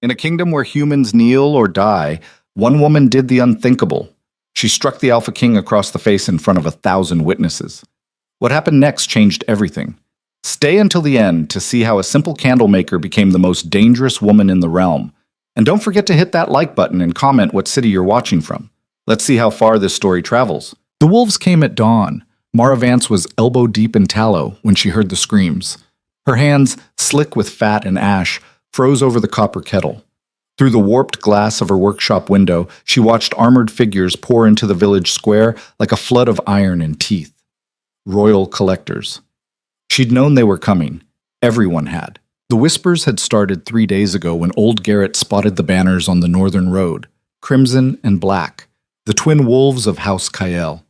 In a kingdom where humans kneel or die, one woman did the unthinkable. She struck the Alpha King across the face in front of 1,000 witnesses. What happened next changed everything. Stay until the end to see how a simple candle maker became the most dangerous woman in the realm. And don't forget to hit that like button and comment what city you're watching from. Let's see how far this story travels. The wolves came at dawn. Mara Vance was elbow deep in tallow when she heard the screams. Her hands, slick with fat and ash, froze over the copper kettle. Through the warped glass of her workshop window, she watched armored figures pour into the village square like a flood of iron and teeth. Royal collectors. She'd known they were coming. Everyone had. The whispers had started 3 days ago when old Garrett spotted the banners on the northern road, crimson and black, the twin wolves of House Kael.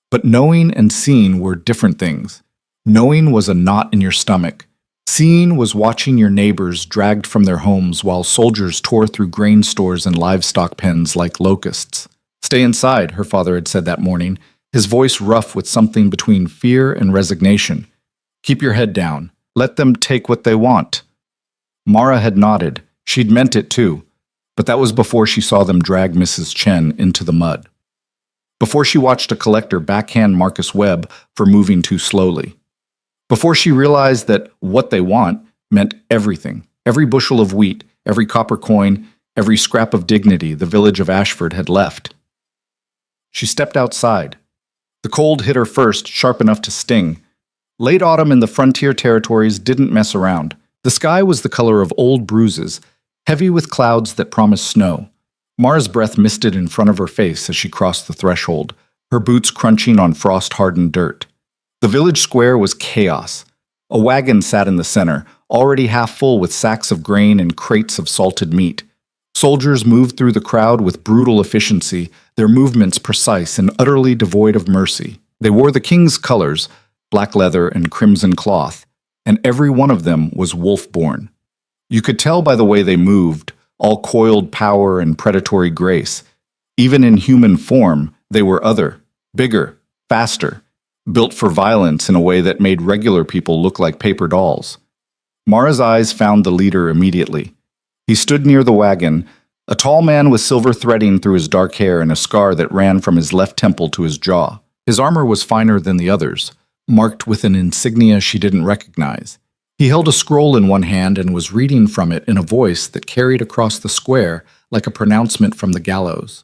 But knowing and seeing were different things. Knowing was a knot in your stomach. Seeing was watching your neighbors dragged from their homes while soldiers tore through grain stores and livestock pens like locusts. "Stay inside," her father had said that morning, his voice rough with something between fear and resignation. "Keep your head down. Let them take what they want." Mara had nodded. She'd meant it too. But that was before she saw them drag Mrs. Chen into the mud. Before she watched a collector backhand Marcus Webb for moving too slowly. Before she realized that what they want meant everything. Every bushel of wheat, every copper coin, every scrap of dignity the village of Ashford had left. She stepped outside. The cold hit her first, sharp enough to sting. Late autumn in the frontier territories didn't mess around. The sky was the color of old bruises, heavy with clouds that promised snow. Mara's breath misted in front of her face as she crossed the threshold, her boots crunching on frost-hardened dirt. The village square was chaos. A wagon sat in the center, already half full with sacks of grain and crates of salted meat. Soldiers moved through the crowd with brutal efficiency, their movements precise and utterly devoid of mercy. They wore the king's colors, black leather and crimson cloth, and every one of them was wolf-born. You could tell by the way they moved, all coiled power and predatory grace. Even in human form, they were other, bigger, faster, built for violence in a way that made regular people look like paper dolls. Mara's eyes found the leader immediately. He stood near the wagon, a tall man with silver threading through his dark hair and a scar that ran from his left temple to his jaw. His armor was finer than the others, marked with an insignia she didn't recognize. He held a scroll in one hand and was reading from it in a voice that carried across the square like a pronouncement from the gallows.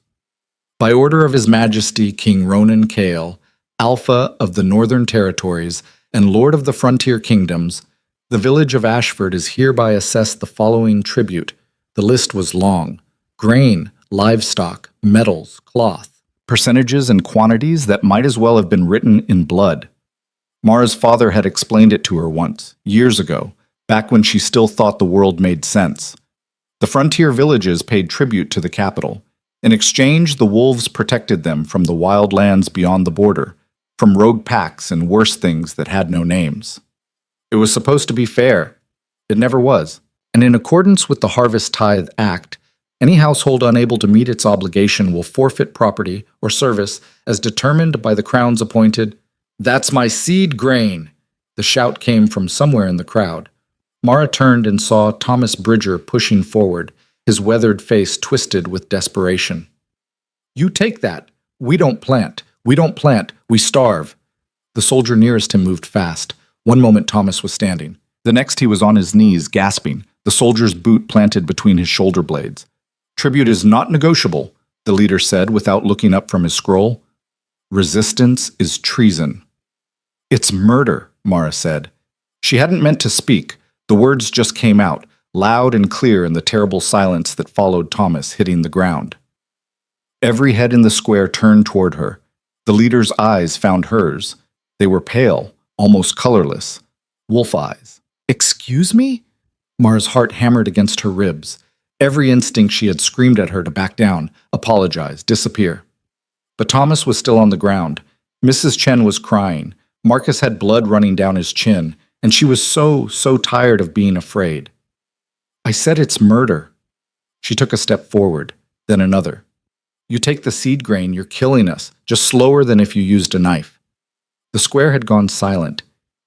"By order of His Majesty King Ronan Kael, Alpha of the Northern Territories and Lord of the Frontier Kingdoms, the village of Ashford is hereby assessed the following tribute." The list was long. Grain, livestock, metals, cloth. Percentages and quantities that might as well have been written in blood. Mara's father had explained it to her once, years ago, back when she still thought the world made sense. The frontier villages paid tribute to the capital. In exchange, the wolves protected them from the wild lands beyond the border, from rogue packs and worse things that had no names. It was supposed to be fair. It never was. And in accordance with the Harvest Tithe Act, any household unable to meet its obligation will forfeit property or service as determined by the Crown's appointed. "That's my seed grain!" The shout came from somewhere in the crowd. Mara turned and saw Thomas Bridger pushing forward, his weathered face twisted with desperation. "You take that. We don't plant. We don't plant. We starve." The soldier nearest him moved fast. One moment Thomas was standing. The next he was on his knees, gasping, the soldier's boot planted between his shoulder blades. "Tribute is not negotiable," the leader said without looking up from his scroll. "Resistance is treason." "It's murder," Mara said. She hadn't meant to speak. The words just came out, loud and clear in the terrible silence that followed Thomas hitting the ground. Every head in the square turned toward her. The leader's eyes found hers. They were pale, almost colorless. Wolf eyes. "Excuse me?" Mara's heart hammered against her ribs. Every instinct she had screamed at her to back down, apologize, disappear. But Thomas was still on the ground. Mrs. Chen was crying. Marcus had blood running down his chin, and she was so tired of being afraid. "I said it's murder." She took a step forward, then another. "You take the seed grain, you're killing us, just slower than if you used a knife." The square had gone silent.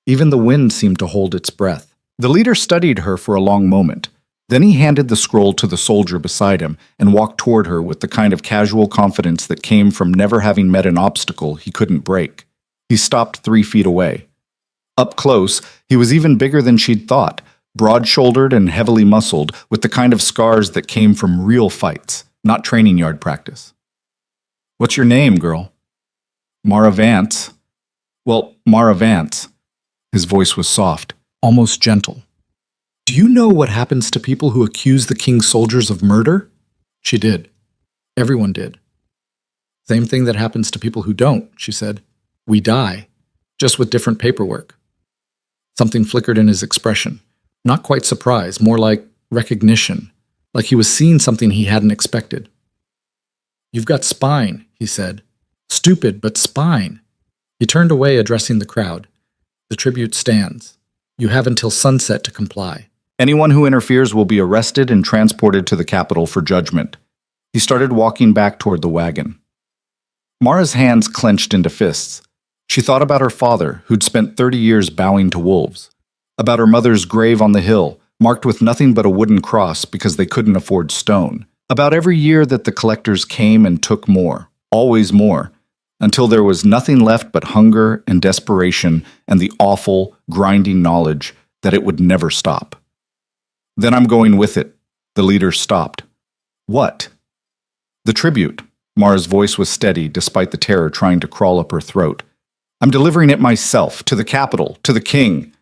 Even the wind seemed to hold its breath. The leader studied her for a long moment. Then he handed the scroll to the soldier beside him and walked toward her with the kind of casual confidence that came from never having met an obstacle he couldn't break. He stopped 3 feet away. Up close, he was even bigger than she'd thought, broad-shouldered and heavily muscled, with the kind of scars that came from real fights, not training yard practice. "What's your name, girl?" "Mara Vance." "Well, Mara Vance." His voice was soft, almost gentle. "Do you know what happens to people who accuse the king's soldiers of murder?" She did. Everyone did. "Same thing that happens to people who don't," she said. "We die, just with different paperwork." Something flickered in his expression. Not quite surprise, more like recognition, like he was seeing something he hadn't expected. "You've got spine," he said. "Stupid, but spine." He turned away, addressing the crowd. "The tribute stands. You have until sunset to comply. Anyone who interferes will be arrested and transported to the capital for judgment." He started walking back toward the wagon. Mara's hands clenched into fists. She thought about her father, who'd spent 30 years bowing to wolves, about her mother's grave on the hill, marked with nothing but a wooden cross because they couldn't afford stone, about every year that the collectors came and took more, always more, until there was nothing left but hunger and desperation and the awful, grinding knowledge that it would never stop. "Then I'm going with it." The leader stopped. "What?" "The tribute." Mara's voice was steady despite the terror trying to crawl up her throat. "I'm delivering it myself, to the capital, to the king."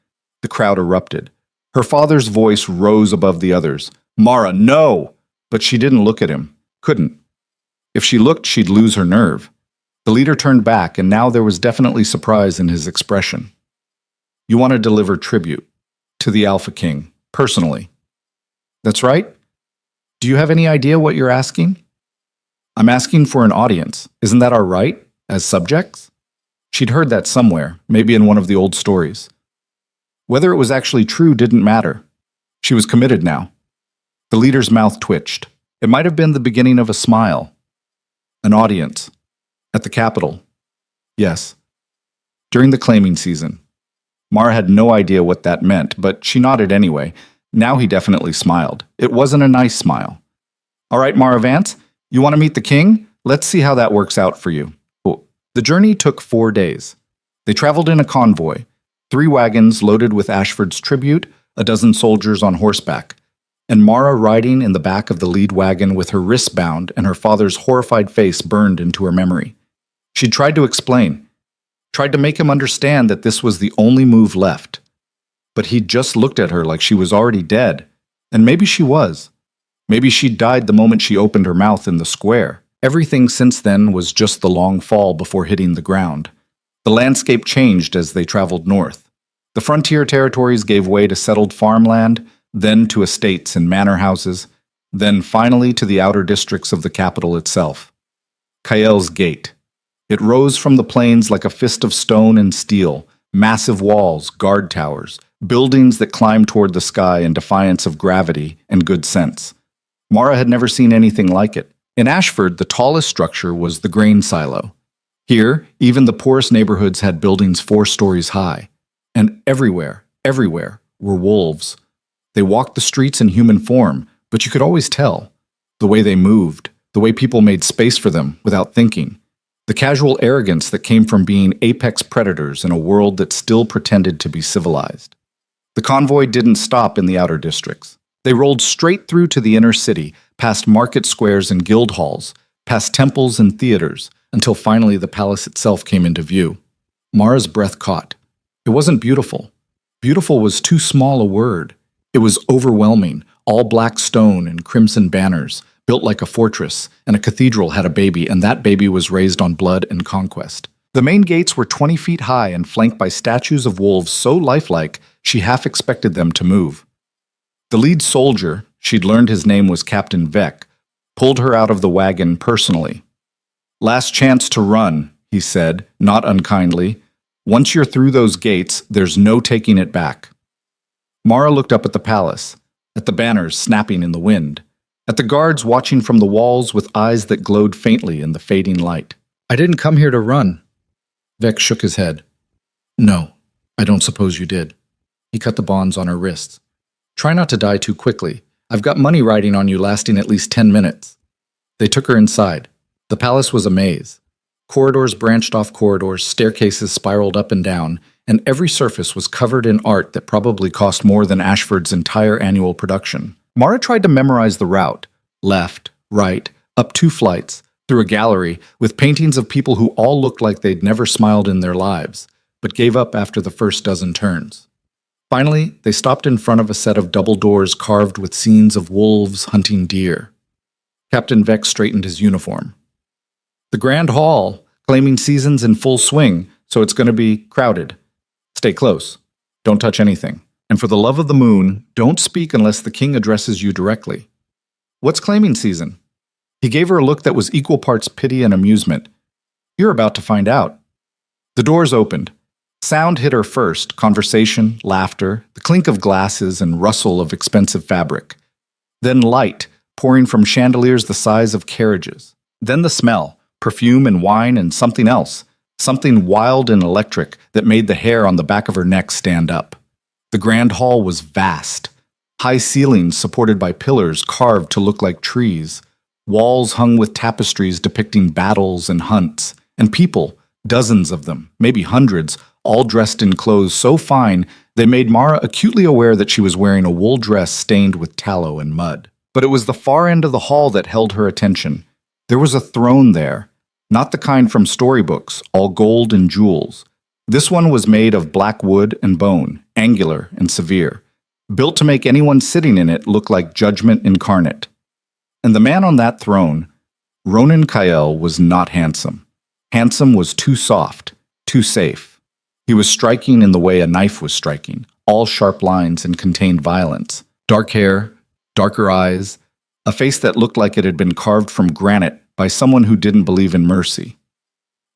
The crowd erupted. Her father's voice rose above the others. "Mara, no!" But she didn't look at him. Couldn't. If she looked, she'd lose her nerve. The leader turned back, and now there was definitely surprise in his expression. "You want to deliver tribute to the Alpha King, personally." "That's right. Do you have any idea what you're asking?" "I'm asking for an audience. Isn't that our right, as subjects?" She'd heard that somewhere, maybe in one of the old stories. Whether it was actually true didn't matter. She was committed now. The leader's mouth twitched. It might have been the beginning of a smile. An audience. At the capital. Yes. During the claiming season. Mara had no idea what that meant, but she nodded anyway. Now he definitely smiled. It wasn't a nice smile. "All right, Mara Vance, you want to meet the king? Let's see how that works out for you." The journey took 4 days. They traveled in a convoy, 3 wagons loaded with Ashford's tribute, a dozen soldiers on horseback, and Mara riding in the back of the lead wagon with her wrists bound and her father's horrified face burned into her memory. She tried to explain, tried to make him understand that this was the only move left. But he'd just looked at her like she was already dead, and maybe she was. Maybe she'd died the moment she opened her mouth in the square. Everything since then was just the long fall before hitting the ground. The landscape changed as they traveled north. The frontier territories gave way to settled farmland, then to estates and manor houses, then finally to the outer districts of the capital itself. Kael's Gate. It rose from the plains like a fist of stone and steel, massive walls, guard towers, buildings that climbed toward the sky in defiance of gravity and good sense. Mara had never seen anything like it. In Ashford, the tallest structure was the grain silo. Here, even the poorest neighborhoods had buildings 4 stories high. And everywhere were wolves. They walked the streets in human form, but you could always tell. The way they moved, the way people made space for them without thinking. The casual arrogance that came from being apex predators in a world that still pretended to be civilized. The convoy didn't stop in the outer districts. They rolled straight through to the inner city, past market squares and guild halls, past temples and theaters, until finally the palace itself came into view. Mara's breath caught. It wasn't beautiful. Beautiful was too small a word. It was overwhelming, all black stone and crimson banners, built like a fortress, and a cathedral had a baby, and that baby was raised on blood and conquest. The main gates were 20 feet high and flanked by statues of wolves so lifelike she half expected them to move. The lead soldier, she'd learned his name was Captain Vec, pulled her out of the wagon personally. "Last chance to run," he said, not unkindly. "Once you're through those gates, there's no taking it back." Mara looked up at the palace, at the banners snapping in the wind, at the guards watching from the walls with eyes that glowed faintly in the fading light. "I didn't come here to run." Vec shook his head. "No, I don't suppose you did." He cut the bonds on her wrists. "Try not to die too quickly. I've got money riding on you lasting at least 10 minutes. They took her inside. The palace was a maze. Corridors branched off corridors, staircases spiraled up and down, and every surface was covered in art that probably cost more than Ashford's entire annual production. Mara tried to memorize the route. Left, right, up 2 flights, through a gallery with paintings of people who all looked like they'd never smiled in their lives, but gave up after the first dozen turns. Finally, they stopped in front of a set of double doors carved with scenes of wolves hunting deer. Captain Vex straightened his uniform. The Grand Hall, claiming season's in full swing, so it's going to be crowded. Stay close. Don't touch anything. And for the love of the moon, don't speak unless the king addresses you directly. What's claiming season? He gave her a look that was equal parts pity and amusement. You're about to find out. The doors opened. Sound hit her first, conversation, laughter, the clink of glasses and rustle of expensive fabric. Then light, pouring from chandeliers the size of carriages. Then the smell, perfume and wine and something else, something wild and electric that made the hair on the back of her neck stand up. The grand hall was vast. High ceilings supported by pillars carved to look like trees. Walls hung with tapestries depicting battles and hunts. And people, dozens of them, maybe hundreds, all dressed in clothes so fine they made Mara acutely aware that she was wearing a wool dress stained with tallow and mud. But it was the far end of the hall that held her attention. There was a throne there, not the kind from storybooks, all gold and jewels. This one was made of black wood and bone, angular and severe, built to make anyone sitting in it look like judgment incarnate. And the man on that throne, Ronan Kyle, was not handsome. Handsome was too soft, too safe. He was striking in the way a knife was striking, all sharp lines and contained violence. Dark hair, darker eyes, a face that looked like it had been carved from granite by someone who didn't believe in mercy.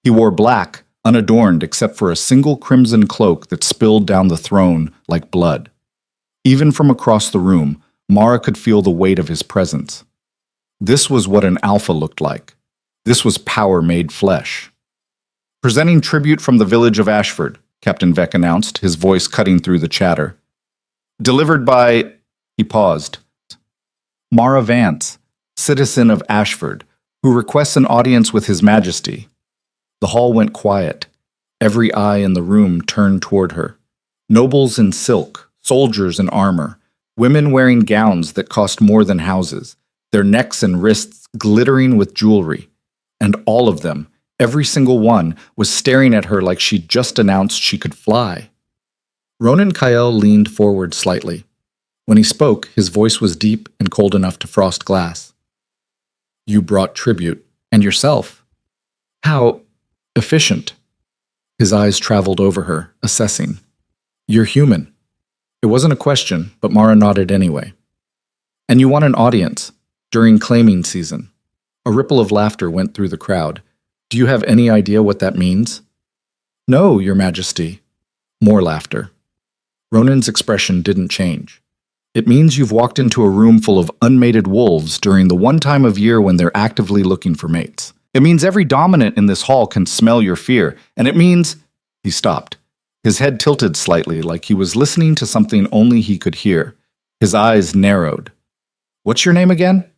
He wore black, unadorned except for a single crimson cloak that spilled down the throne like blood. Even from across the room, Mara could feel the weight of his presence. This was what an alpha looked like. This was power made flesh. Presenting tribute from the village of Ashford, Captain Vex announced, his voice cutting through the chatter. Delivered by... He paused. Mara Vance, citizen of Ashford, who requests an audience with His Majesty. The hall went quiet. Every eye in the room turned toward her. Nobles in silk, soldiers in armor, women wearing gowns that cost more than houses, their necks and wrists glittering with jewelry. And all of them, every single one, was staring at her like she'd just announced she could fly. Ronan Kyle leaned forward slightly. When he spoke, his voice was deep and cold enough to frost glass. You brought tribute, and yourself. How efficient. His eyes traveled over her, assessing. You're human. It wasn't a question, but Mara nodded anyway. And you want an audience, during claiming season. A ripple of laughter went through the crowd. Do you have any idea what that means? No, Your Majesty. More laughter. Ronan's expression didn't change. It means you've walked into a room full of unmated wolves during the one time of year when they're actively looking for mates. It means every dominant in this hall can smell your fear, and it means... He stopped. His head tilted slightly like he was listening to something only he could hear. His eyes narrowed. What's your name again?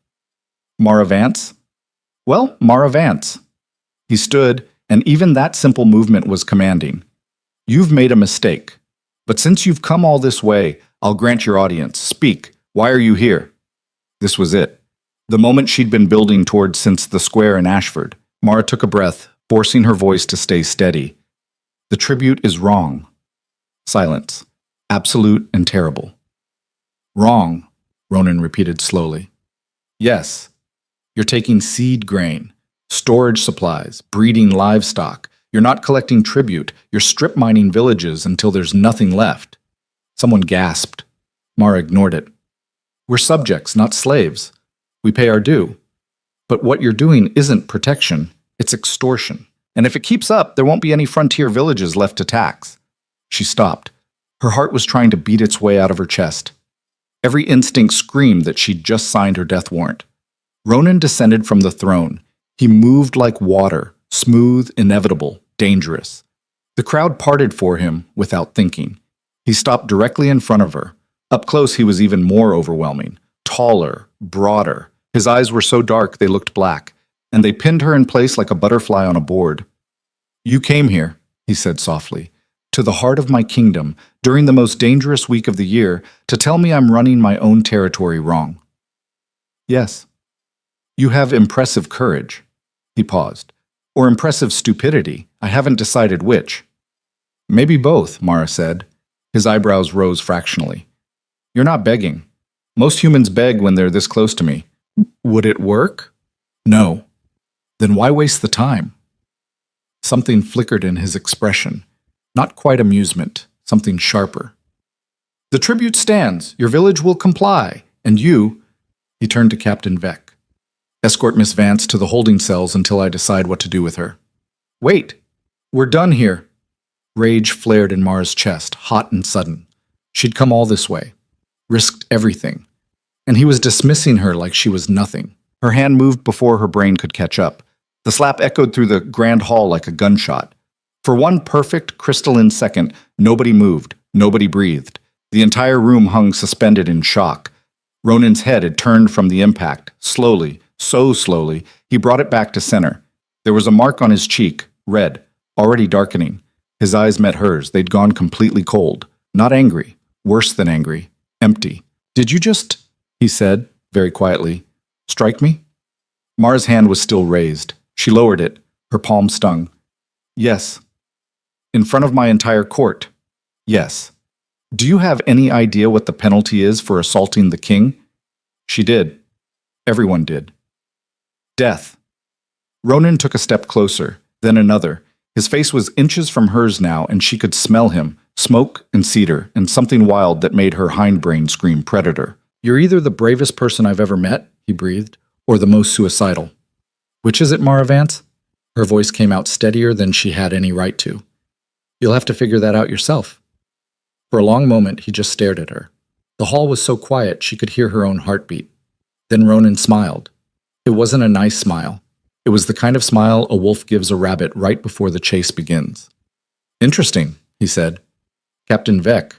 Mara Vance? Well, Mara Vance. He stood, and even that simple movement was commanding. You've made a mistake. But since you've come all this way, I'll grant your audience. Speak. Why are you here? This was it. The moment she'd been building towards since the square in Ashford. Mara took a breath, forcing her voice to stay steady. The tribute is wrong. Silence. Absolute and terrible. Wrong, Ronan repeated slowly. Yes. You're taking seed grain, storage supplies, breeding livestock. You're not collecting tribute. You're strip mining villages until there's nothing left. Someone gasped. Mara ignored it. We're subjects, not slaves. We pay our due. But what you're doing isn't protection, it's extortion. And if it keeps up, there won't be any frontier villages left to tax. She stopped. Her heart was trying to beat its way out of her chest. Every instinct screamed that she'd just signed her death warrant. Ronan descended from the throne. He moved like water, smooth, inevitable, dangerous. The crowd parted for him without thinking. He stopped directly in front of her. Up close, he was even more overwhelming. taller, broader. His eyes were so dark they looked black, and they pinned her in place like a butterfly on a board. "You came here," he said softly, "to the heart of my kingdom, during the most dangerous week of the year, to tell me I'm running my own territory wrong." "Yes." "You have impressive courage." He paused. "Or impressive stupidity. I haven't decided which." "Maybe both," Mara said. His eyebrows rose fractionally. "You're not begging. Most humans beg when they're this close to me." "Would it work?" "No." "Then why waste the time?" Something flickered in his expression. Not quite amusement, something sharper. "The tribute stands. Your village will comply. And you—" He turned to Captain Vec. "Escort Miss Vance to the holding cells until I decide what to do with her." "Wait! We're done here." Rage flared in Mara's chest, hot and sudden. She'd come all this way, risked everything, and he was dismissing her like she was nothing. Her hand moved before her brain could catch up. The slap echoed through the grand hall like a gunshot. For one perfect, crystalline second, nobody moved, nobody breathed. The entire room hung suspended in shock. Ronan's head had turned from the impact. Slowly, so slowly, he brought it back to center. There was a mark on his cheek, red, already darkening. His eyes met hers. They'd gone completely cold. Not angry. Worse than angry. Empty. "Did you just," he said, very quietly, "strike me?" Mara's hand was still raised. She lowered it. Her palm stung. "Yes." "In front of my entire court?" "Yes." "Do you have any idea what the penalty is for assaulting the king?" She did. Everyone did. "Death." Ronan took a step closer, then another. His face was inches from hers now, and she could smell him, smoke and cedar, and something wild that made her hindbrain scream predator. "You're either the bravest person I've ever met," he breathed, "or the most suicidal." "Which is it, Mara Vance?" Her voice came out steadier than she had any right to. "You'll have to figure that out yourself." For a long moment, he just stared at her. The hall was so quiet she could hear her own heartbeat. Then Ronan smiled. It wasn't a nice smile. It was the kind of smile a wolf gives a rabbit right before the chase begins. "Interesting," he said. "Captain Vec,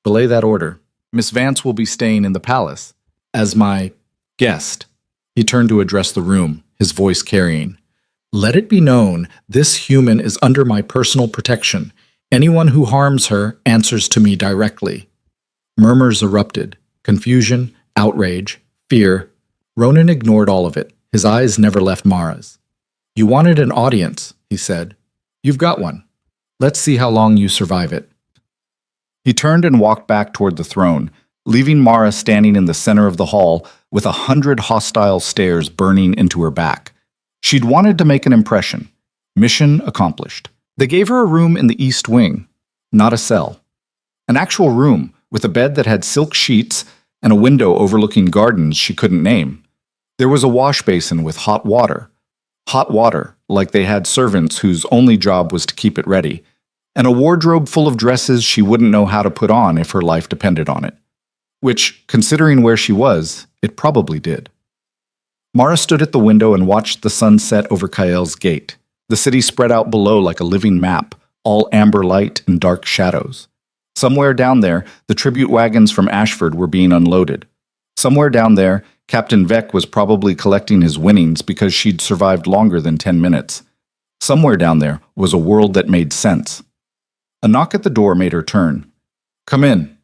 belay that order. Miss Vance will be staying in the palace as my guest." He turned to address the room, his voice carrying. "Let it be known, this human is under my personal protection. Anyone who harms her answers to me directly." Murmurs erupted. Confusion, outrage, fear. Ronan ignored all of it. His eyes never left Mara's. "You wanted an audience," he said. "You've got one. Let's see how long you survive it." He turned and walked back toward the throne, leaving Mara standing in the center of the hall with 100 hostile stares burning into her back. She'd wanted to make an impression. Mission accomplished. They gave her a room in the east wing, not a cell. An actual room with a bed that had silk sheets and a window overlooking gardens she couldn't name. There was a wash basin with hot water. Hot water, like they had servants whose only job was to keep it ready. And a wardrobe full of dresses she wouldn't know how to put on if her life depended on it. Which, considering where she was, it probably did. Mara stood at the window and watched the sun set over Kael's gate. The city spread out below like a living map, all amber light and dark shadows. Somewhere down there, the tribute wagons from Ashford were being unloaded. Somewhere down there, Captain Vec was probably collecting his winnings because she'd survived longer than 10 minutes. Somewhere down there was a world that made sense. A knock at the door made her turn. "Come in."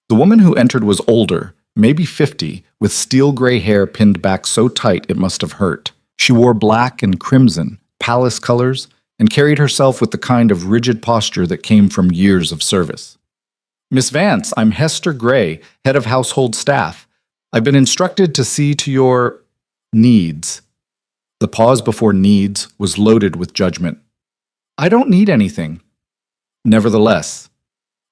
The woman who entered was older, maybe 50, with steel-gray hair pinned back so tight it must have hurt. She wore black and crimson, palace colors, and carried herself with the kind of rigid posture that came from years of service. "Miss Vance, I'm Hester Gray, head of household staff. I've been instructed to see to your needs." The pause before needs was loaded with judgment. "I don't need anything." Nevertheless,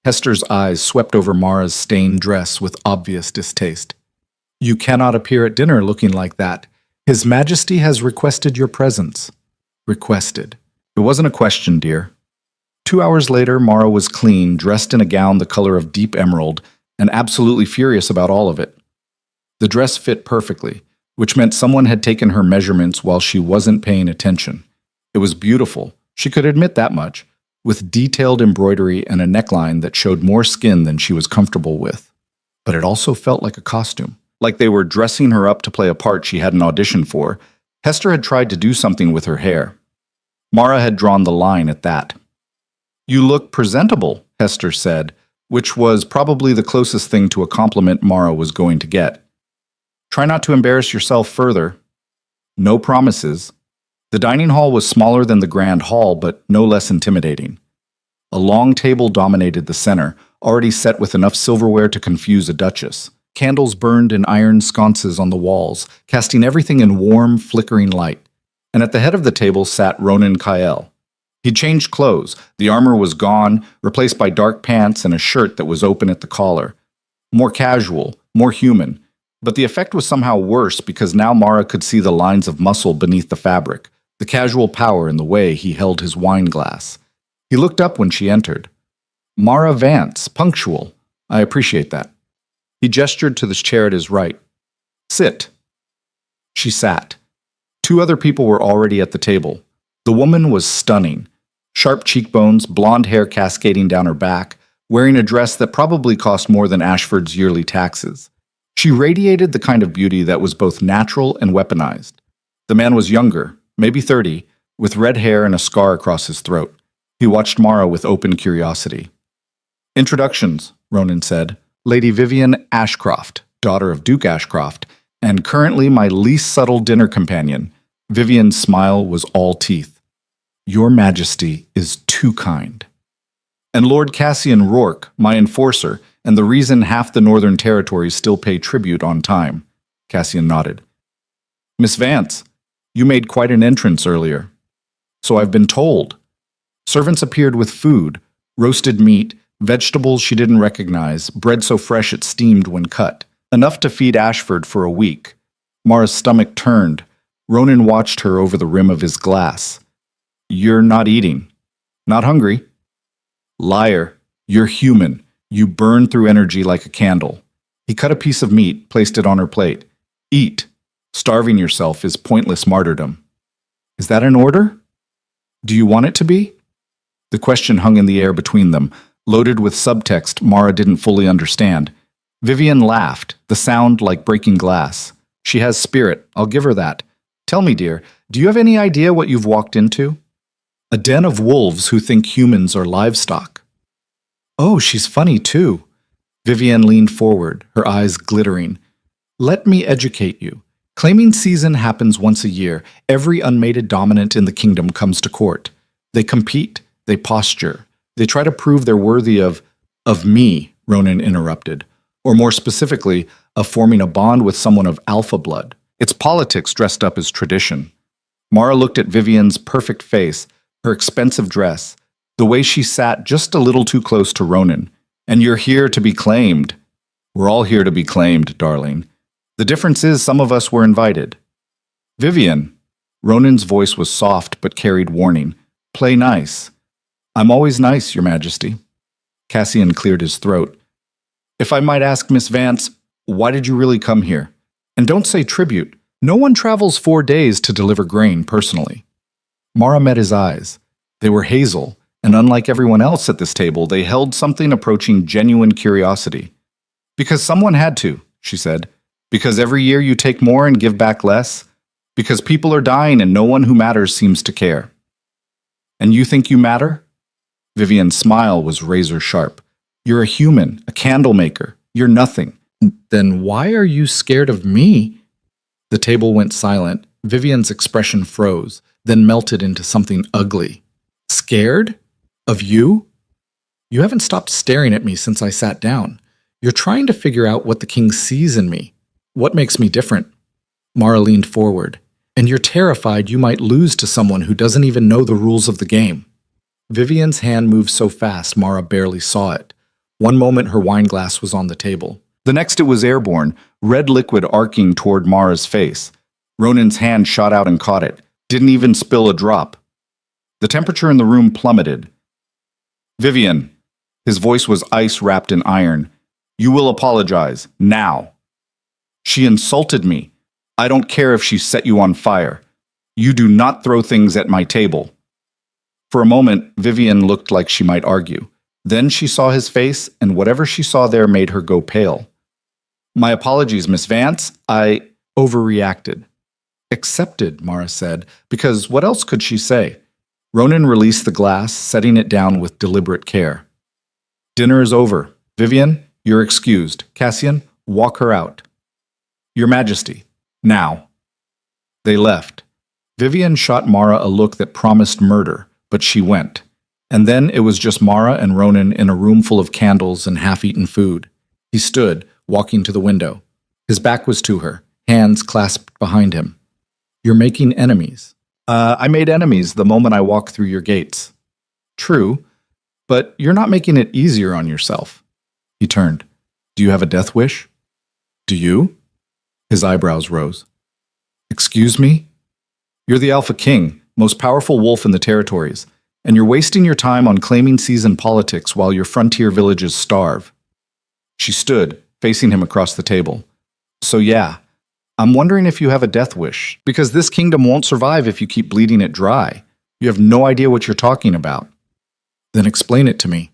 Hester's eyes swept over Mara's stained dress with obvious distaste. "You cannot appear at dinner looking like that. His Majesty has requested your presence." Requested. It wasn't a question, dear. 2 hours later, Mara was clean, dressed in a gown the color of deep emerald, and absolutely furious about all of it. The dress fit perfectly, which meant someone had taken her measurements while she wasn't paying attention. It was beautiful, she could admit that much, with detailed embroidery and a neckline that showed more skin than she was comfortable with. But it also felt like a costume. like they were dressing her up to play a part she hadn't auditioned for. Hester had tried to do something with her hair. Mara had drawn the line at that. "You look presentable," Hester said, which was probably the closest thing to a compliment Mara was going to get. "Try not to embarrass yourself further." No promises. The dining hall was smaller than the grand hall, but no less intimidating. A long table dominated the center, already set with enough silverware to confuse a duchess. Candles burned in iron sconces on the walls, casting everything in warm, flickering light. And at the head of the table sat Ronan Kael. He'd changed clothes. The armor was gone, replaced by dark pants and a shirt that was open at the collar. More casual, more human. But the effect was somehow worse because now Mara could see the lines of muscle beneath the fabric, the casual power in the way he held his wine glass. He looked up when she entered. "Mara Vance, punctual. I appreciate that." He gestured to the chair at his right. "Sit." She sat. Two other people were already at the table. The woman was stunning. Sharp cheekbones, blonde hair cascading down her back, wearing a dress that probably cost more than Ashford's yearly taxes. She radiated the kind of beauty that was both natural and weaponized. The man was younger, maybe 30, with red hair and a scar across his throat. He watched Mara with open curiosity. "Introductions," Ronan said. "Lady Vivian Ashcroft, daughter of Duke Ashcroft, and currently my least subtle dinner companion." Vivian's smile was all teeth. "Your Majesty is too kind." "And Lord Cassian Rourke, my enforcer, and the reason half the Northern Territories still pay tribute on time." Cassian nodded. "Miss Vance, you made quite an entrance earlier." "So I've been told." Servants appeared with food, roasted meat, vegetables she didn't recognize, bread so fresh it steamed when cut. Enough to feed Ashford for a week. Mara's stomach turned. Ronan watched her over the rim of his glass. "You're not eating." "Not hungry." "Liar. You're human. You burn through energy like a candle." He cut a piece of meat, placed it on her plate. "Eat. Starving yourself is pointless martyrdom." "Is that an order?" "Do you want it to be?" The question hung in the air between them, loaded with subtext Mara didn't fully understand. Vivian laughed, the sound like breaking glass. "She has spirit, I'll give her that. Tell me, dear, do you have any idea what you've walked into?" "A den of wolves who think humans are livestock." "Oh, she's funny too." Vivian leaned forward, her eyes glittering. "Let me educate you. Claiming season happens once a year. Every unmated dominant in the kingdom comes to court. They compete, they posture, they try to prove they're worthy of me," Ronan interrupted. "Or more specifically, of forming a bond with someone of alpha blood. It's politics dressed up as tradition." Mara looked at Vivian's perfect face, her expensive dress, the way she sat just a little too close to Ronan. "And you're here to be claimed." "We're all here to be claimed, darling. The difference is some of us were invited." "Vivian," Ronan's voice was soft but carried warning. "Play nice." "I'm always nice, Your Majesty." Cassian cleared his throat. "If I might ask, Miss Vance, why did you really come here? And don't say tribute. No one travels 4 days to deliver grain personally." Mara met his eyes. They were hazel, and unlike everyone else at this table, they held something approaching genuine curiosity. "Because someone had to," she said. "Because every year you take more and give back less. Because people are dying and no one who matters seems to care." "And you think you matter?" Vivian's smile was razor sharp. "You're a human, a candle maker. You're nothing." "Then why are you scared of me?" The table went silent. Vivian's expression froze, then melted into something ugly. "Scared? Of you?" "You haven't stopped staring at me since I sat down. You're trying to figure out what the king sees in me. What makes me different?" Mara leaned forward. "And you're terrified you might lose to someone who doesn't even know the rules of the game." Vivian's hand moved so fast Mara barely saw it. One moment her wine glass was on the table. The next it was airborne, red liquid arcing toward Mara's face. Ronan's hand shot out and caught it. Didn't even spill a drop. The temperature in the room plummeted. "Vivian," his voice was ice wrapped in iron, "you will apologize, now." "She insulted me. I don't care if she set you on fire. You do not throw things at my table." For a moment, Vivian looked like she might argue. Then she saw his face, and whatever she saw there made her go pale. My apologies, Miss Vance. I overreacted. Accepted, Mara said, because what else could she say? Ronan released the glass, setting it down with deliberate care. Dinner is over. Vivian, you're excused. Cassian, walk her out. Your Majesty, now. They left. Vivian shot Mara a look that promised murder, but she went. And then it was just Mara and Ronan in a room full of candles and half-eaten food. He stood, walking to the window. His back was to her, hands clasped behind him. You're making enemies. I made enemies the moment I walked through your gates. True, but you're not making it easier on yourself. He turned. Do you have a death wish? Do you? His eyebrows rose. Excuse me? You're the Alpha King, most powerful wolf in the territories, and you're wasting your time on claiming season politics while your frontier villages starve. She stood, facing him across the table. So yeah, I'm wondering if you have a death wish, because this kingdom won't survive if you keep bleeding it dry. You have no idea what you're talking about. Then explain it to me.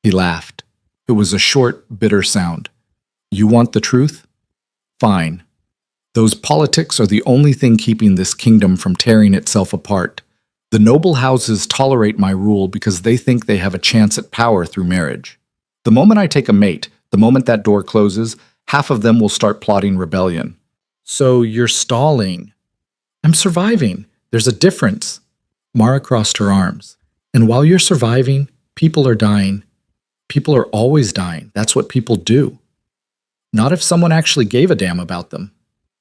He laughed. It was a short, bitter sound. You want the truth? Fine. Those politics are the only thing keeping this kingdom from tearing itself apart. The noble houses tolerate my rule because they think they have a chance at power through marriage. The moment I take a mate, the moment that door closes, half of them will start plotting rebellion. So you're stalling. I'm surviving. There's a difference. Mara crossed her arms. And while you're surviving, people are dying. People are always dying. That's what people do. Not if someone actually gave a damn about them.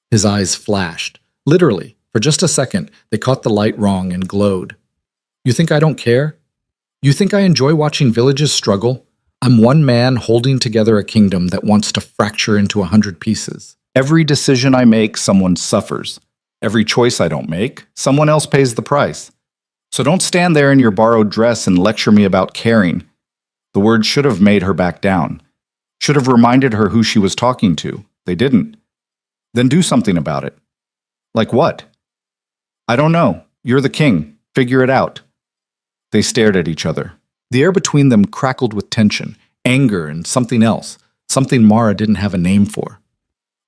His eyes flashed. Literally, for just a second, they caught the light wrong and glowed. You think I don't care? You think I enjoy watching villages struggle? I'm one man holding together a kingdom that wants to fracture into 100 pieces. Every decision I make, someone suffers. Every choice I don't make, someone else pays the price. So don't stand there in your borrowed dress and lecture me about caring. The words should have made her back down. Should have reminded her who she was talking to. They didn't. Then do something about it. Like what? I don't know. You're the king. Figure it out. They stared at each other. The air between them crackled with tension, anger, and something else, something Mara didn't have a name for.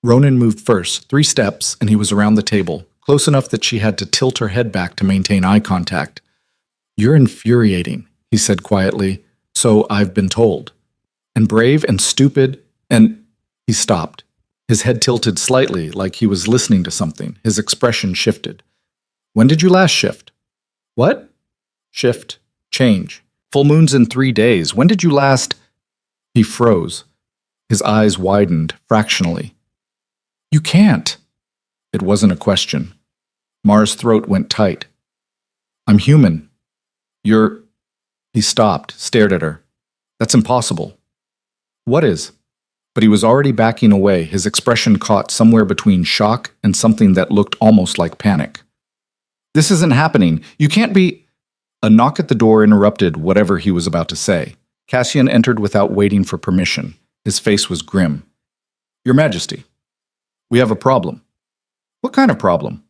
Ronan moved first, 3 steps, and he was around the table, close enough that she had to tilt her head back to maintain eye contact. You're infuriating, he said quietly, so I've been told. And brave and stupid, and he stopped. His head tilted slightly, like he was listening to something. His expression shifted. When did you last shift? What? Shift. Change. Full moons in 3 days. When did you last? He froze. His eyes widened, fractionally. You can't. It wasn't a question. Mara's throat went tight. I'm human. You're... He stopped, stared at her. That's impossible. What is? But he was already backing away, his expression caught somewhere between shock and something that looked almost like panic. This isn't happening. You can't be... A knock at the door interrupted whatever he was about to say. Cassian entered without waiting for permission. His face was grim. Your Majesty, we have a problem. What kind of problem?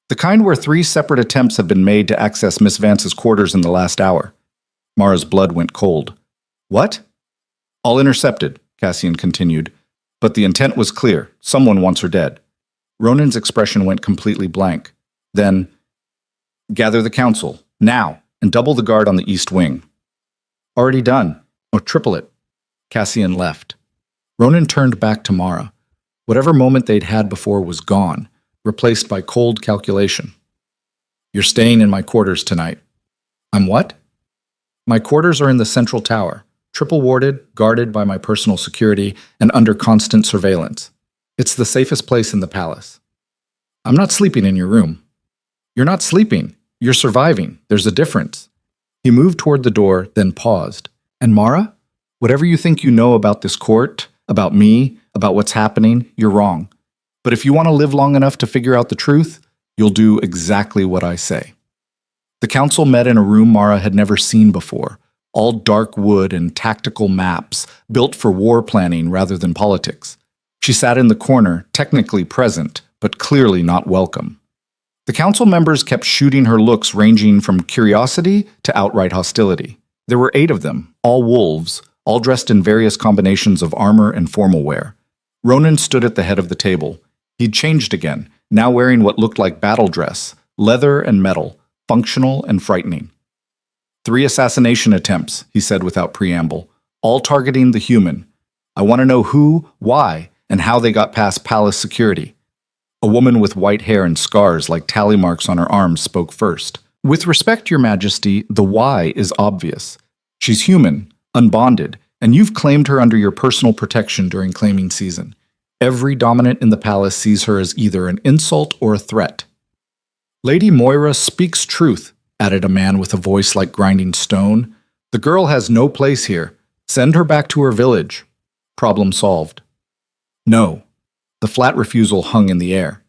The kind where 3 separate attempts have been made to access Miss Vance's quarters in the last hour. Mara's blood went cold. What? All intercepted, Cassian continued. But the intent was clear. Someone wants her dead. Ronan's expression went completely blank. Then, gather the council, now, and double the guard on the east wing. Already done. Or triple it. Cassian left. Ronan turned back to Mara. Whatever moment they'd had before was gone, replaced by cold calculation. You're staying in my quarters tonight. I'm what? My quarters are in the central tower, triple warded, guarded by my personal security, and under constant surveillance. It's the safest place in the palace. I'm not sleeping in your room. You're not sleeping. You're surviving. There's a difference. He moved toward the door, then paused. And Mara? Whatever you think you know about this court, about me, about what's happening, you're wrong. But if you want to live long enough to figure out the truth, you'll do exactly what I say. The council met in a room Mara had never seen before, all dark wood and tactical maps, built for war planning rather than politics. She sat in the corner, technically present, but clearly not welcome. The council members kept shooting her looks ranging from curiosity to outright hostility. There were 8 of them, all wolves, all dressed in various combinations of armor and formal wear. Ronan stood at the head of the table. He'd changed again, now wearing what looked like battle dress, leather and metal, functional and frightening. 3 assassination attempts, he said without preamble, all targeting the human. I want to know who, why, and how they got past palace security. A woman with white hair and scars like tally marks on her arms spoke first. With respect, Your Majesty, the why is obvious. She's human, unbonded, and you've claimed her under your personal protection during claiming season. Every dominant in the palace sees her as either an insult or a threat. Lady Moira speaks truth, added a man with a voice like grinding stone. The girl has no place here. Send her back to her village. Problem solved. No. The flat refusal hung in the air.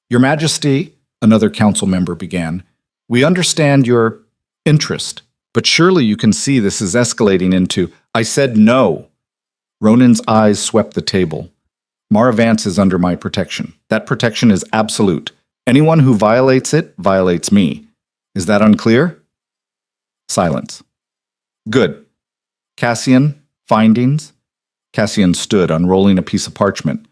Your Majesty, another council member began, we understand your interest, but surely you can see this is escalating into, I said no. Ronan's eyes swept the table. Mara Vance is under my protection. That protection is absolute. Anyone who violates it violates me. Is that unclear? Silence. Good. Cassian, findings? Cassian stood, unrolling a piece of parchment.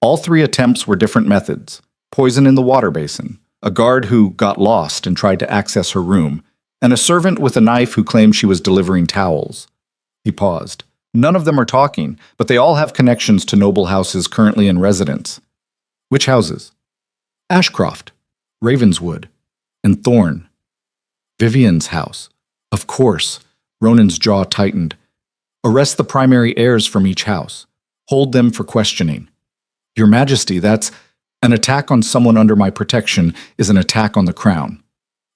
All 3 attempts were different methods. Poison in the water basin, a guard who got lost and tried to access her room, and a servant with a knife who claimed she was delivering towels. He paused. None of them are talking, but they all have connections to noble houses currently in residence. Which houses? Ashcroft, Ravenswood, and Thorne. Vivian's house. Of course. Ronan's jaw tightened. Arrest the primary heirs from each house. Hold them for questioning. Your Majesty, that's an attack on someone under my protection is an attack on the crown.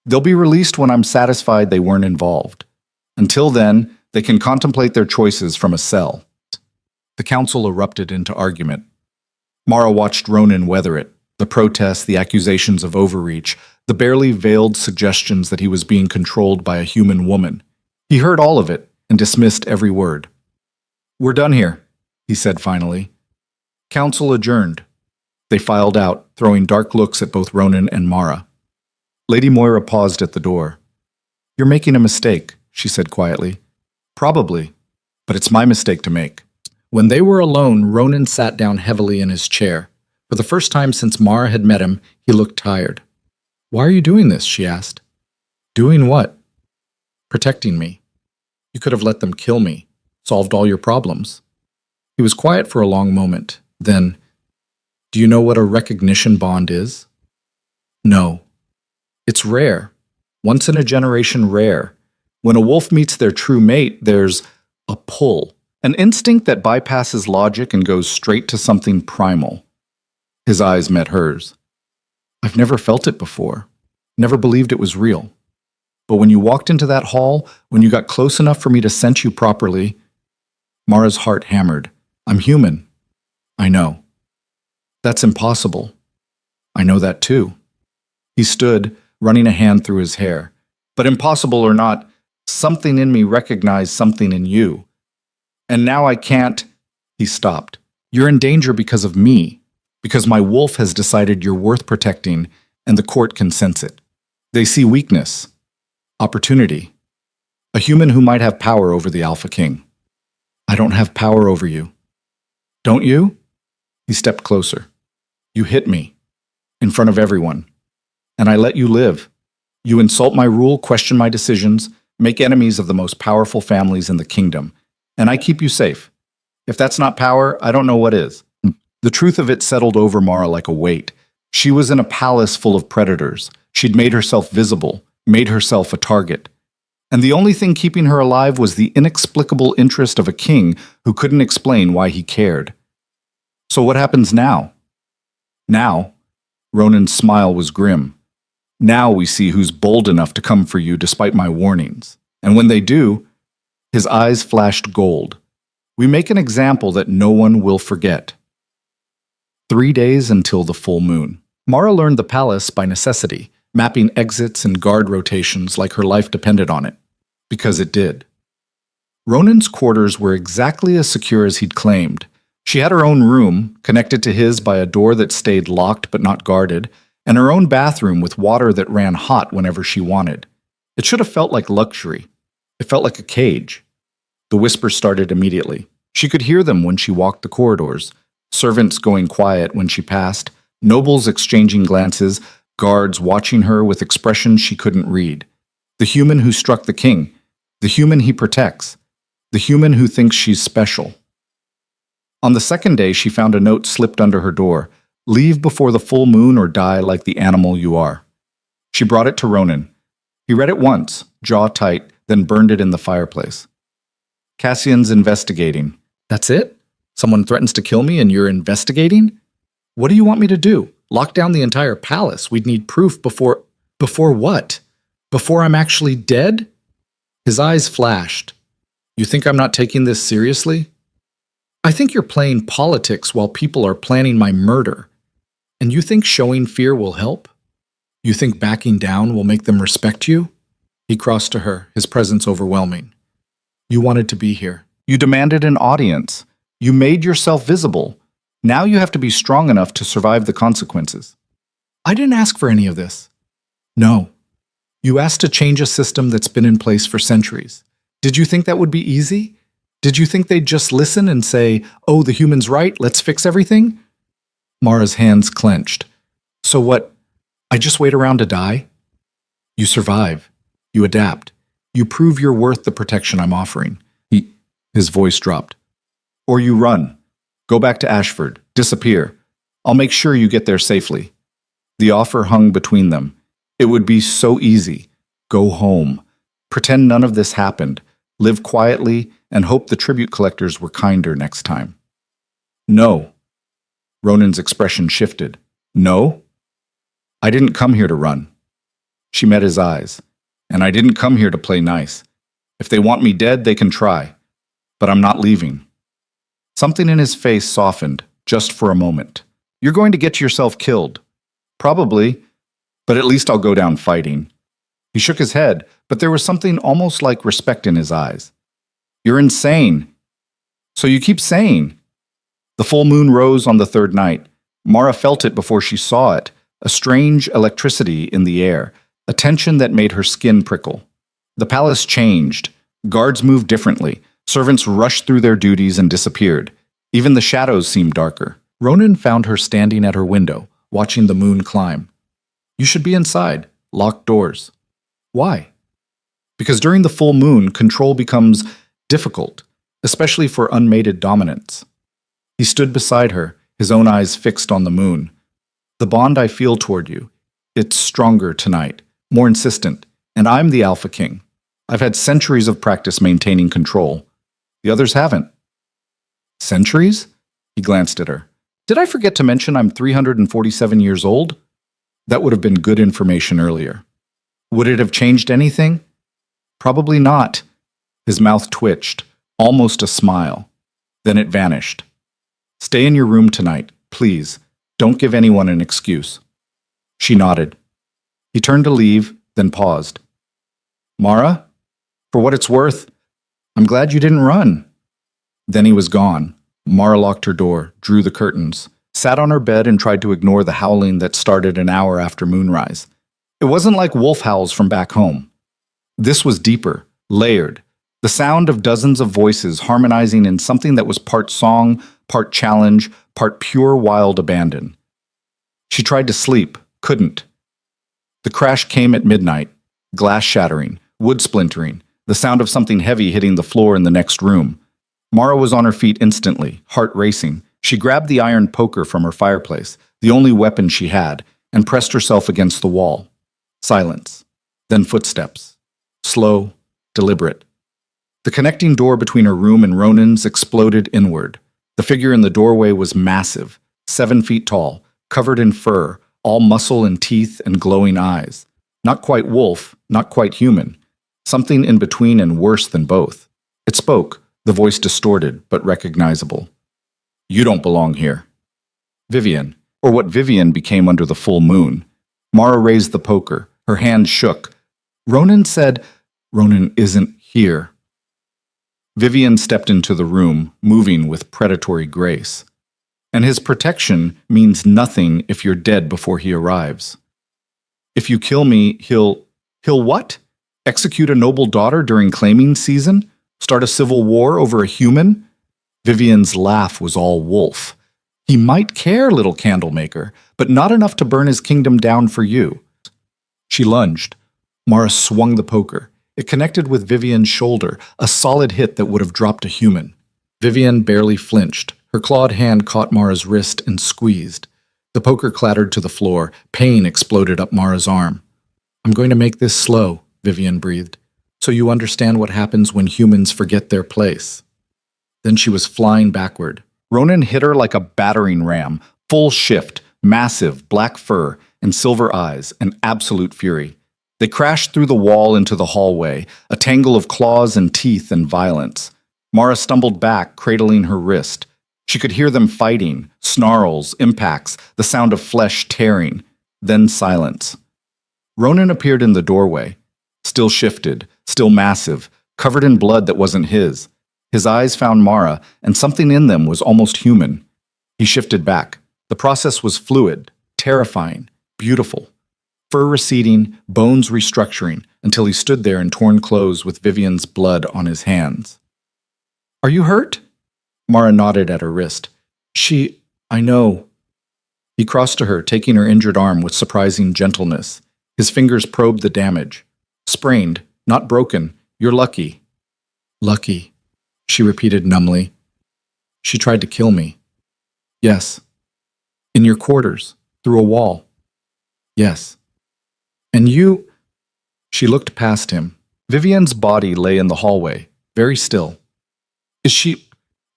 They'll be released when I'm satisfied they weren't involved. Until then, they can contemplate their choices from a cell. The council erupted into argument. Mara watched Ronan weather it, the protests, the accusations of overreach, the barely veiled suggestions that he was being controlled by a human woman. He heard all of it and dismissed every word. We're done here, he said finally. Council adjourned. They filed out, throwing dark looks at both Ronan and Mara. Lady Moira paused at the door. You're making a mistake, she said quietly. Probably, but it's my mistake to make. When they were alone, Ronan sat down heavily in his chair. For the first time since Mara had met him, he looked tired. Why are you doing this? She asked. Doing what? Protecting me. You could have let them kill me, solved all your problems. He was quiet for a long moment. Then, do you know what a recognition bond is? No. It's rare. Once in a generation rare. When a wolf meets their true mate, there's a pull, an instinct that bypasses logic and goes straight to something primal. His eyes met hers. I've never felt it before, never believed it was real. But when you walked into that hall, when you got close enough for me to sense you properly, Mara's heart hammered. I'm human. I know. That's impossible. I know that too. He stood, running a hand through his hair. But impossible or not, something in me recognized something in you. And now I can't. He stopped. You're in danger because of me, because my wolf has decided you're worth protecting, and the court can sense it. They see weakness, opportunity, a human who might have power over the Alpha King. I don't have power over you. Don't you? He stepped closer. You hit me, in front of everyone, and I let you live. You insult my rule, question my decisions, make enemies of the most powerful families in the kingdom, and I keep you safe. If that's not power, I don't know what is. The truth of it settled over Mara like a weight. She was in a palace full of predators. She'd made herself visible, made herself a target. And the only thing keeping her alive was the inexplicable interest of a king who couldn't explain why he cared. So what happens now? Now, Ronan's smile was grim. Now we see who's bold enough to come for you despite my warnings. And when they do, his eyes flashed gold. We make an example that no one will forget. 3 days until the full moon. Mara learned the palace by necessity, mapping exits and guard rotations like her life depended on it. Because it did. Ronan's quarters were exactly as secure as he'd claimed. She had her own room, connected to his by a door that stayed locked but not guarded, and her own bathroom with water that ran hot whenever she wanted. It should have felt like luxury. It felt like a cage. The whispers started immediately. She could hear them when she walked the corridors. Servants going quiet when she passed, nobles exchanging glances, guards watching her with expressions she couldn't read. The human who struck the king, the human he protects, the human who thinks she's special. On the second day, she found a note slipped under her door. Leave before the full moon or die like the animal you are. She brought it to Ronan. He read it once, jaw tight, then burned it in the fireplace. Cassian's investigating. That's it? Someone threatens to kill me and you're investigating? What do you want me to do? Lock down the entire palace. We'd need proof before... Before what? Before I'm actually dead? His eyes flashed. You think I'm not taking this seriously? I think you're playing politics while people are planning my murder. And you think showing fear will help? You think backing down will make them respect you? He crossed to her, his presence overwhelming. You wanted to be here. You demanded an audience. You made yourself visible. Now you have to be strong enough to survive the consequences. I didn't ask for any of this. No. You asked to change a system that's been in place for centuries. Did you think that would be easy? Did you think they'd just listen and say, oh, the human's right, let's fix everything? Mara's hands clenched. So what? I just wait around to die? You survive. You adapt. You prove you're worth the protection I'm offering. His voice dropped. Or you run. Go back to Ashford. Disappear. I'll make sure you get there safely. The offer hung between them. It would be so easy. Go home. Pretend none of this happened. Live quietly and hope the tribute collectors were kinder next time. No. Ronan's expression shifted. No? I didn't come here to run. She met his eyes. And I didn't come here to play nice. If they want me dead, they can try. But I'm not leaving. Something in his face softened, just for a moment. You're going to get yourself killed. Probably, but at least I'll go down fighting. He shook his head, but there was something almost like respect in his eyes. You're insane. So you keep saying. The full moon rose on the third night. Mara felt it before she saw it, a strange electricity in the air, a tension that made her skin prickle. The palace changed. Guards moved differently. Servants rushed through their duties and disappeared. Even the shadows seemed darker. Ronan found her standing at her window, watching the moon climb. You should be inside. Locked doors. Why? Because during the full moon, control becomes difficult, especially for unmated dominants. He stood beside her, his own eyes fixed on the moon. The bond I feel toward you, it's stronger tonight, more insistent, and I'm the Alpha King. I've had centuries of practice maintaining control. The others haven't. Centuries? He glanced at her. Did I forget to mention I'm 347 years old? That would have been good information earlier. Would it have changed anything? Probably not. His mouth twitched, almost a smile. Then it vanished. Stay in your room tonight, please. Don't give anyone an excuse. She nodded. He turned to leave, then paused. Mara? For what it's worth, I'm glad you didn't run. Then he was gone. Mara locked her door, drew the curtains, sat on her bed and tried to ignore the howling that started an hour after moonrise. It wasn't like wolf howls from back home. This was deeper, layered, the sound of dozens of voices harmonizing in something that was part song, part challenge, part pure wild abandon. She tried to sleep, couldn't. The crash came at midnight, glass shattering, wood splintering, the sound of something heavy hitting the floor in the next room. Mara was on her feet instantly, heart racing. She grabbed the iron poker from her fireplace, the only weapon she had, and pressed herself against the wall. Silence. Then footsteps. Slow, deliberate. The connecting door between her room and Ronan's exploded inward. The figure in the doorway was massive, 7 feet tall, covered in fur, all muscle and teeth and glowing eyes. Not quite wolf, not quite human. Something in between and worse than both. It spoke, the voice distorted but recognizable. You don't belong here. Vivian, or what Vivian became under the full moon. Mara raised the poker. Her hand shook. Ronan said, Ronan isn't here. Vivian stepped into the room, moving with predatory grace. And his protection means nothing if you're dead before he arrives. If you kill me, he'll what? Execute a noble daughter during claiming season? Start a civil war over a human? Vivian's laugh was all wolf. He might care, little candlemaker, but not enough to burn his kingdom down for you. She lunged. Mara swung the poker. It connected with Vivian's shoulder, a solid hit that would have dropped a human. Vivian barely flinched. Her clawed hand caught Mara's wrist and squeezed. The poker clattered to the floor. Pain exploded up Mara's arm. I'm going to make this slow, Vivian breathed, so you understand what happens when humans forget their place. Then she was flying backward. Ronan hit her like a battering ram, full shift, massive, black fur, and silver eyes, an absolute fury. They crashed through the wall into the hallway, a tangle of claws and teeth and violence. Mara stumbled back, cradling her wrist. She could hear them fighting, snarls, impacts, the sound of flesh tearing, then silence. Ronan appeared in the doorway, still shifted, still massive, covered in blood that wasn't his. His eyes found Mara, and something in them was almost human. He shifted back. The process was fluid, terrifying, beautiful. Fur receding, bones restructuring, until he stood there in torn clothes with Vivian's blood on his hands. Are you hurt? Mara nodded at her wrist. I know. He crossed to her, taking her injured arm with surprising gentleness. His fingers probed the damage. Sprained, not broken. You're lucky. Lucky, she repeated numbly. She tried to kill me. Yes. In your quarters, through a wall. Yes. And you... She looked past him. Vivian's body lay in the hallway, very still. Is she...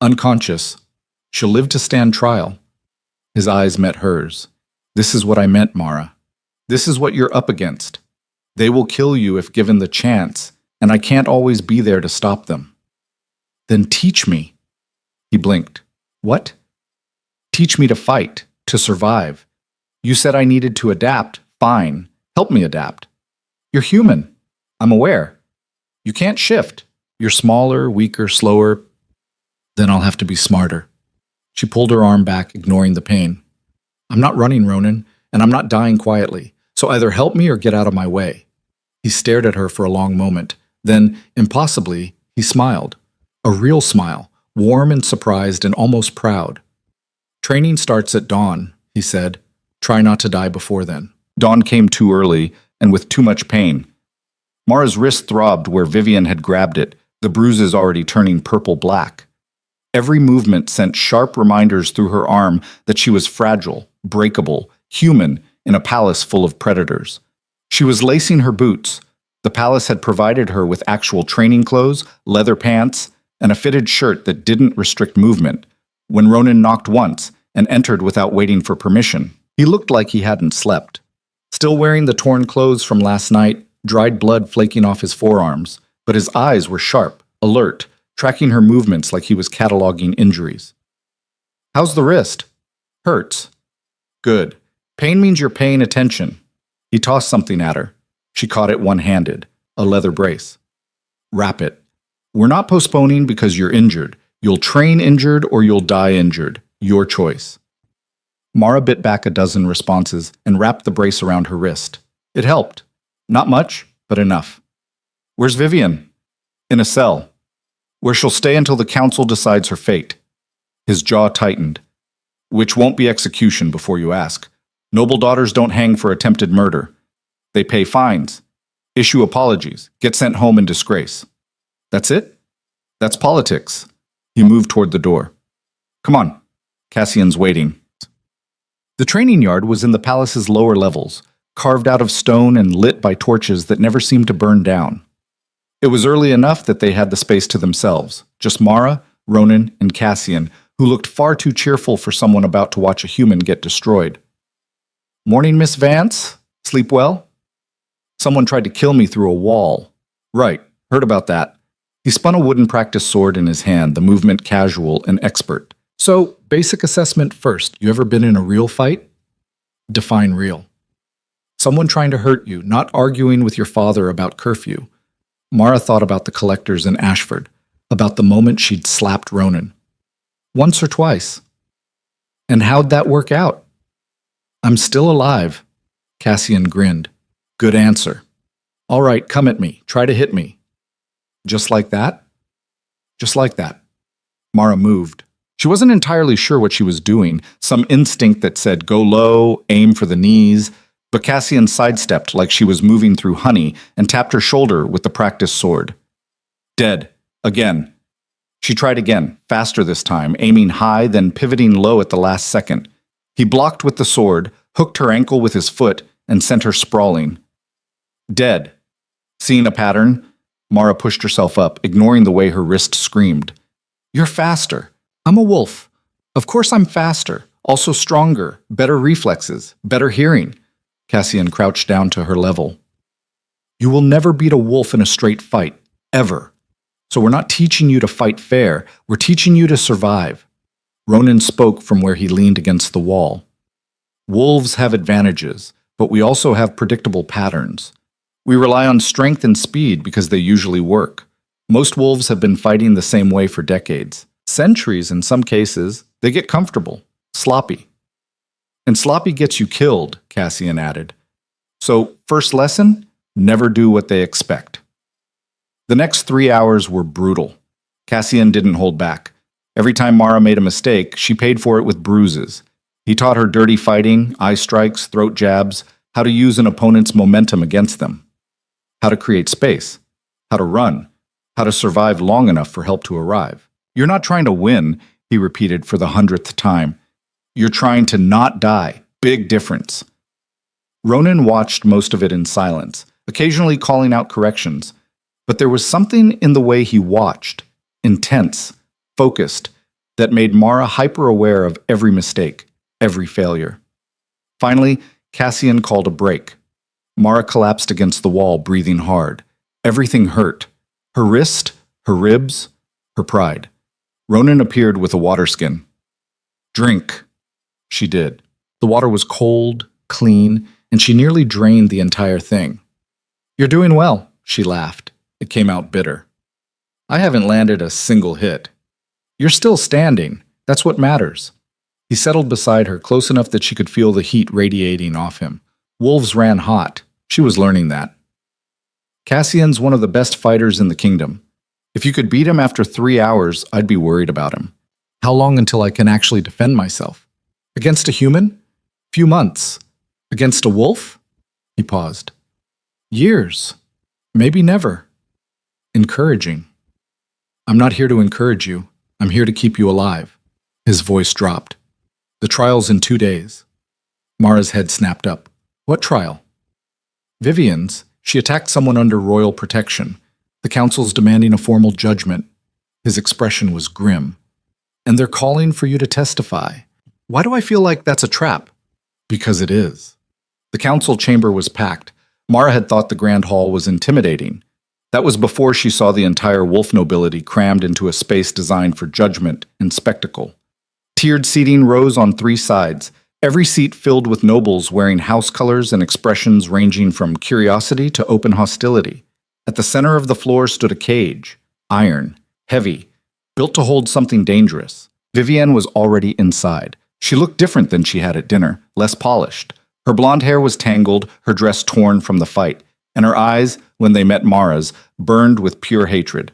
unconscious? She'll live to stand trial. His eyes met hers. This is what I meant, Mara. This is what you're up against. They will kill you if given the chance, and I can't always be there to stop them. Then teach me. He blinked. What? Teach me to fight, to survive. You said I needed to adapt. Fine. Help me adapt. You're human. I'm aware. You can't shift. You're smaller, weaker, slower. Then I'll have to be smarter. She pulled her arm back, ignoring the pain. I'm not running, Ronan, and I'm not dying quietly, so either help me or get out of my way. He stared at her for a long moment. Then, impossibly, he smiled. A real smile, warm and surprised and almost proud. Training starts at dawn, he said. Try not to die before then. Dawn came too early and with too much pain. Mara's wrist throbbed where Vivian had grabbed it, the bruises already turning purple-black. Every movement sent sharp reminders through her arm that she was fragile, breakable, human in a palace full of predators. She was lacing her boots. The palace had provided her with actual training clothes, leather pants, and a fitted shirt that didn't restrict movement. When Ronan knocked once and entered without waiting for permission, he looked like he hadn't slept. Still wearing the torn clothes from last night, dried blood flaking off his forearms, but his eyes were sharp, alert, tracking her movements like he was cataloging injuries. How's the wrist? Hurts. Good. Pain means you're paying attention. He tossed something at her. She caught it one-handed, a leather brace. Wrap it. We're not postponing because you're injured. You'll train injured or you'll die injured. Your choice. Mara bit back a dozen responses and wrapped the brace around her wrist. It helped. Not much, but enough. Where's Vivian? In a cell, where she'll stay until the council decides her fate. His jaw tightened. Which won't be execution before you ask. Noble daughters don't hang for attempted murder. They pay fines, issue apologies, get sent home in disgrace. That's it? That's politics. He moved toward the door. Come on. Cassian's waiting. The training yard was in the palace's lower levels, carved out of stone and lit by torches that never seemed to burn down. It was early enough that they had the space to themselves, just Mara, Ronan, and Cassian, who looked far too cheerful for someone about to watch a human get destroyed. Morning, Miss Vance? Sleep well? Someone tried to kill me through a wall. Right, heard about that. He spun a wooden practice sword in his hand, the movement casual and expert. So, basic assessment first. You ever been in a real fight? Define real. Someone trying to hurt you, not arguing with your father about curfew. Mara thought about the collectors in Ashford, about the moment she'd slapped Ronan. Once or twice. And how'd that work out? I'm still alive. Cassian grinned. Good answer. All right, come at me. Try to hit me. Just like that? Just like that. Mara moved. She wasn't entirely sure what she was doing, some instinct that said go low, aim for the knees, but Cassian sidestepped like she was moving through honey and tapped her shoulder with the practiced sword. Dead. Again. She tried again, faster this time, aiming high, then pivoting low at the last second. He blocked with the sword, hooked her ankle with his foot, and sent her sprawling. Dead. Seeing a pattern, Mara pushed herself up, ignoring the way her wrist screamed. You're faster. I'm a wolf. Of course I'm faster, also stronger, better reflexes, better hearing. Cassian crouched down to her level. You will never beat a wolf in a straight fight, ever. So we're not teaching you to fight fair, we're teaching you to survive. Ronan spoke from where he leaned against the wall. Wolves have advantages, but we also have predictable patterns. We rely on strength and speed because they usually work. Most wolves have been fighting the same way for decades. Centuries in some cases. They get comfortable, sloppy. And sloppy gets you killed, Cassian added. So, first lesson, never do what they expect. The next 3 hours were brutal. Cassian didn't hold back. Every time Mara made a mistake, she paid for it with bruises. He taught her dirty fighting, eye strikes, throat jabs, how to use an opponent's momentum against them, how to create space, how to run, how to survive long enough for help to arrive. You're not trying to win, he repeated for the 100th time. You're trying to not die. Big difference. Ronan watched most of it in silence, occasionally calling out corrections, but there was something in the way he watched, intense, focused, that made Mara hyper-aware of every mistake, every failure. Finally, Cassian called a break. Mara collapsed against the wall, breathing hard. Everything hurt. Her wrist, her ribs, her pride. Ronan appeared with a water skin. Drink. She did. The water was cold, clean, and she nearly drained the entire thing. You're doing well, she laughed. It came out bitter. I haven't landed a single hit. You're still standing. That's what matters. He settled beside her, close enough that she could feel the heat radiating off him. Wolves ran hot. She was learning that. Cassian's one of the best fighters in the kingdom. If you could beat him after 3 hours, I'd be worried about him. How long until I can actually defend myself? Against a human? Few months. Against a wolf? He paused. Years. Maybe never. Encouraging. I'm not here to encourage you. I'm here to keep you alive. His voice dropped. The trial's in 2 days. Mara's head snapped up. What trial? Vivian's. She attacked someone under royal protection. The council's demanding a formal judgment. His expression was grim. And they're calling for you to testify. Why do I feel like that's a trap? Because it is. The council chamber was packed. Mara had thought the grand hall was intimidating. That was before she saw the entire wolf nobility crammed into a space designed for judgment and spectacle. Tiered seating rose on 3 sides, every seat filled with nobles wearing house colors and expressions ranging from curiosity to open hostility. At the center of the floor stood a cage, iron, heavy, built to hold something dangerous. Vivienne was already inside. She looked different than she had at dinner, less polished. Her blonde hair was tangled, her dress torn from the fight, and her eyes, when they met Mara's, burned with pure hatred.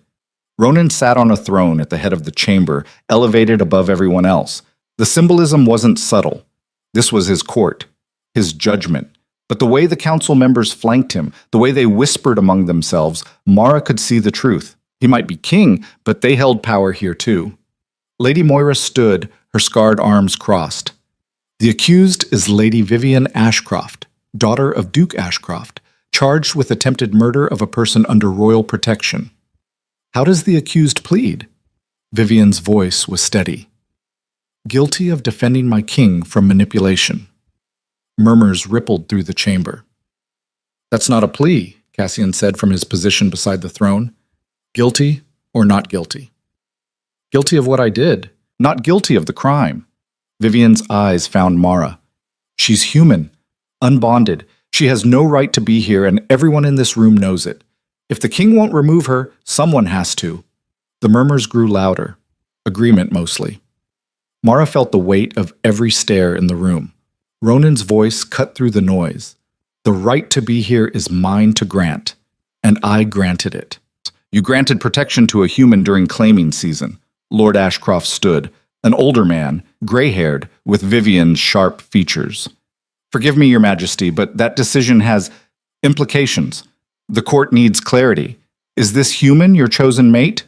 Ronan sat on a throne at the head of the chamber, elevated above everyone else. The symbolism wasn't subtle. This was his court, his judgment. But the way the council members flanked him, the way they whispered among themselves, Mara could see the truth. He might be king, but they held power here too. Lady Moira stood, her scarred arms crossed. The accused is Lady Vivian Ashcroft, daughter of Duke Ashcroft, charged with attempted murder of a person under royal protection. How does the accused plead? Vivian's voice was steady. Guilty of defending my king from manipulation. Murmurs rippled through the chamber. That's not a plea, Cassian said from his position beside the throne. Guilty or not guilty? Guilty of what I did, not guilty of the crime. Vivian's eyes found Mara. She's human, unbonded. She has no right to be here, and everyone in this room knows it. If the king won't remove her, someone has to. The murmurs grew louder. Agreement mostly. Mara felt the weight of every stare in the room. Ronan's voice cut through the noise. The right to be here is mine to grant, and I granted it. You granted protection to a human during claiming season. Lord Ashcroft stood, an older man, gray-haired, with Vivian's sharp features. Forgive me, Your Majesty, but that decision has implications. The court needs clarity. Is this human, your chosen mate?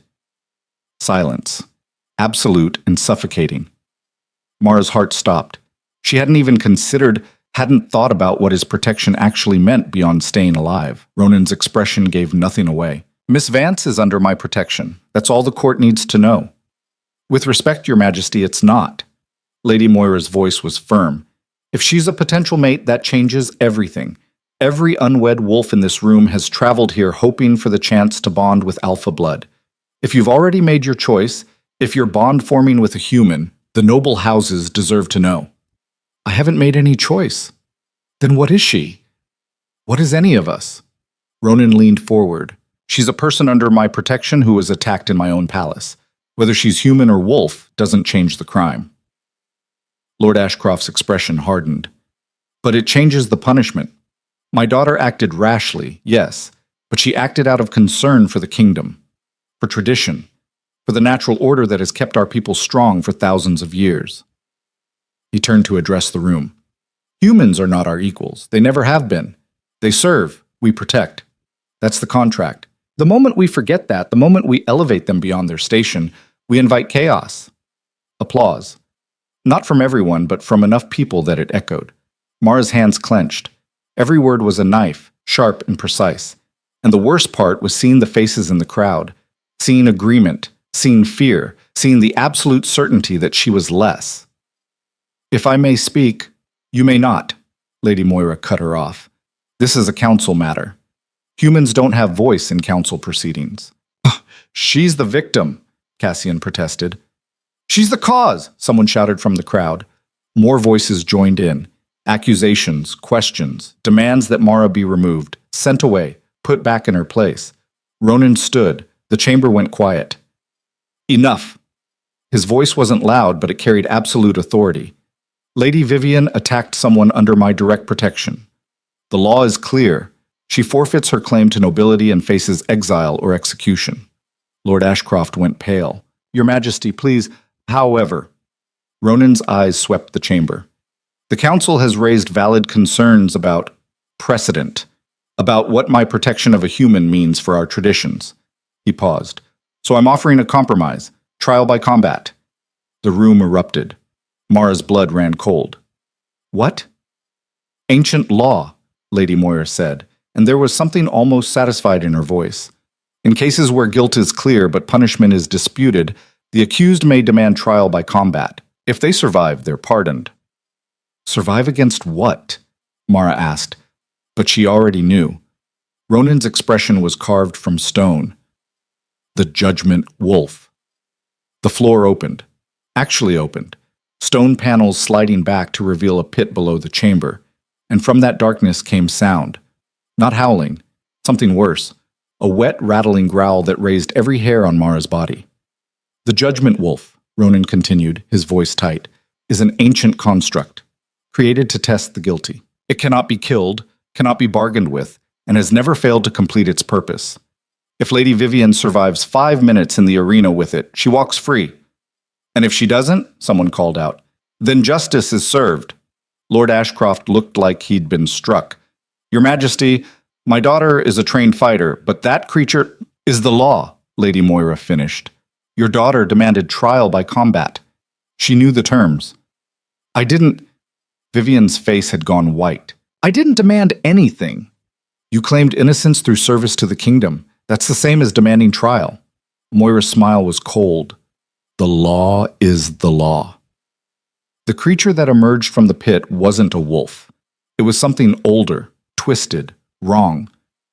Silence. Absolute and suffocating. Mara's heart stopped. She hadn't thought about what his protection actually meant beyond staying alive. Ronan's expression gave nothing away. Miss Vance is under my protection. That's all the court needs to know. With respect, Your Majesty, it's not. Lady Moira's voice was firm. If she's a potential mate, that changes everything. Every unwed wolf in this room has traveled here hoping for the chance to bond with alpha blood. If you've already made your choice, if you're bond forming with a human, the noble houses deserve to know. I haven't made any choice. Then what is she? What is any of us? Ronan leaned forward. She's a person under my protection who was attacked in my own palace. Whether she's human or wolf doesn't change the crime. Lord Ashcroft's expression hardened. But it changes the punishment. My daughter acted rashly, yes, but she acted out of concern for the kingdom, for tradition, for the natural order that has kept our people strong for thousands of years. He turned to address the room. Humans are not our equals. They never have been. They serve, we protect. That's the contract. The moment we forget that, the moment we elevate them beyond their station, we invite chaos. Applause. Not from everyone, but from enough people that it echoed. Mara's hands clenched. Every word was a knife, sharp and precise. And the worst part was seeing the faces in the crowd, seeing agreement, seeing fear, seeing the absolute certainty that she was less. If I may speak, you may not, Lady Moira cut her off. This is a council matter. Humans don't have voice in council proceedings. She's the victim, Cassian protested. She's the cause, someone shouted from the crowd. More voices joined in. Accusations, questions, demands that Mara be removed, sent away, put back in her place. Ronan stood. The chamber went quiet. Enough. His voice wasn't loud, but it carried absolute authority. Lady Vivian attacked someone under my direct protection. The law is clear. She forfeits her claim to nobility and faces exile or execution. Lord Ashcroft went pale. Your Majesty, please. However, Ronan's eyes swept the chamber. The council has raised valid concerns about precedent, about what my protection of a human means for our traditions. He paused. So I'm offering a compromise, trial by combat. The room erupted. Mara's blood ran cold. What? Ancient law, Lady Moira said, and there was something almost satisfied in her voice. In cases where guilt is clear but punishment is disputed, the accused may demand trial by combat. If they survive, they're pardoned. Survive against what? Mara asked, but she already knew. Ronan's expression was carved from stone. The judgment wolf. The floor opened. Actually opened. Stone panels sliding back to reveal a pit below the chamber. And from that darkness came sound. Not howling. Something worse. A wet, rattling growl that raised every hair on Mara's body. The judgment wolf, Ronan continued, his voice tight, is an ancient construct, created to test the guilty. It cannot be killed, cannot be bargained with, and has never failed to complete its purpose. If Lady Vivian survives 5 minutes in the arena with it, she walks free. And if she doesn't, someone called out, then justice is served. Lord Ashcroft looked like he'd been struck. Your Majesty, my daughter is a trained fighter, but that creature is the law, Lady Moira finished. Your daughter demanded trial by combat. She knew the terms. I didn't. Vivian's face had gone white. I didn't demand anything. You claimed innocence through service to the kingdom. That's the same as demanding trial. Moira's smile was cold. The law is the law. The creature that emerged from the pit wasn't a wolf. It was something older, twisted, wrong.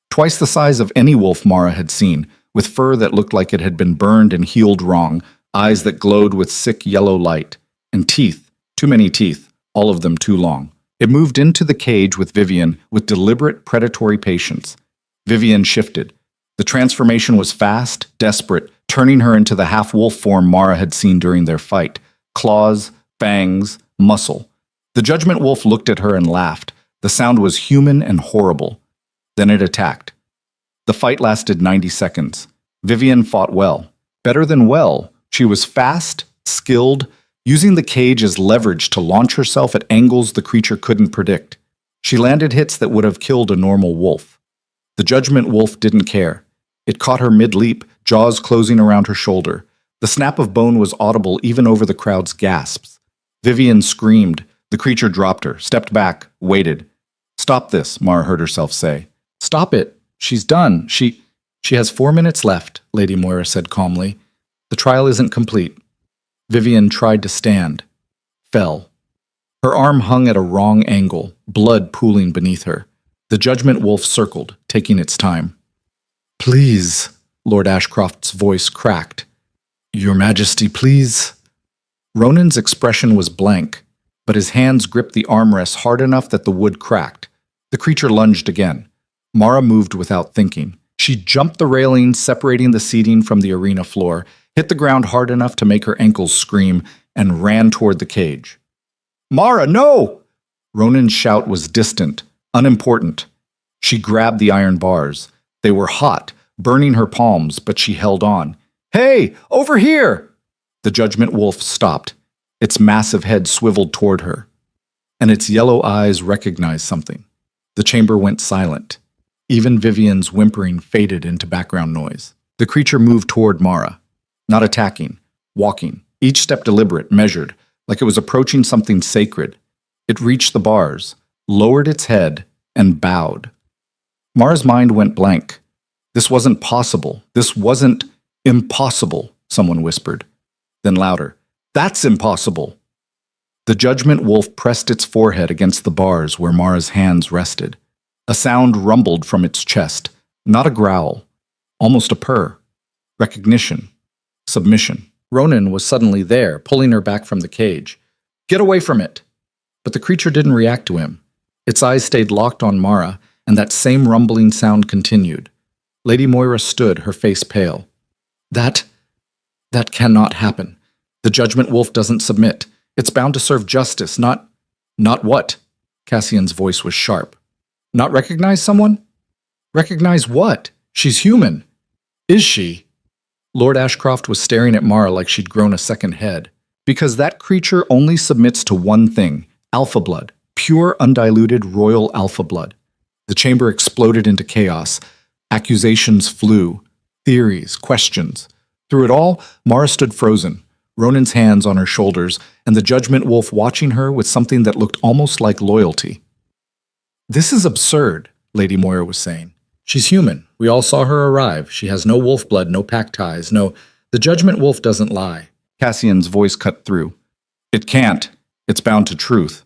Twice the size of any wolf Mara had seen, with fur that looked like it had been burned and healed wrong, eyes that glowed with sick yellow light, and teeth, too many teeth, all of them too long. It moved into the cage with Vivian with deliberate predatory patience. Vivian shifted. The transformation was fast, desperate, turning her into the half-wolf form Mara had seen during their fight. Claws, fangs, muscle. The judgment wolf looked at her and laughed. The sound was human and horrible. Then it attacked. The fight lasted 90 seconds. Vivian fought well. Better than well. She was fast, skilled, using the cage as leverage to launch herself at angles the creature couldn't predict. She landed hits that would have killed a normal wolf. The Judgment Wolf didn't care. It caught her mid-leap, jaws closing around her shoulder. The snap of bone was audible even over the crowd's gasps. Vivian screamed. The creature dropped her, stepped back, waited. "Stop this," Mara heard herself say. "Stop it. She's done. She has 4 minutes left," Lady Moira said calmly. "The trial isn't complete." Vivian tried to stand. Fell. Her arm hung at a wrong angle, blood pooling beneath her. The Judgment Wolf circled, taking its time. "Please," Lord Ashcroft's voice cracked. "Your Majesty, please." Ronan's expression was blank, but his hands gripped the armrests hard enough that the wood cracked. The creature lunged again. Mara moved without thinking. She jumped the railing, separating the seating from the arena floor, hit the ground hard enough to make her ankles scream, and ran toward the cage. "Mara, no!" Ronan's shout was distant, unimportant. She grabbed the iron bars. They were hot, burning her palms, but she held on. "Hey, over here!" The Judgment Wolf stopped. Its massive head swiveled toward her, and its yellow eyes recognized something. The chamber went silent. Even Vivian's whimpering faded into background noise. The creature moved toward Mara, not attacking, walking, each step deliberate, measured, like it was approaching something sacred. It reached the bars, lowered its head, and bowed. Mara's mind went blank. This wasn't possible. This wasn't impossible, someone whispered. Then louder, "That's impossible!" The Judgment Wolf pressed its forehead against the bars where Mara's hands rested. A sound rumbled from its chest, not a growl, almost a purr. Recognition. Submission. Ronan was suddenly there, pulling her back from the cage. "Get away from it!" But the creature didn't react to him. Its eyes stayed locked on Mara, and that same rumbling sound continued. Lady Moira stood, her face pale. That cannot happen. The Judgment Wolf doesn't submit. It's bound to serve justice, not what? Cassian's voice was sharp. Not recognize someone? Recognize what? She's human. Is she? Lord Ashcroft was staring at Mara like she'd grown a second head. Because that creature only submits to one thing, alpha blood, pure undiluted royal alpha blood. The chamber exploded into chaos. Accusations flew. Theories, questions. Through it all, Mara stood frozen, Ronan's hands on her shoulders, and the Judgment Wolf watching her with something that looked almost like loyalty. "This is absurd," Lady Moira was saying. "She's human. We all saw her arrive. She has no wolf blood, no pack ties, no... The Judgment Wolf doesn't lie." Cassian's voice cut through. "It can't. It's bound to truth."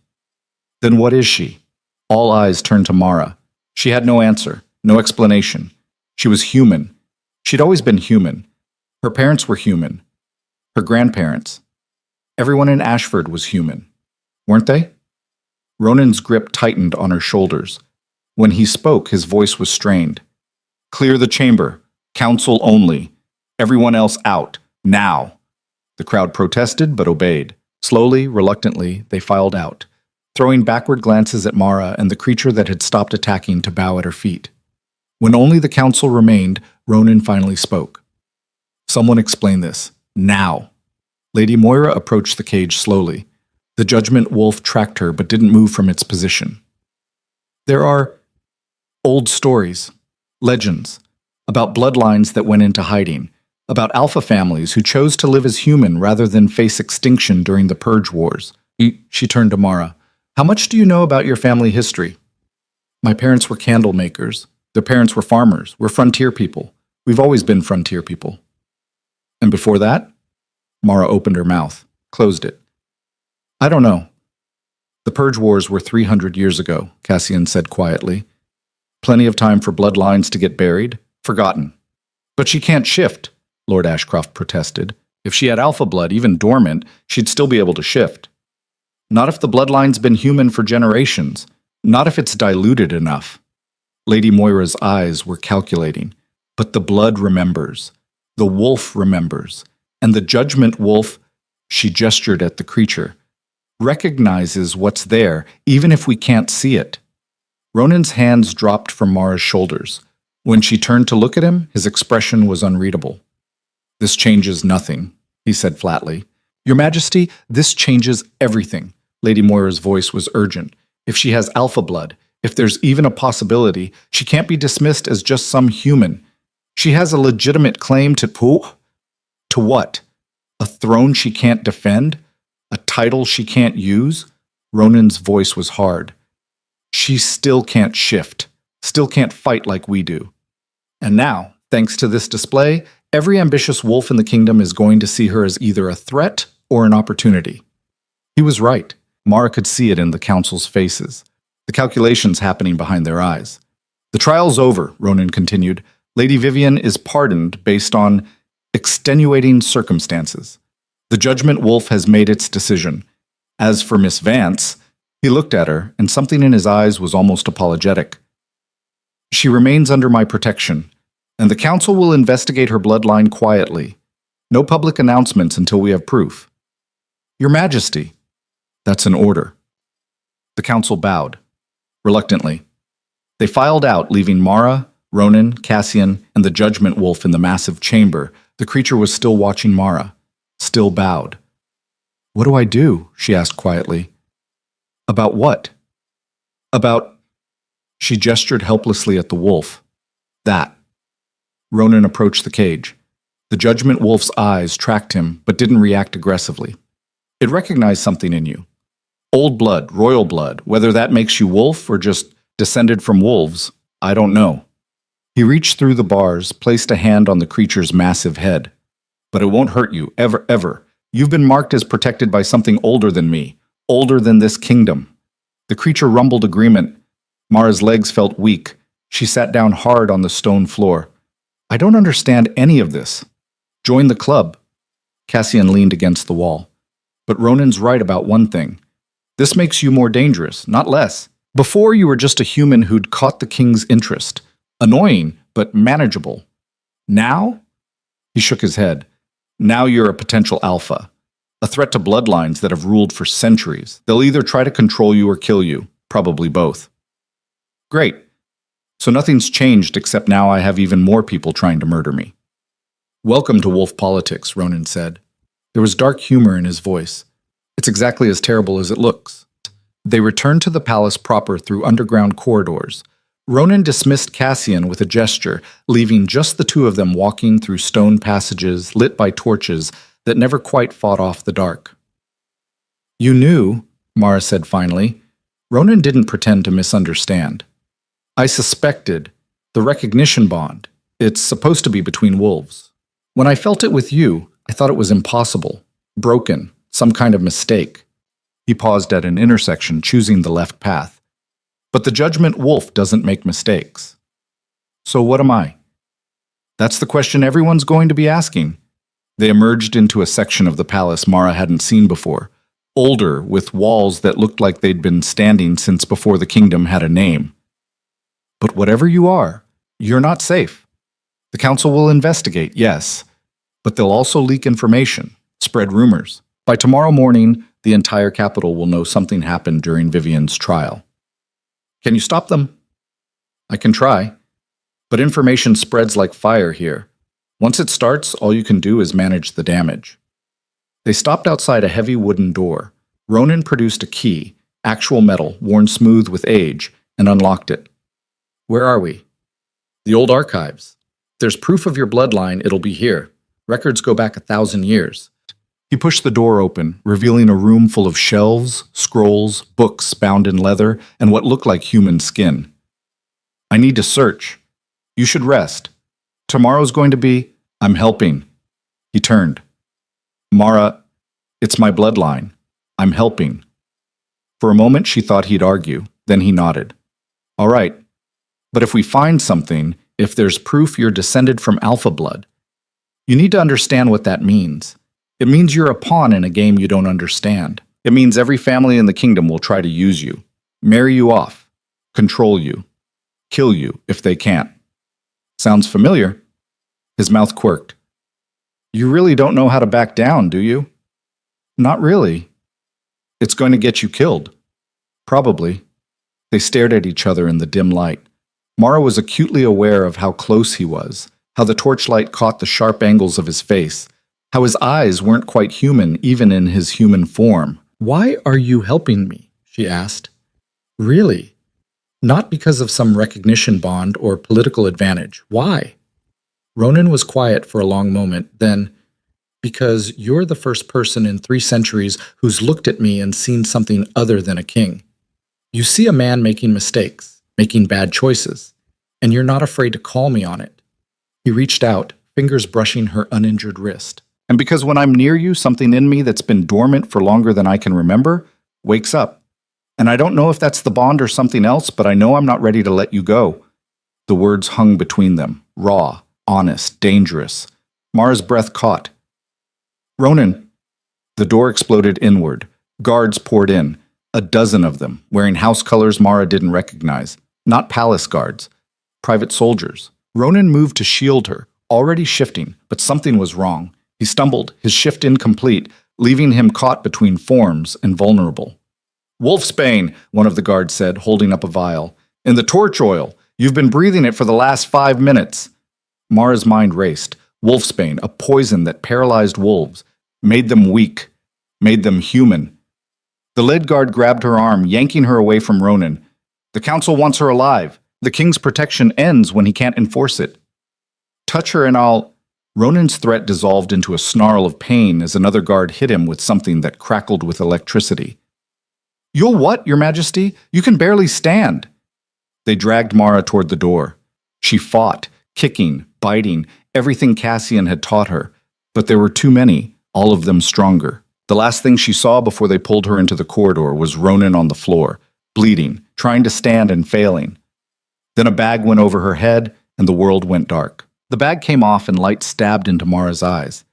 "Then what is she?" All eyes turned to Mara. She had no answer, no explanation. She was human. She'd always been human. Her parents were human. Her grandparents. Everyone in Ashford was human. Weren't they? Ronan's grip tightened on her shoulders. When he spoke, his voice was strained. "Clear the chamber. Council only. Everyone else out. Now." The crowd protested but obeyed. Slowly, reluctantly, they filed out, throwing backward glances at Mara and the creature that had stopped attacking to bow at her feet. When only the council remained, Ronan finally spoke. "Someone explain this. Now." Lady Moira approached the cage slowly. The Judgment Wolf tracked her but didn't move from its position. "There are old stories, legends, about bloodlines that went into hiding, about alpha families who chose to live as human rather than face extinction during the Purge Wars." She turned to Mara. "How much do you know about your family history?" "My parents were candle makers. Their parents were farmers. We're frontier people. We've always been frontier people." "And before that?" Mara opened her mouth, closed it. "I don't know." "The Purge Wars were 300 years ago," Cassian said quietly. "Plenty of time for bloodlines to get buried, forgotten." "But she can't shift," Lord Ashcroft protested. "If she had alpha blood, even dormant, she'd still be able to shift." "Not if the bloodline's been human for generations. Not if it's diluted enough." Lady Moira's eyes were calculating. "But the blood remembers. The wolf remembers. And the Judgment Wolf," she gestured at the creature, "recognizes what's there, even if we can't see it." Ronan's hands dropped from Mara's shoulders. When she turned to look at him, his expression was unreadable. "This changes nothing," he said flatly. Your Majesty, this changes everything. Lady Moira's voice was urgent. If she has alpha blood, if there's even a possibility, she can't be dismissed as just some human. She has a legitimate claim to what? A throne she can't defend? A title she can't use? Ronan's voice was hard. She still can't shift, still can't fight like we do. And now, thanks to this display, every ambitious wolf in the kingdom is going to see her as either a threat or an opportunity. He was right. Mara could see it in the council's faces, the calculations happening behind their eyes. The trial's over, Ronan continued. Lady Vivian is pardoned based on extenuating circumstances. The judgment wolf has made its decision. As for Miss Vance, he looked at her, and something in his eyes was almost apologetic. She remains under my protection, and the council will investigate her bloodline quietly. No public announcements until we have proof. Your Majesty. That's an order. The council bowed, reluctantly. They filed out, leaving Mara, Ronan, Cassian, and the judgment wolf in the massive chamber. The creature was still watching Mara, still bowed. What do I do? She asked quietly. About what? About... She gestured helplessly at the wolf. That. Ronan approached the cage. The judgment wolf's eyes tracked him, but didn't react aggressively. It recognized something in you. Old blood, royal blood, whether that makes you wolf or just descended from wolves, I don't know. He reached through the bars, placed a hand on the creature's massive head. But it won't hurt you, ever, ever. You've been marked as protected by something older than me, older than this kingdom. The creature rumbled agreement. Mara's legs felt weak. She sat down hard on the stone floor. I don't understand any of this. Join the club. Cassian leaned against the wall. But Ronan's right about one thing. This makes you more dangerous, not less. Before, you were just a human who'd caught the king's interest. Annoying, but manageable. Now? He shook his head. Now you're a potential alpha. A threat to bloodlines that have ruled for centuries. They'll either try to control you or kill you. Probably both. Great. So nothing's changed except now I have even more people trying to murder me. Welcome to wolf politics, Ronan said. There was dark humor in his voice. It's exactly as terrible as it looks. They returned to the palace proper through underground corridors. Ronan dismissed Cassian with a gesture, leaving just the two of them walking through stone passages lit by torches that never quite fought off the dark. You knew, Mara said finally. Ronan didn't pretend to misunderstand. I suspected. The recognition bond. It's supposed to be between wolves. When I felt it with you, I thought it was impossible. Broken. Some kind of mistake. He paused at an intersection, choosing the left path. But the judgment wolf doesn't make mistakes. So what am I? That's the question everyone's going to be asking. They emerged into a section of the palace Mara hadn't seen before. Older, with walls that looked like they'd been standing since before the kingdom had a name. But whatever you are, you're not safe. The council will investigate, yes, but they'll also leak information, spread rumors. By tomorrow morning, the entire capital will know something happened during Vivian's trial. Can you stop them? I can try, but information spreads like fire here. Once it starts, all you can do is manage the damage. They stopped outside a heavy wooden door. Ronan produced a key, actual metal, worn smooth with age, and unlocked it. Where are we? The old archives. If there's proof of your bloodline, it'll be here. Records go back 1,000 years. He pushed the door open, revealing a room full of shelves, scrolls, books bound in leather, and what looked like human skin. I need to search. You should rest. Tomorrow's going to be... I'm helping. He turned. Mara, it's my bloodline. I'm helping. For a moment, she thought he'd argue. Then he nodded. All right. But if we find something, if there's proof you're descended from alpha blood, you need to understand what that means. It means you're a pawn in a game you don't understand. It means every family in the kingdom will try to use you, marry you off, control you, kill you if they can't. Sounds familiar? His mouth quirked. You really don't know how to back down, do you? Not really. It's going to get you killed. Probably. They stared at each other in the dim light. Mara was acutely aware of how close he was, how the torchlight caught the sharp angles of his face, how his eyes weren't quite human even in his human form. "Why are you helping me?" she asked. "Really? Not because of some recognition bond or political advantage. Why?" Ronan was quiet for a long moment, then, "Because you're the first person in 3 centuries who's looked at me and seen something other than a king. You see a man making mistakes, making bad choices, and you're not afraid to call me on it." He reached out, fingers brushing her uninjured wrist. "And because when I'm near you, something in me that's been dormant for longer than I can remember wakes up. And I don't know if that's the bond or something else, but I know I'm not ready to let you go." The words hung between them, raw, honest, dangerous. Mara's breath caught. "Ronan." The door exploded inward. Guards poured in, a dozen of them, wearing house colors Mara didn't recognize. Not palace guards, private soldiers. Ronan moved to shield her, already shifting, but something was wrong. He stumbled, his shift incomplete, leaving him caught between forms and vulnerable. "Wolfsbane," one of the guards said, holding up a vial. "In the torch oil. You've been breathing it for the last 5 minutes." Mara's mind raced. Wolfsbane, a poison that paralyzed wolves, made them weak, made them human. The lead guard grabbed her arm, yanking her away from Ronan. "The council wants her alive. The king's protection ends when he can't enforce it. Touch her and I'll—" Ronan's threat dissolved into a snarl of pain as another guard hit him with something that crackled with electricity. "You'll what, Your Majesty? You can barely stand." They dragged Mara toward the door. She fought, kicking, biting, everything Cassian had taught her. But there were too many, all of them stronger. The last thing she saw before they pulled her into the corridor was Ronan on the floor, bleeding, trying to stand and failing. Then a bag went over her head, and the world went dark. The bag came off and light stabbed into Mara's eyes.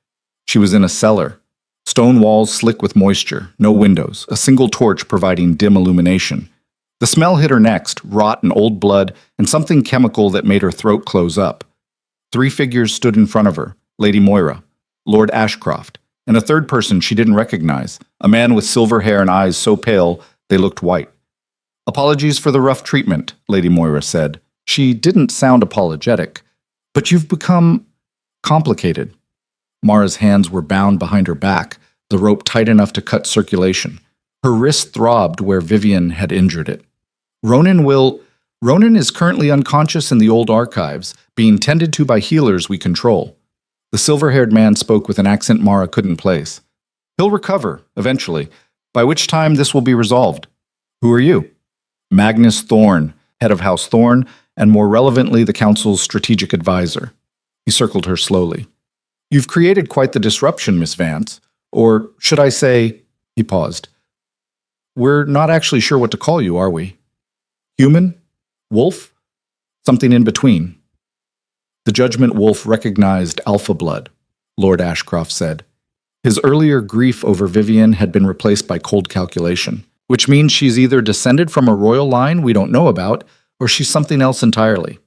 She was in a cellar. Stone walls slick with moisture, no windows, a single torch providing dim illumination. The smell hit her next, rot and old blood, and something chemical that made her throat close up. 3 figures stood in front of her, Lady Moira, Lord Ashcroft, and a third person she didn't recognize, a man with silver hair and eyes so pale they looked white. "Apologies for the rough treatment," Lady Moira said. She didn't sound apologetic. "But you've become complicated." Mara's hands were bound behind her back, the rope tight enough to cut circulation. Her wrist throbbed where Vivian had injured it. Ronan is currently unconscious in the old archives, being tended to by healers we control." The silver-haired man spoke with an accent Mara couldn't place. "He'll recover, eventually, by which time this will be resolved." "Who are you?" "Magnus Thorne, head of House Thorne, and more relevantly the Council's strategic advisor." He circled her slowly. "You've created quite the disruption, Miss Vance. Or should I say—" He paused. "We're not actually sure what to call you, are we? Human? Wolf? Something in between?" "The Judgment Wolf recognized Alpha Blood," Lord Ashcroft said. His earlier grief over Vivian had been replaced by cold calculation, which means she's either descended from a royal line we don't know about, or she's something else entirely.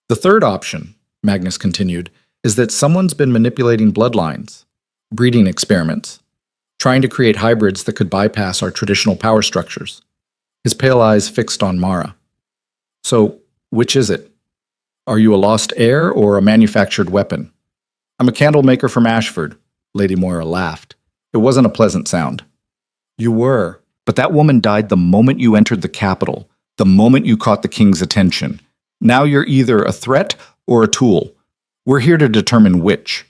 "The third option," Magnus continued, "is that someone's been manipulating bloodlines, breeding experiments, trying to create hybrids that could bypass our traditional power structures." His pale eyes fixed on Mara. "So, which is it? Are you a lost heir or a manufactured weapon?" "I'm a candlemaker from Ashford," Lady Moira laughed. It wasn't a pleasant sound. "You were, but that woman died the moment you entered the capital, the moment you caught the king's attention. Now you're either a threat or a tool. We're here to determine which."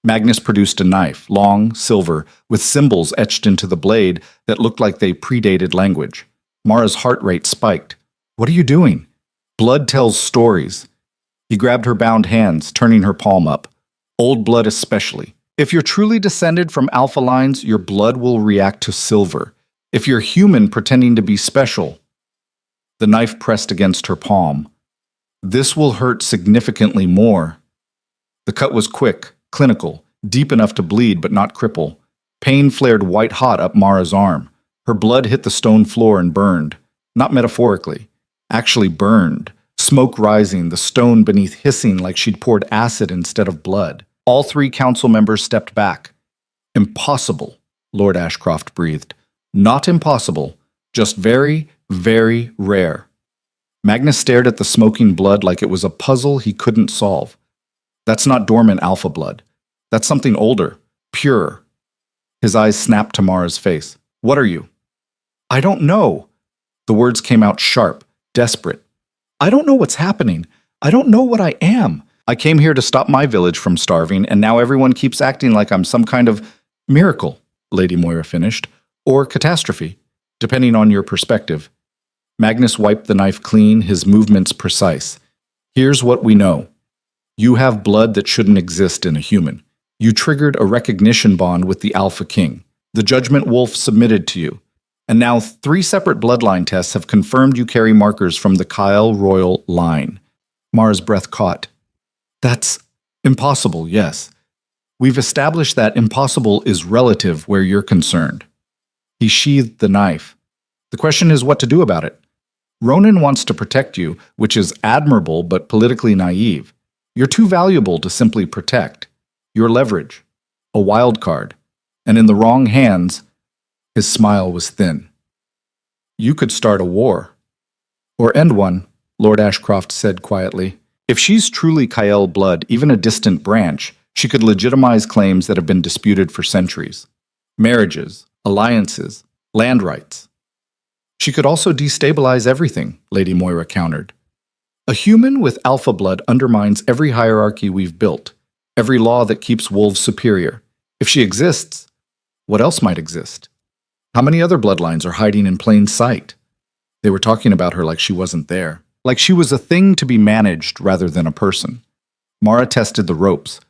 Magnus produced a knife, long, silver, with symbols etched into the blade that looked like they predated language. Mara's heart rate spiked. "What are you doing?" "Blood tells stories." He grabbed her bound hands, turning her palm up. "Old blood especially. If you're truly descended from alpha lines, your blood will react to silver. If you're human pretending to be special—" The knife pressed against her palm. "This will hurt significantly more." The cut was quick, clinical, deep enough to bleed but not cripple. Pain flared white-hot up Mara's arm. Her blood hit the stone floor and burned. Not metaphorically. Actually burned. Smoke rising, the stone beneath hissing like she'd poured acid instead of blood. All 3 council members stepped back. "Impossible," Lord Ashcroft breathed. "Not impossible, just very, very rare." Magnus stared at the smoking blood like it was a puzzle he couldn't solve. "That's not dormant alpha blood. That's something older, Pure. His eyes snapped to Mara's face. What are you? I don't know. The words came out sharp, desperate. I don't know what's happening. I don't know what I am. I came here to stop my village from starving, and now everyone keeps acting like I'm some kind of miracle, Lady Moira finished, or catastrophe, depending on your perspective. Magnus wiped the knife clean, his movements precise. Here's what we know. You have blood that shouldn't exist in a human. You triggered a recognition bond with the Alpha King. The Judgment Wolf submitted to you. And now 3 separate bloodline tests have confirmed you carry markers from the Kyle royal line. Mara's breath caught. That's impossible, yes. We've established that impossible is relative where you're concerned. He sheathed the knife. The question is what to do about it. Ronan wants to protect you, which is admirable but politically naive. You're too valuable to simply protect. You're leverage, a wild card, and in the wrong hands, his smile was thin. You could start a war. Or end one, Lord Ashcroft said quietly. If she's truly Kyle blood, even a distant branch, she could legitimize claims that have been disputed for centuries. Marriages, alliances, land rights. She could also destabilize everything, Lady Moira countered. A human with alpha blood undermines every hierarchy we've built, every law that keeps wolves superior. If she exists, what else might exist? How many other bloodlines are hiding in plain sight? They were talking about her like she wasn't there, like she was a thing to be managed rather than a person. Mara tested the ropes.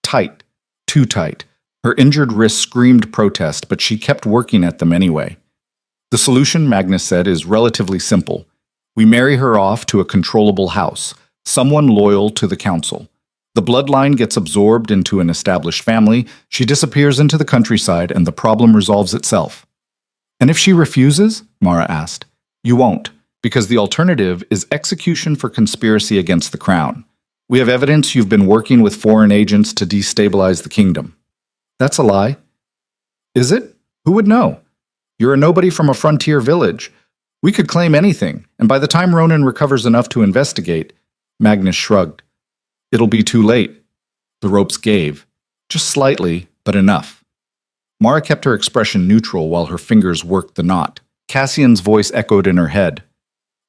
Tight, too tight. Her injured wrist screamed protest, but she kept working at them anyway. The solution, Magnus said, is relatively simple. We marry her off to a controllable house, someone loyal to the council. The bloodline gets absorbed into an established family, she disappears into the countryside, and the problem resolves itself. And if she refuses? Mara asked. You won't, because the alternative is execution for conspiracy against the crown. We have evidence you've been working with foreign agents to destabilize the kingdom. That's a lie. Is it? Who would know? You're a nobody from a frontier village. We could claim anything, and by the time Ronan recovers enough to investigate, Magnus shrugged. It'll be too late. The ropes gave. Just slightly, but enough. Mara kept her expression neutral while her fingers worked the knot. Cassian's voice echoed in her head.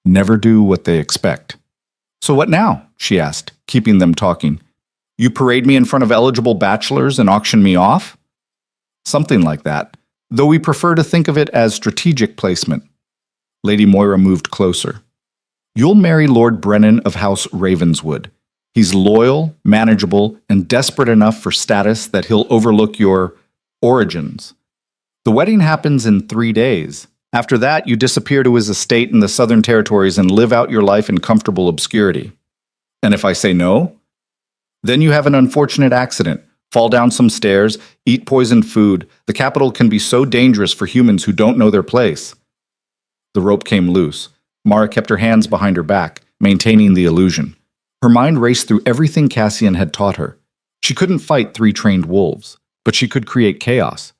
Never do what they expect. So what now? She asked, keeping them talking. You parade me in front of eligible bachelors and auction me off? Something like that, though we prefer to think of it as strategic placement. Lady Moira moved closer. You'll marry Lord Brennan of House Ravenswood. He's loyal, manageable, and desperate enough for status that he'll overlook your origins. The wedding happens in 3 days. After that, you disappear to his estate in the Southern Territories and live out your life in comfortable obscurity. And if I say no? Then you have an unfortunate accident, fall down some stairs, eat poisoned food. The capital can be so dangerous for humans who don't know their place. The rope came loose. Mara kept her hands behind her back, maintaining the illusion. Her mind raced through everything Cassian had taught her. She couldn't fight 3 trained wolves, but she could create chaos.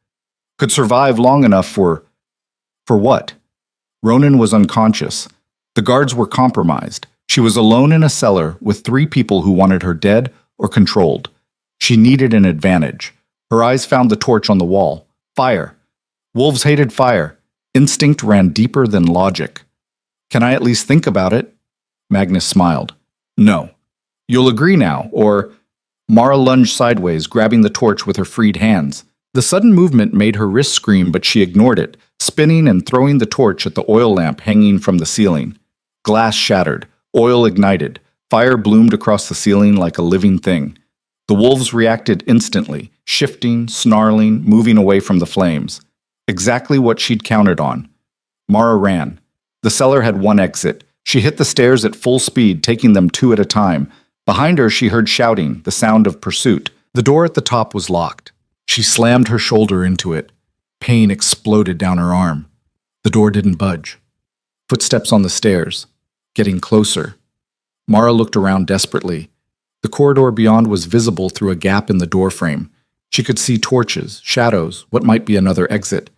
Could survive long enough for what? Ronan was unconscious. The guards were compromised. She was alone in a cellar with 3 people who wanted her dead or controlled. She needed an advantage. Her eyes found the torch on the wall. Fire. Wolves hated fire. Instinct ran deeper than logic. Can I at least think about it? Magnus smiled. No. You'll agree now, or... Mara lunged sideways, grabbing the torch with her freed hands. The sudden movement made her wrist scream, but she ignored it, spinning and throwing the torch at the oil lamp hanging from the ceiling. Glass shattered. Oil ignited. Fire bloomed across the ceiling like a living thing. The wolves reacted instantly, shifting, snarling, moving away from the flames. Exactly what she'd counted on. Mara ran. The cellar had 1 exit. She hit the stairs at full speed, taking them 2 at a time. Behind her, she heard shouting, the sound of pursuit. The door at the top was locked. She slammed her shoulder into it. Pain exploded down her arm. The door didn't budge. Footsteps on the stairs. Getting closer. Mara looked around desperately. The corridor beyond was visible through a gap in the doorframe. She could see torches, shadows, what might be another exit.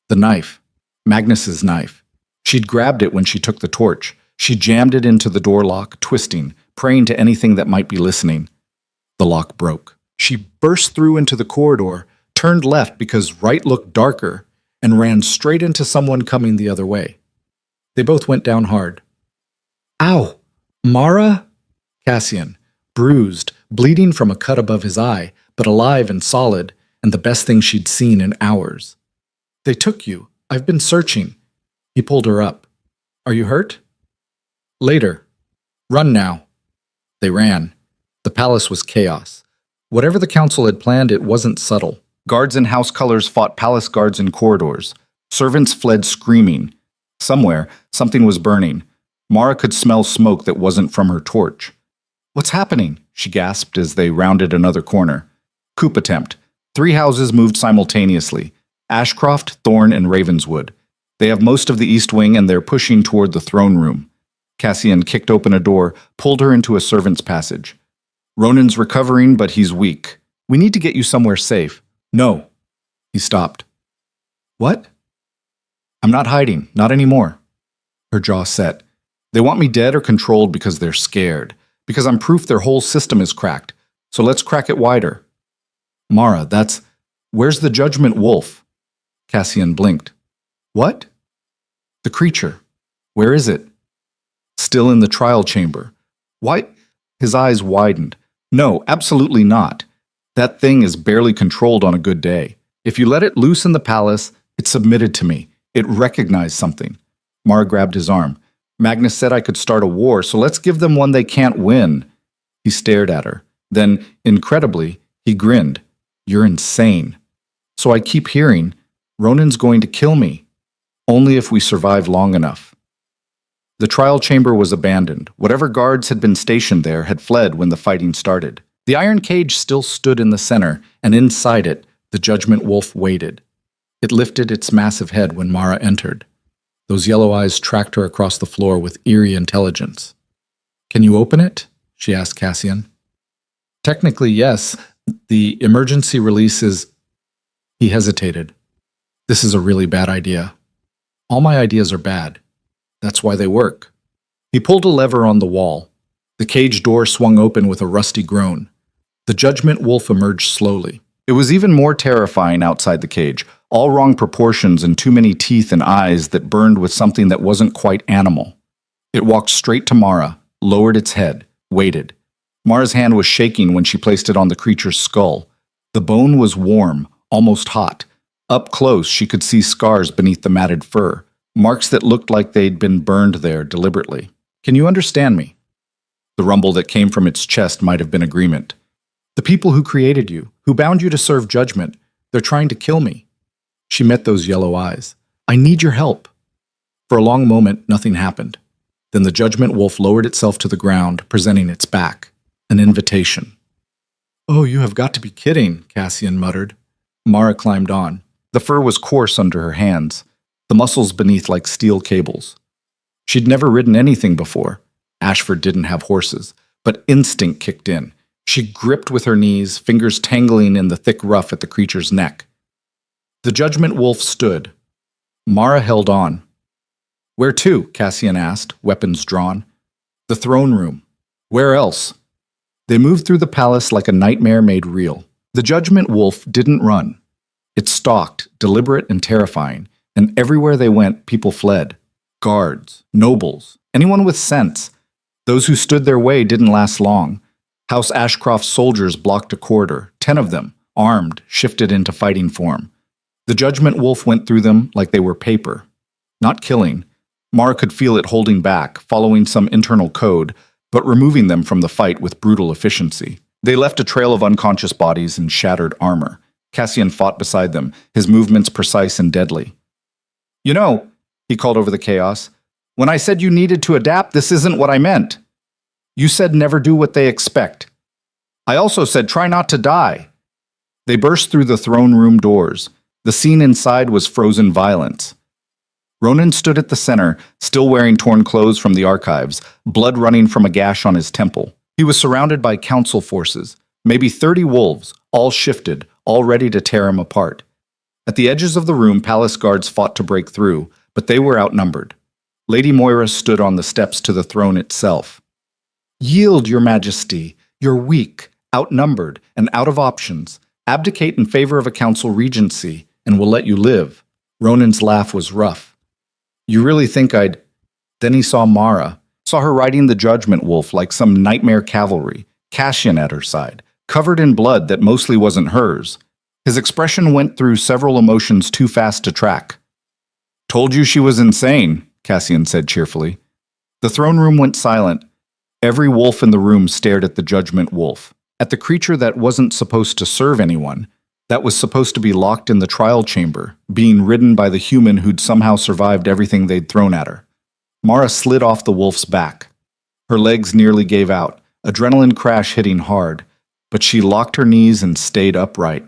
The knife. Magnus's knife. She'd grabbed it when she took the torch. She jammed it into the door lock, twisting, praying to anything that might be listening. The lock broke. She burst through into the corridor, turned left because right looked darker, and ran straight into someone coming the other way. They both went down hard. Ow! Mara? Cassian, bruised, bleeding from a cut above his eye, but alive and solid, and the best thing she'd seen in hours. They took you. I've been searching. He pulled her up. Are you hurt? Later. Run now. They ran. The palace was chaos. Whatever the council had planned, it wasn't subtle. Guards in house colors fought palace guards in corridors. Servants fled screaming. Somewhere, something was burning. Mara could smell smoke that wasn't from her torch. What's happening? She gasped as they rounded another corner. Coup attempt. 3 houses moved simultaneously. Ashcroft, Thorne, and Ravenswood. They have most of the East Wing and they're pushing toward the throne room. Cassian kicked open a door, pulled her into a servant's passage. Ronan's recovering, but he's weak. We need to get you somewhere safe. No. He stopped. What? I'm not hiding. Not anymore. Her jaw set. They want me dead or controlled because they're scared. Because I'm proof their whole system is cracked. So let's crack it wider. Mara, that's... Where's the Judgment Wolf? Cassian blinked. What? The creature. Where is it? Still in the trial chamber. Why? His eyes widened. No, absolutely not. That thing is barely controlled on a good day. If you let it loose in the palace, it submitted to me. It recognized something. Mara grabbed his arm. Magnus said I could start a war, so let's give them one they can't win. He stared at her. Then, incredibly, he grinned. You're insane. So I keep hearing, Ronan's going to kill me. Only if we survive long enough. The trial chamber was abandoned. Whatever guards had been stationed there had fled when the fighting started. The iron cage still stood in the center, and inside it, the Judgment Wolf waited. It lifted its massive head when Mara entered. Those yellow eyes tracked her across the floor with eerie intelligence. Can you open it? She asked Cassian. Technically, yes. The emergency release is... He hesitated. This is a really bad idea. All my ideas are bad. That's why they work. He pulled a lever on the wall. The cage door swung open with a rusty groan. The Judgment Wolf emerged slowly. It was even more terrifying outside the cage, all wrong proportions and too many teeth and eyes that burned with something that wasn't quite animal. It walked straight to Mara, lowered its head, waited. Mara's hand was shaking when she placed it on the creature's skull. The bone was warm, almost hot. Up close, she could see scars beneath the matted fur, marks that looked like they'd been burned there deliberately. Can you understand me? The rumble that came from its chest might have been agreement. The people who created you, who bound you to serve judgment, they're trying to kill me. She met those yellow eyes. I need your help. For a long moment, nothing happened. Then the Judgment Wolf lowered itself to the ground, presenting its back. An invitation. Oh, you have got to be kidding, Cassian muttered. Mara climbed on. The fur was coarse under her hands, the muscles beneath like steel cables. She'd never ridden anything before. Ashford didn't have horses, but instinct kicked in. She gripped with her knees, fingers tangling in the thick ruff at the creature's neck. The Judgment Wolf stood. Mara held on. Where to? Cassian asked, weapons drawn. The throne room. Where else? They moved through the palace like a nightmare made real. The Judgment Wolf didn't run. It stalked, deliberate and terrifying, and everywhere they went, people fled. Guards, nobles, anyone with sense. Those who stood their way didn't last long. House Ashcroft's soldiers blocked a corridor, 10 of them, armed, shifted into fighting form. The Judgment Wolf went through them like they were paper. Not killing. Mara could feel it holding back, following some internal code, but removing them from the fight with brutal efficiency. They left a trail of unconscious bodies and shattered armor. Cassian fought beside them, his movements precise and deadly. You know, he called over the chaos, when I said you needed to adapt, this isn't what I meant. You said never do what they expect. I also said try not to die. They burst through the throne room doors. The scene inside was frozen violence. Ronan stood at the center, still wearing torn clothes from the archives, blood running from a gash on his temple. He was surrounded by council forces, maybe 30 wolves, all shifted, all ready to tear him apart. At the edges of the room, palace guards fought to break through, but they were outnumbered. Lady Moira stood on the steps to the throne itself. Yield, your majesty. You're weak, outnumbered, and out of options. Abdicate in favor of a council regency, and we'll let you live. Ronan's laugh was rough. You really think I'd... Then he saw Mara, saw her riding the Judgment Wolf like some nightmare cavalry, Cassian at her side, covered in blood that mostly wasn't hers. His expression went through several emotions too fast to track. Told you she was insane, Cassian said cheerfully. The throne room went silent. Every wolf in the room stared at the Judgment Wolf, at the creature that wasn't supposed to serve anyone, that was supposed to be locked in the trial chamber, being ridden by the human who'd somehow survived everything they'd thrown at her. Mara slid off the wolf's back. Her legs nearly gave out, adrenaline crash hitting hard, but she locked her knees and stayed upright.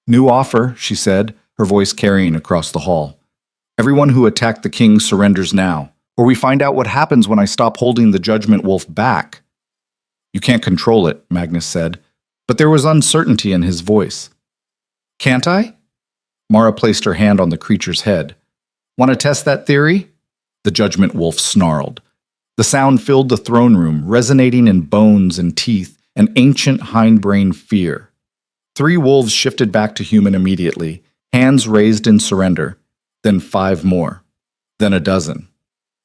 New offer, she said, her voice carrying across the hall. Everyone who attacked the king surrenders now, or we find out what happens when I stop holding the Judgment Wolf back. You can't control it, Magnus said, but there was uncertainty in his voice. Can't I? Mara placed her hand on the creature's head. Want to test that theory? The Judgment Wolf snarled. The sound filled the throne room, resonating in bones and teeth, an ancient hindbrain fear. 3 wolves shifted back to human immediately, hands raised in surrender, then 5 more, then a dozen.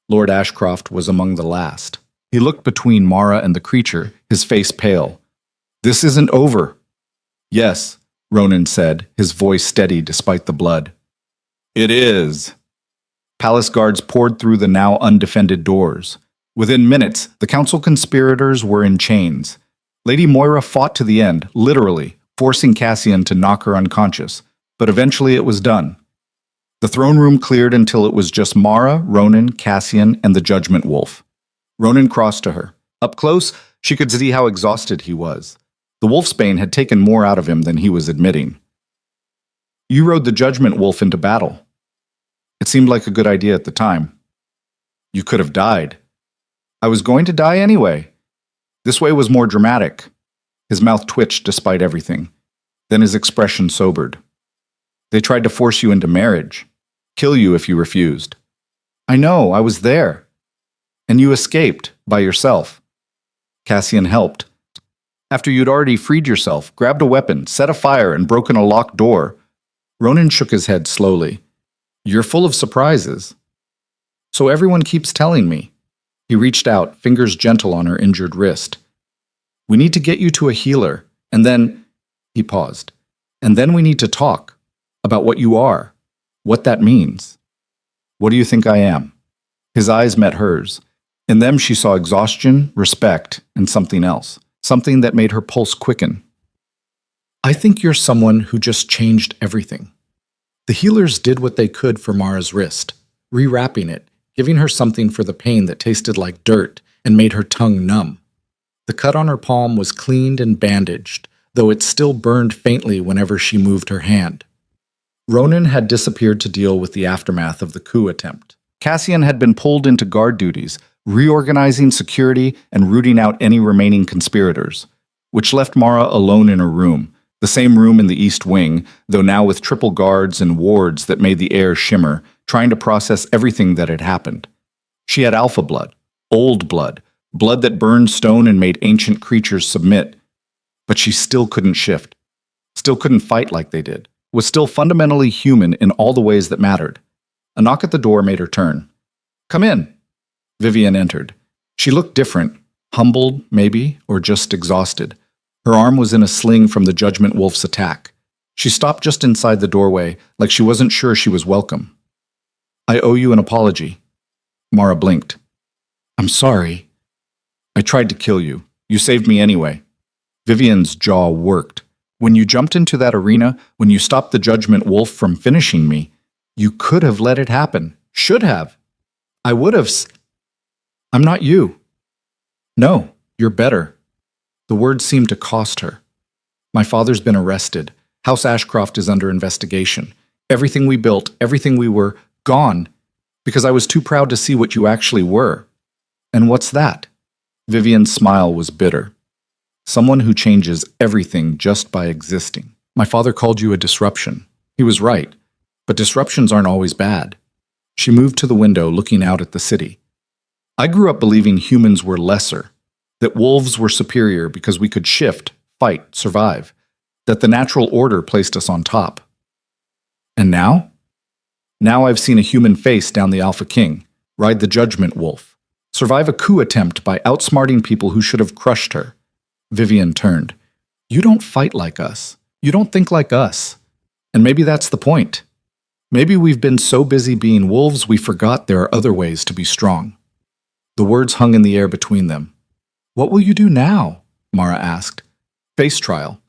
Lord Ashcroft was among the last. He looked between Mara and the creature, his face pale. This isn't over. Yes, Ronan said, his voice steady despite the blood. It is. Palace guards poured through the now undefended doors. Within minutes, the council conspirators were in chains. Lady Moira fought to the end, literally, forcing Cassian to knock her unconscious, but eventually it was done. The throne room cleared until it was just Mara, Ronan, Cassian, and the Judgment Wolf. Ronan crossed to her. Up close, she could see how exhausted he was. The wolfsbane had taken more out of him than he was admitting. You rode the Judgment Wolf into battle. It seemed like a good idea at the time. You could have died. I was going to die anyway. This way was more dramatic. His mouth twitched despite everything. Then his expression sobered. They tried to force you into marriage. Kill you if you refused. I know, I was there. And you escaped, by yourself. Cassian helped. After you'd already freed yourself, grabbed a weapon, set a fire, and broken a locked door. Ronan shook his head slowly. You're full of surprises. So everyone keeps telling me. He reached out, fingers gentle on her injured wrist. We need to get you to a healer, and then... He paused. And then we need to talk about what you are, what that means. What do you think I am? His eyes met hers. In them she saw exhaustion, respect, and something else. Something that made her pulse quicken. I think you're someone who just changed everything. The healers did what they could for Mara's wrist, rewrapping it, giving her something for the pain that tasted like dirt and made her tongue numb. The cut on her palm was cleaned and bandaged, though it still burned faintly whenever she moved her hand. Ronan had disappeared to deal with the aftermath of the coup attempt. Cassian had been pulled into guard duties, reorganizing security and rooting out any remaining conspirators, which left Mara alone in her room, the same room in the East Wing, though now with triple guards and wards that made the air shimmer, trying to process everything that had happened. She had alpha blood, old blood, blood that burned stone and made ancient creatures submit. But she still couldn't shift, still couldn't fight like they did, was still fundamentally human in all the ways that mattered. A knock at the door made her turn. Come in. Vivian entered. She looked different, humbled, maybe, or just exhausted. Her arm was in a sling from the Judgment Wolf's attack. She stopped just inside the doorway, like she wasn't sure she was welcome. I owe you an apology. Mara blinked. I'm sorry. I tried to kill you. You saved me anyway. Vivian's jaw worked. When you jumped into that arena, when you stopped the Judgment Wolf from finishing me, you could have let it happen. Should have. I would have. I'm not you. No, you're better. The words seemed to cost her. My father's been arrested. House Ashcroft is under investigation. Everything we built, everything we were, gone. Because I was too proud to see what you actually were. And what's that? Vivian's smile was bitter. Someone who changes everything just by existing. My father called you a disruption. He was right. But disruptions aren't always bad. She moved to the window, looking out at the city. I grew up believing humans were lesser, that wolves were superior because we could shift, fight, survive. that the natural order placed us on top. And now? Now I've seen a human face down the Alpha King, ride the Judgment Wolf, survive a coup attempt by outsmarting people who should have crushed her. Vivian turned. You don't fight like us. You don't think like us. And maybe that's the point. Maybe we've been so busy being wolves we forgot there are other ways to be strong. The words hung in the air between them. What will you do now? Mara asked. Face trial.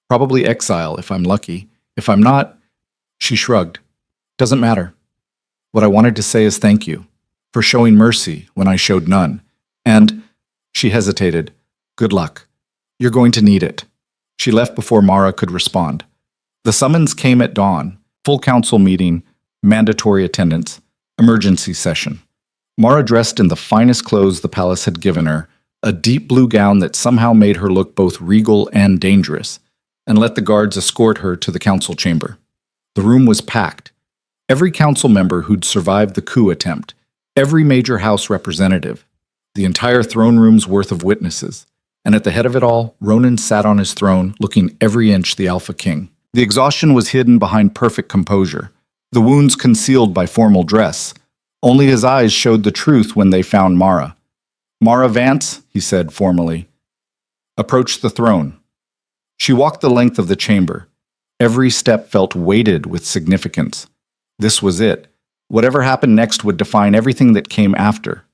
Probably exile if I'm lucky. If I'm not, she shrugged. Doesn't matter. What I wanted to say is thank you for showing mercy when I showed none. And, she hesitated, good luck. You're going to need it. She left before Mara could respond. The summons came at dawn. Full council meeting, mandatory attendance, emergency session. Mara dressed in the finest clothes the palace had given her, a deep blue gown that somehow made her look both regal and dangerous, and let the guards escort her to the council chamber. The room was packed. Every council member who'd survived the coup attempt, every major house representative, the entire throne room's worth of witnesses, and at the head of it all, Ronan sat on his throne, looking every inch the Alpha King. The exhaustion was hidden behind perfect composure, the wounds concealed by formal dress. Only his eyes showed the truth when they found Mara. Mara Vance, he said formally, approached the throne. She walked the length of the chamber. Every step felt weighted with significance. This was it. Whatever happened next would define everything that came after.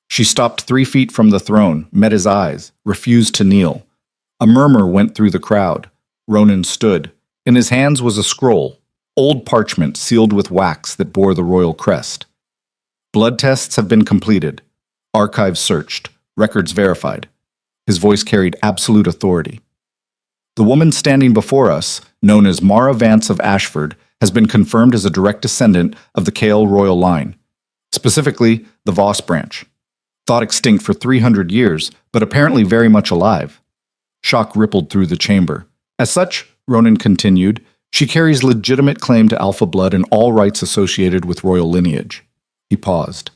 She stopped 3 feet from the throne, met his eyes, refused to kneel. A murmur went through the crowd. Ronan stood. In his hands was a scroll, old parchment sealed with wax that bore the royal crest. Blood tests have been completed, archives searched, records verified. His voice carried absolute authority. The woman standing before us, known as Mara Vance of Ashford, has been confirmed as a direct descendant of the Kael royal line, specifically the Voss branch. Thought extinct for 300 years, but apparently very much alive. Shock rippled through the chamber. As such, Ronan continued, she carries legitimate claim to alpha blood and all rights associated with royal lineage. He paused.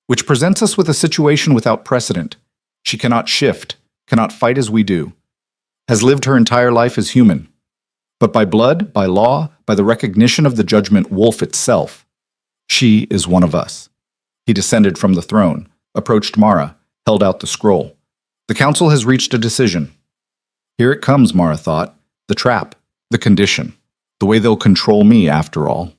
Which presents us with a situation without precedent. She cannot shift, cannot fight as we do. Has lived her entire life as human. But by blood, by law, by the recognition of the Judgment Wolf itself, she is one of us. He descended from the throne, approached Mara, held out the scroll. The council has reached a decision. Here it comes, Mara thought. The trap, the condition, the way they'll control me after all.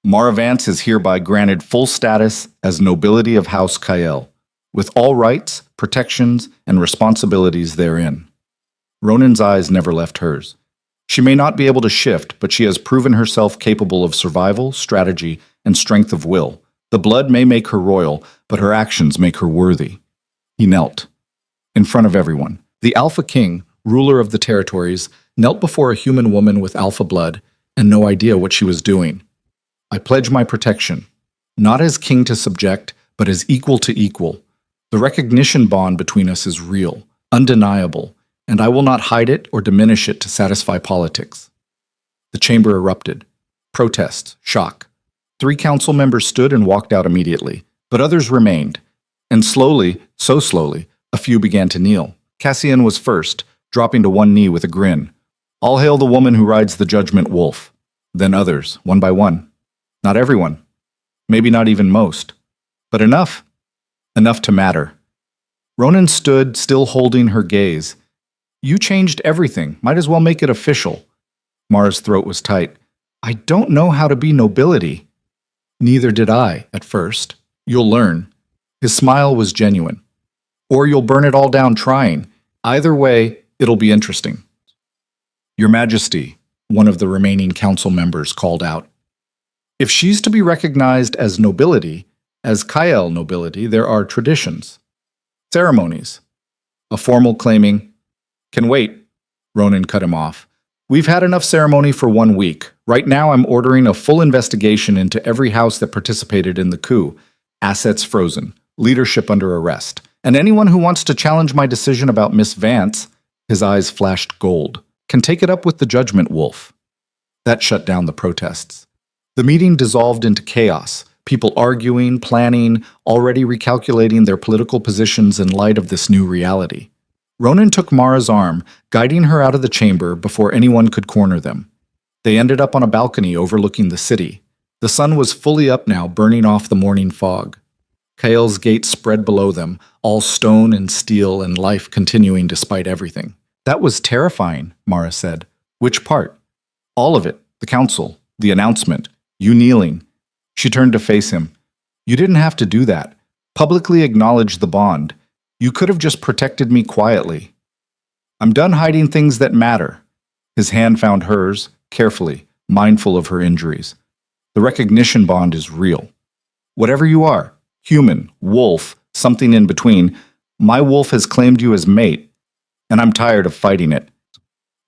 Mara Vance is hereby granted full status as nobility of House Kael, with all rights, protections, and responsibilities therein. Ronan's eyes never left hers. She may not be able to shift, but she has proven herself capable of survival, strategy, and strength of will. The blood may make her royal, but her actions make her worthy. He knelt. In front of everyone. The Alpha King, ruler of the territories, knelt before a human woman with alpha blood and no idea what she was doing. I pledge my protection, not as king to subject, but as equal to equal. The recognition bond between us is real, undeniable, and I will not hide it or diminish it to satisfy politics. The chamber erupted. Protest, shock. 3 council members stood and walked out immediately, but others remained. And slowly, so slowly, a few began to kneel. Cassian was first, dropping to one knee with a grin. All hail the woman who rides the Judgment Wolf. Then others, one by one. Not everyone. Maybe not even most. But enough. Enough to matter. Ronan stood, still holding her gaze. You changed everything. Might as well make it official. Mara's throat was tight. I don't know how to be nobility. Neither did I, at first. You'll learn. His smile was genuine. Or you'll burn it all down trying. Either way, it'll be interesting. Your Majesty, one of the remaining council members called out. If she's to be recognized as nobility, as Kael nobility, there are traditions. Ceremonies. A formal claiming, Can wait, Ronan cut him off. We've had enough ceremony for 1 week. Right now I'm ordering a full investigation into every house that participated in the coup. Assets frozen. Leadership under arrest. And anyone who wants to challenge my decision about Miss Vance, his eyes flashed gold, can take it up with the Judgment Wolf. That shut down the protests. The meeting dissolved into chaos, people arguing, planning, already recalculating their political positions in light of this new reality. Ronan took Mara's arm, guiding her out of the chamber before anyone could corner them. They ended up on a balcony overlooking the city. The sun was fully up now, burning off the morning fog. Kael's gate spread below them, all stone and steel and life continuing despite everything. That was terrifying, Mara said. Which part? All of it. The council, the announcement, you kneeling. She turned to face him. You didn't have to do that. Publicly acknowledge the bond. You could have just protected me quietly. I'm done hiding things that matter. His hand found hers, carefully, mindful of her injuries. The recognition bond is real. Whatever you are, human, wolf, something in between, my wolf has claimed you as mate, and I'm tired of fighting it.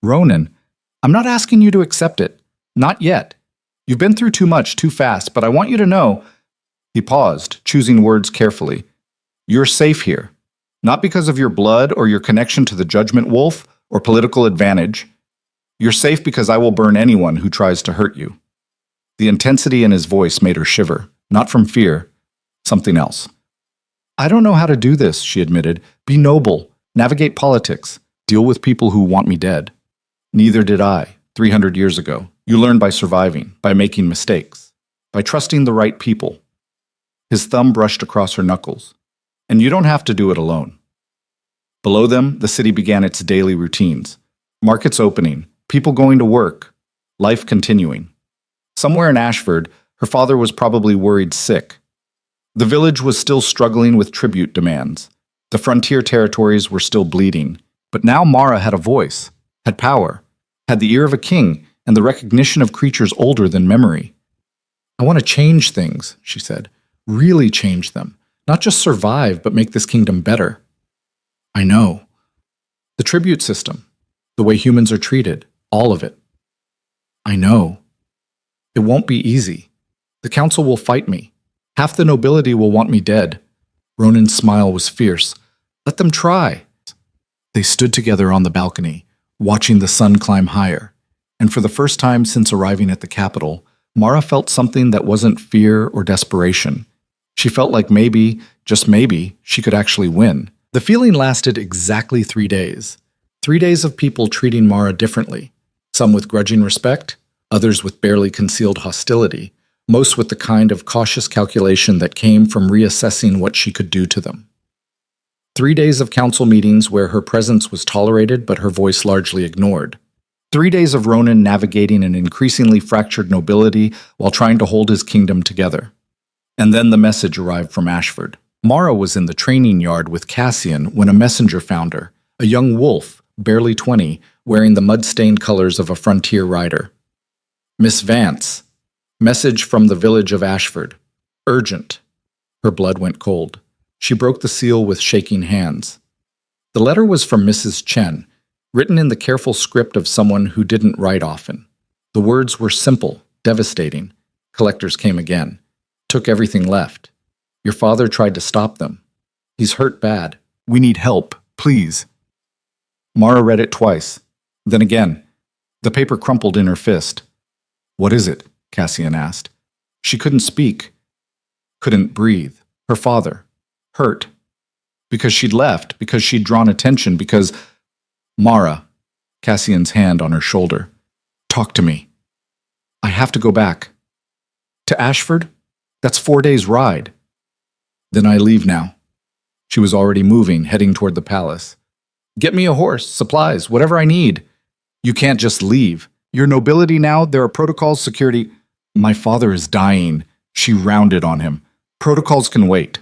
Ronan, I'm not asking you to accept it. Not yet. You've been through too much too fast, but I want you to know. He paused, choosing words carefully. You're safe here. Not because of your blood or your connection to the Judgment Wolf or political advantage. You're safe because I will burn anyone who tries to hurt you. The intensity in his voice made her shiver, not from fear, something else. I don't know how to do this, she admitted. Be noble, navigate politics, deal with people who want me dead. Neither did I, 300 years ago. You learn by surviving, by making mistakes, by trusting the right people. His thumb brushed across her knuckles. And you don't have to do it alone. Below them, the city began its daily routines. Markets opening, people going to work, life continuing. Somewhere in Ashford, her father was probably worried sick. The village was still struggling with tribute demands. The frontier territories were still bleeding. But now Mara had a voice, had power, had the ear of a king, and the recognition of creatures older than memory. I want to change things, she said. Really change them. Not just survive, but make this kingdom better. I know. The tribute system, the way humans are treated, all of it. I know. It won't be easy. The council will fight me. Half the nobility will want me dead. Ronan's smile was fierce. Let them try. They stood together on the balcony, watching the sun climb higher. And for the first time since arriving at the capital, Mara felt something that wasn't fear or desperation. She felt like maybe, just maybe, she could actually win. The feeling lasted exactly 3 days. 3 days of people treating Mara differently. Some with grudging respect, others with barely concealed hostility, most with the kind of cautious calculation that came from reassessing what she could do to them. 3 days of council meetings where her presence was tolerated but her voice largely ignored. 3 days of Ronan navigating an increasingly fractured nobility while trying to hold his kingdom together. And then the message arrived from Ashford. Mara was in the training yard with Cassian when a messenger found her, a young wolf, barely 20, wearing the mud-stained colors of a frontier rider. Miss Vance. Message from the village of Ashford. Urgent. Her blood went cold. She broke the seal with shaking hands. The letter was from Mrs. Chen, written in the careful script of someone who didn't write often. The words were simple, devastating. Collectors came again. Took everything left. Your father tried to stop them. He's hurt bad. We need help, please. Mara read it twice. Then again. The paper crumpled in her fist. What is it? Cassian asked. She couldn't speak. Couldn't breathe. Her father. Hurt. Because she'd left. Because she'd drawn attention. Because... Mara. Cassian's hand on her shoulder. Talk to me. I have to go back. To Ashford? That's 4 days' ride. Then I leave now. She was already moving, heading toward the palace. Get me a horse, supplies, whatever I need. You can't just leave. Your nobility now, there are protocols, security. My father is dying. She rounded on him. Protocols can wait.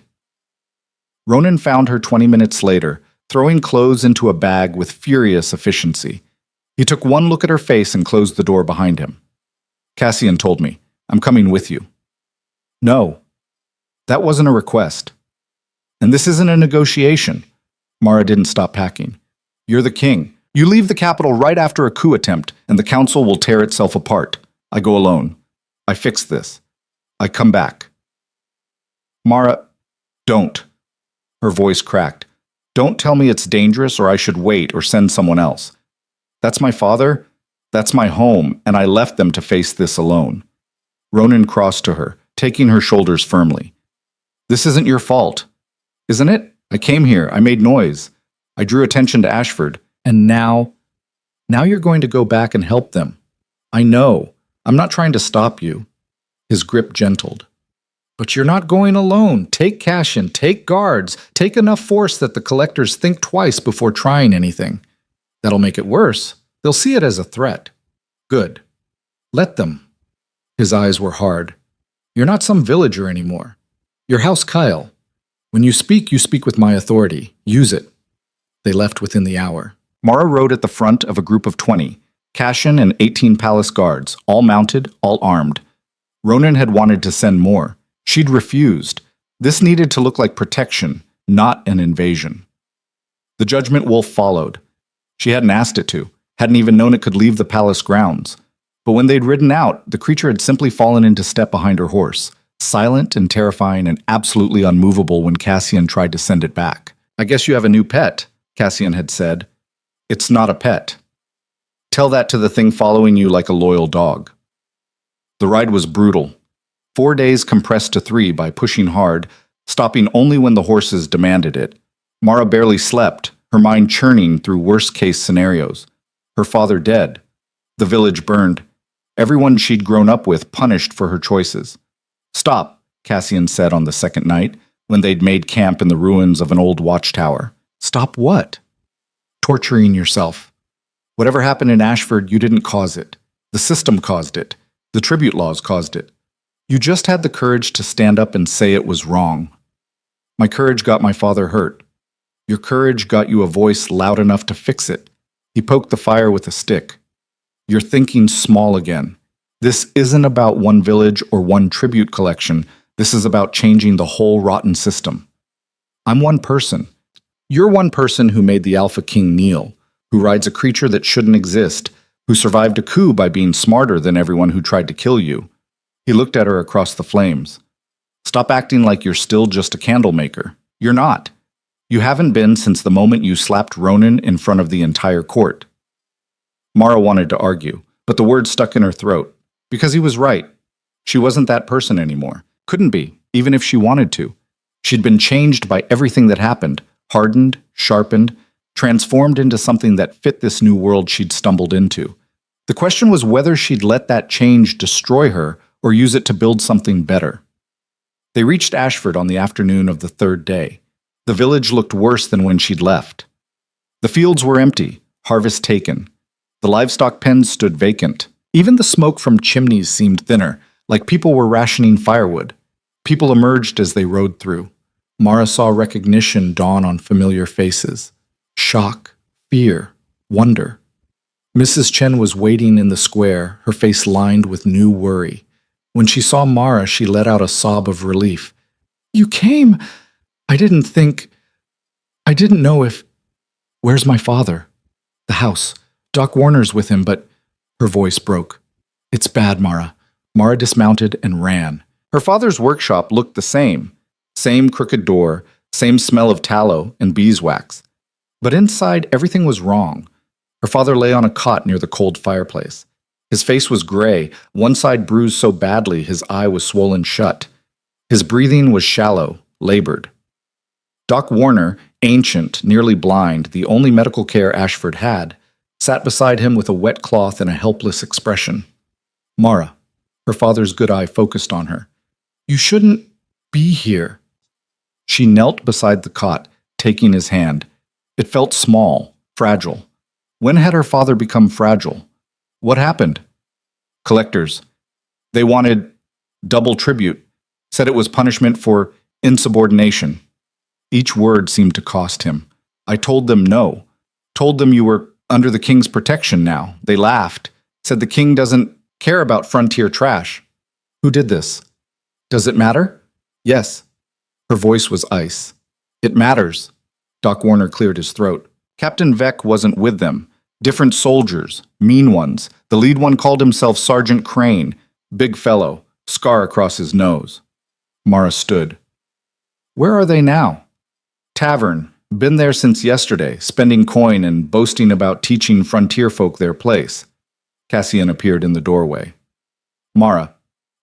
Ronan found her 20 minutes later, throwing clothes into a bag with furious efficiency. He took one look at her face and closed the door behind him. Cassian told me, I'm coming with you. No, that wasn't a request. And this isn't a negotiation. Mara didn't stop packing. You're the king. You leave the capital right after a coup attempt, and the council will tear itself apart. I go alone. I fix this. I come back. Mara, don't. Her voice cracked. Don't tell me it's dangerous or I should wait or send someone else. That's my father. That's my home, and I left them to face this alone. Ronan crossed to her, taking her shoulders firmly. This isn't your fault. Isn't it? I came here. I made noise. I drew attention to Ashford, and now you're going to go back and help them. I know. I'm not trying to stop you. His grip gentled. But you're not going alone. Take Cassian, take guards, take enough force that the collectors think twice before trying anything. That'll make it worse. They'll see it as a threat. Good. Let them. His eyes were hard. You're not some villager anymore. You're House Kyle. When you speak with my authority. Use it. They left within the hour. Mara rode at the front of a group of 20, Cassian and 18 palace guards, all mounted, all armed. Ronan had wanted to send more. She'd refused. This needed to look like protection, not an invasion. The Judgment Wolf followed. She hadn't asked it to, hadn't even known it could leave the palace grounds. But when they'd ridden out, the creature had simply fallen into step behind her horse, silent and terrifying and absolutely unmovable when Cassian tried to send it back. I guess you have a new pet, Cassian had said. It's not a pet. Tell that to the thing following you like a loyal dog. The ride was brutal. 4 days compressed to 3 by pushing hard, stopping only when the horses demanded it. Mara barely slept, her mind churning through worst-case scenarios. Her father dead. The village burned. Everyone she'd grown up with punished for her choices. Stop, Cassian said on the second night, when they'd made camp in the ruins of an old watchtower. Stop what? Torturing yourself. Whatever happened in Ashford, you didn't cause it. The system caused it. The tribute laws caused it. You just had the courage to stand up and say it was wrong. My courage got my father hurt. Your courage got you a voice loud enough to fix it. He poked the fire with a stick. You're thinking small again. This isn't about one village or one tribute collection. This is about changing the whole rotten system. I'm one person. You're one person who made the Alpha King kneel, who rides a creature that shouldn't exist, who survived a coup by being smarter than everyone who tried to kill you. He looked at her across the flames. Stop acting like you're still just a candle maker. You're not. You haven't been since the moment you slapped Ronan in front of the entire court. Mara wanted to argue, but the words stuck in her throat. Because he was right. She wasn't that person anymore. Couldn't be, even if she wanted to. She'd been changed by everything that happened, hardened, sharpened, transformed into something that fit this new world she'd stumbled into. The question was whether she'd let that change destroy her or use it to build something better. They reached Ashford on the afternoon of the 3rd day. The village looked worse than when she'd left. The fields were empty, harvest taken. The livestock pens stood vacant. Even the smoke from chimneys seemed thinner, like people were rationing firewood. People emerged as they rode through. Mara saw recognition dawn on familiar faces. Shock, fear, wonder. Mrs. Chen was waiting in the square, her face lined with new worry. When she saw Mara, she let out a sob of relief. You came! I didn't know if... Where's my father? The house. Doc Warner's with him, but... Her voice broke. It's bad, Mara. Mara dismounted and ran. Her father's workshop looked the same. Same crooked door, same smell of tallow and beeswax. But inside, everything was wrong. Her father lay on a cot near the cold fireplace. His face was gray, one side bruised so badly his eye was swollen shut. His breathing was shallow, labored. Doc Warner, ancient, nearly blind, the only medical care Ashford had, sat beside him with a wet cloth and a helpless expression. Mara, her father's good eye focused on her. You shouldn't be here. She knelt beside the cot, taking his hand. It felt small, fragile. When had her father become fragile? What happened? Collectors. They wanted double tribute, said it was punishment for insubordination. Each word seemed to cost him. I told them no. Told them you were under the king's protection now. They laughed, said the king doesn't care about frontier trash. Who did this? Does it matter? Yes. Her voice was ice. It matters. Doc Warner cleared his throat. Captain Vec wasn't with them. Different soldiers, mean ones. The lead one called himself Sergeant Crane. Big fellow, scar across his nose. Mara stood. Where are they now? Tavern. Been there since yesterday, spending coin and boasting about teaching frontier folk their place. Cassian appeared in the doorway. Mara,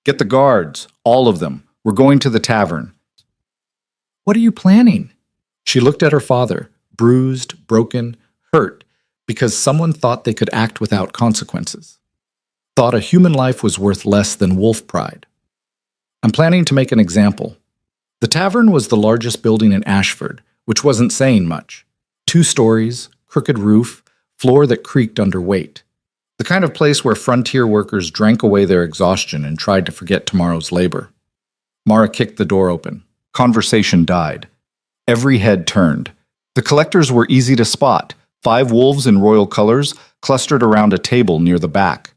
get the guards, all of them. We're going to the tavern. What are you planning? She looked at her father, bruised, broken, hurt, because someone thought they could act without consequences. Thought a human life was worth less than wolf pride. I'm planning to make an example. The tavern was the largest building in Ashford, which wasn't saying much. 2 stories, crooked roof, floor that creaked under weight. The kind of place where frontier workers drank away their exhaustion and tried to forget tomorrow's labor. Mara kicked the door open. Conversation died. Every head turned. The collectors were easy to spot. 5 wolves in royal colors clustered around a table near the back.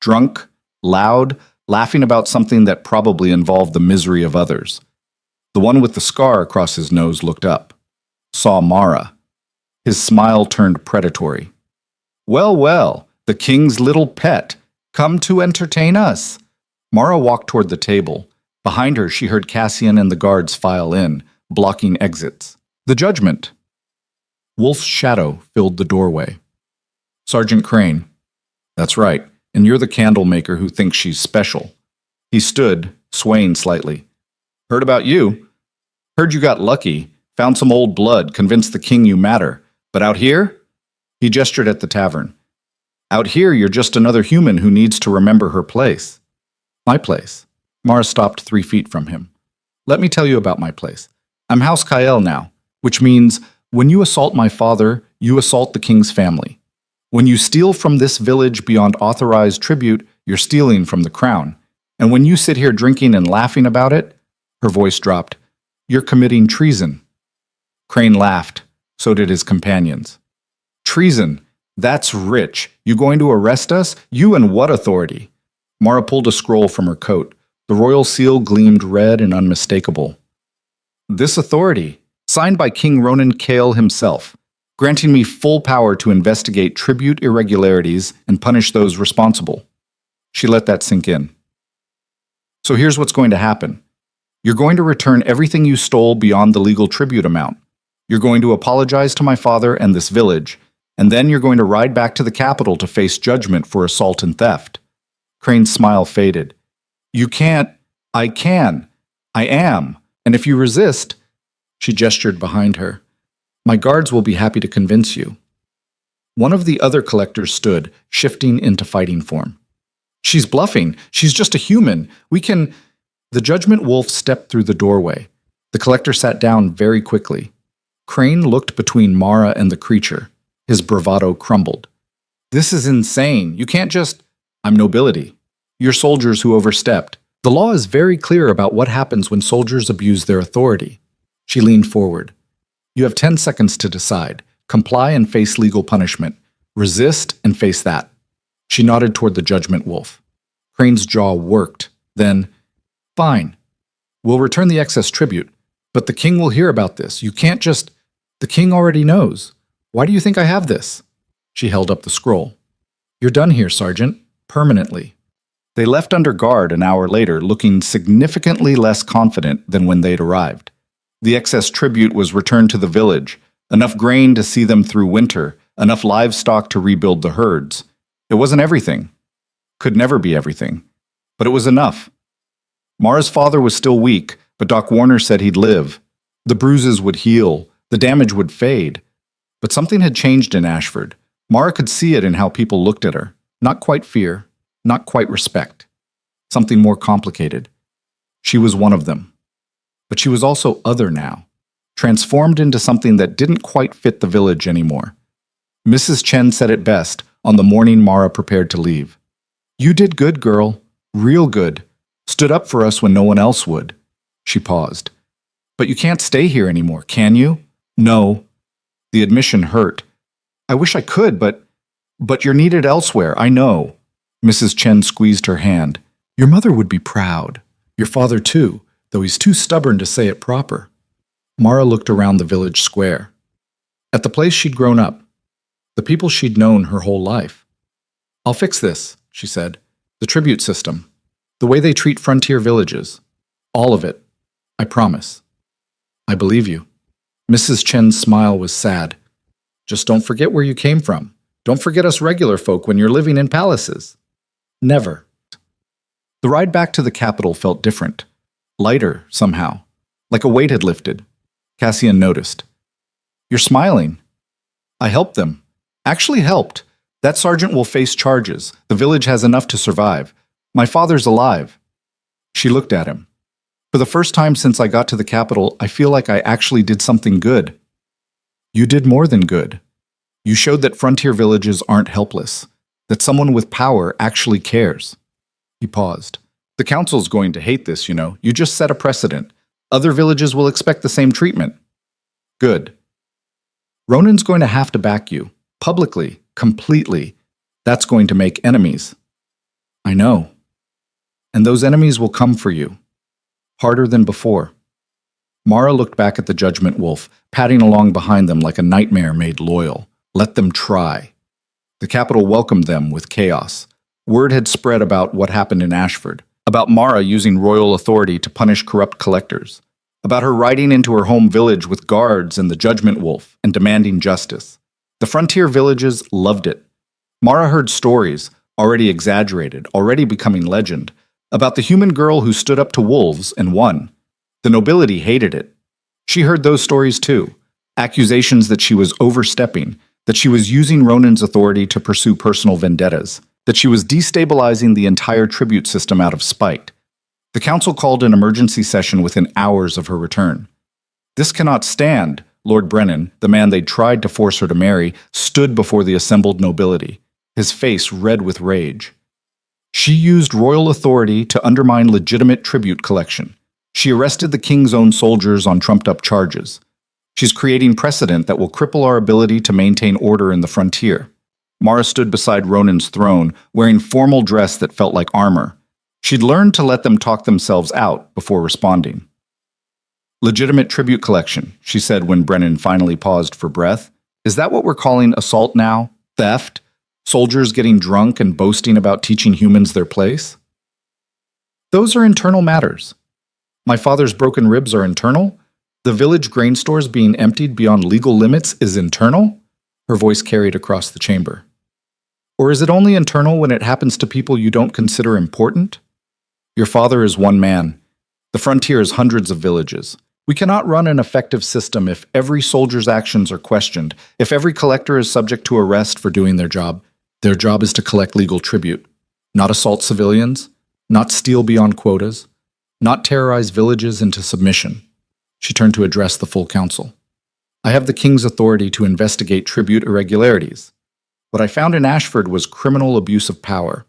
Drunk, loud, laughing about something that probably involved the misery of others. The one with the scar across his nose looked up. Saw Mara. His smile turned predatory. "Well, well, the king's little pet. Come to entertain us." Mara walked toward the table. Behind her, she heard Cassian and the guards file in, blocking exits. The judgment. Wolf's shadow filled the doorway. "Sergeant Crane." "That's right, and you're the candle maker who thinks she's special." He stood, swaying slightly. "Heard about you. Heard you got lucky, found some old blood, convinced the king you matter. But out here?" He gestured at the tavern. "Out here, you're just another human who needs to remember her place." "My place?" Mara stopped 3 feet from him. "Let me tell you about my place. I'm House Kael now, which means when you assault my father, you assault the king's family. When you steal from this village beyond authorized tribute, you're stealing from the crown. And when you sit here drinking and laughing about it," her voice dropped, "you're committing treason." Crane laughed. So did his companions. "Treason? That's rich. You going to arrest us? You and what authority?" Mara pulled a scroll from her coat. The royal seal gleamed red and unmistakable. "This authority, signed by King Ronan Kael himself, granting me full power to investigate tribute irregularities and punish those responsible." She let that sink in. "So here's what's going to happen. You're going to return everything you stole beyond the legal tribute amount. You're going to apologize to my father and this village, and then you're going to ride back to the capital to face judgment for assault and theft." Crane's smile faded. "You can't." "I can. I am. And if you resist," she gestured behind her, "my guards will be happy to convince you." One of the other collectors stood, shifting into fighting form. "She's bluffing. She's just a human. We can—" The judgment wolf stepped through the doorway. The collector sat down very quickly. Crane looked between Mara and the creature. His bravado crumbled. "This is insane. You can't just—" "I'm nobility. You're soldiers who overstepped. The law is very clear about what happens when soldiers abuse their authority." She leaned forward. "You have 10 seconds to decide. Comply and face legal punishment. Resist and face that." She nodded toward the judgment wolf. Crane's jaw worked. Then, "Fine. We'll return the excess tribute. But the king will hear about this. You can't just—" "The king already knows. Why do you think I have this?" She held up the scroll. "You're done here, Sergeant. Permanently." They left under guard an hour later, looking significantly less confident than when they'd arrived. The excess tribute was returned to the village, enough grain to see them through winter, enough livestock to rebuild the herds. It wasn't everything. Could never be everything. But it was enough. Mara's father was still weak, but Doc Warner said he'd live. The bruises would heal. The damage would fade. But something had changed in Ashford. Mara could see it in how people looked at her. Not quite fear, not quite respect. Something more complicated. She was one of them. But she was also other now, transformed into something that didn't quite fit the village anymore. Mrs. Chen said it best on the morning Mara prepared to leave. "You did good, girl. Real good. Stood up for us when no one else would." She paused. "But you can't stay here anymore, can you?" "No." The admission hurt. "I wish I could, but you're needed elsewhere, I know." Mrs. Chen squeezed her hand. "Your mother would be proud. Your father too, though he's too stubborn to say it proper." Mara looked around the village square. At the place she'd grown up. The people she'd known her whole life. "I'll fix this," she said. "The tribute system. The way they treat frontier villages. All of it. I promise." "I believe you." Mrs. Chen's smile was sad. "Just don't forget where you came from. Don't forget us regular folk when you're living in palaces." "Never." The ride back to the capital felt different. Lighter, somehow. Like a weight had lifted. Cassian noticed. You're smiling. I helped them. Actually helped. That sergeant will face charges. The village has enough to survive. My father's alive. She looked at him. For the first time since I got to the capital, I feel like I actually did something good. You did more than good. You showed that frontier villages aren't helpless, that someone with power actually cares. He paused. The council's going to hate this, you know. You just set a precedent. Other villages will expect the same treatment. Good. Ronan's going to have to back you. Publicly. Completely. That's going to make enemies. I know. And those enemies will come for you. Harder than before. Mara looked back at the Judgment Wolf, padding along behind them like a nightmare made loyal. Let them try. The capital welcomed them with chaos. Word had spread about what happened in Ashford, about Mara using royal authority to punish corrupt collectors, about her riding into her home village with guards and the Judgment Wolf and demanding justice. The frontier villages loved it. Mara heard stories, already exaggerated, already becoming legend, about the human girl who stood up to wolves and won. The nobility hated it. She heard those stories too. Accusations that she was overstepping, that she was using Ronan's authority to pursue personal vendettas, that she was destabilizing the entire tribute system out of spite. The council called an emergency session within hours of her return. This cannot stand, Lord Brennan, the man they'd tried to force her to marry, stood before the assembled nobility, his face red with rage. She used royal authority to undermine legitimate tribute collection. She arrested the king's own soldiers on trumped-up charges. She's creating precedent that will cripple our ability to maintain order in the frontier. Mara stood beside Ronan's throne, wearing formal dress that felt like armor. She'd learned to let them talk themselves out before responding. Legitimate tribute collection, she said when Brennan finally paused for breath. Is that what we're calling assault now? Theft? Soldiers getting drunk and boasting about teaching humans their place? Those are internal matters. My father's broken ribs are internal? The village grain stores being emptied beyond legal limits is internal? Her voice carried across the chamber. Or is it only internal when it happens to people you don't consider important? Your father is one man. The frontier is hundreds of villages. We cannot run an effective system if every soldier's actions are questioned, if every collector is subject to arrest for doing their job. Their job is to collect legal tribute, not assault civilians, not steal beyond quotas, not terrorize villages into submission. She turned to address the full council. I have the king's authority to investigate tribute irregularities. What I found in Ashford was criminal abuse of power.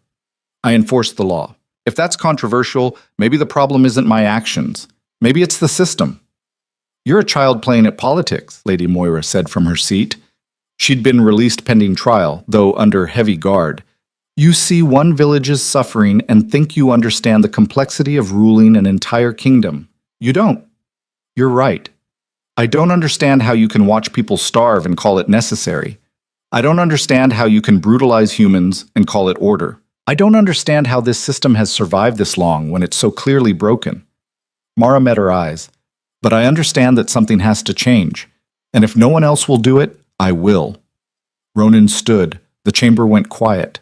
I enforced the law. If that's controversial, maybe the problem isn't my actions. Maybe it's the system. You're a child playing at politics, Lady Moira said from her seat. She'd been released pending trial, though under heavy guard. You see one village's suffering and think you understand the complexity of ruling an entire kingdom. You don't. You're right. I don't understand how you can watch people starve and call it necessary. I don't understand how you can brutalize humans and call it order. I don't understand how this system has survived this long when it's so clearly broken. Mara met her eyes. But I understand that something has to change. And if no one else will do it, I will. Ronan stood. The chamber went quiet.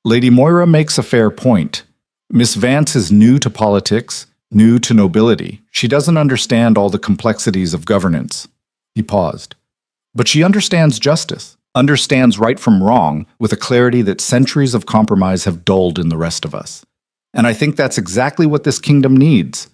Lady Moira makes a fair point. Miss Vance is new to politics, new to nobility. She doesn't understand all the complexities of governance. He paused. But she understands justice, understands right from wrong with a clarity that centuries of compromise have dulled in the rest of us. And I think that's exactly what this kingdom needs.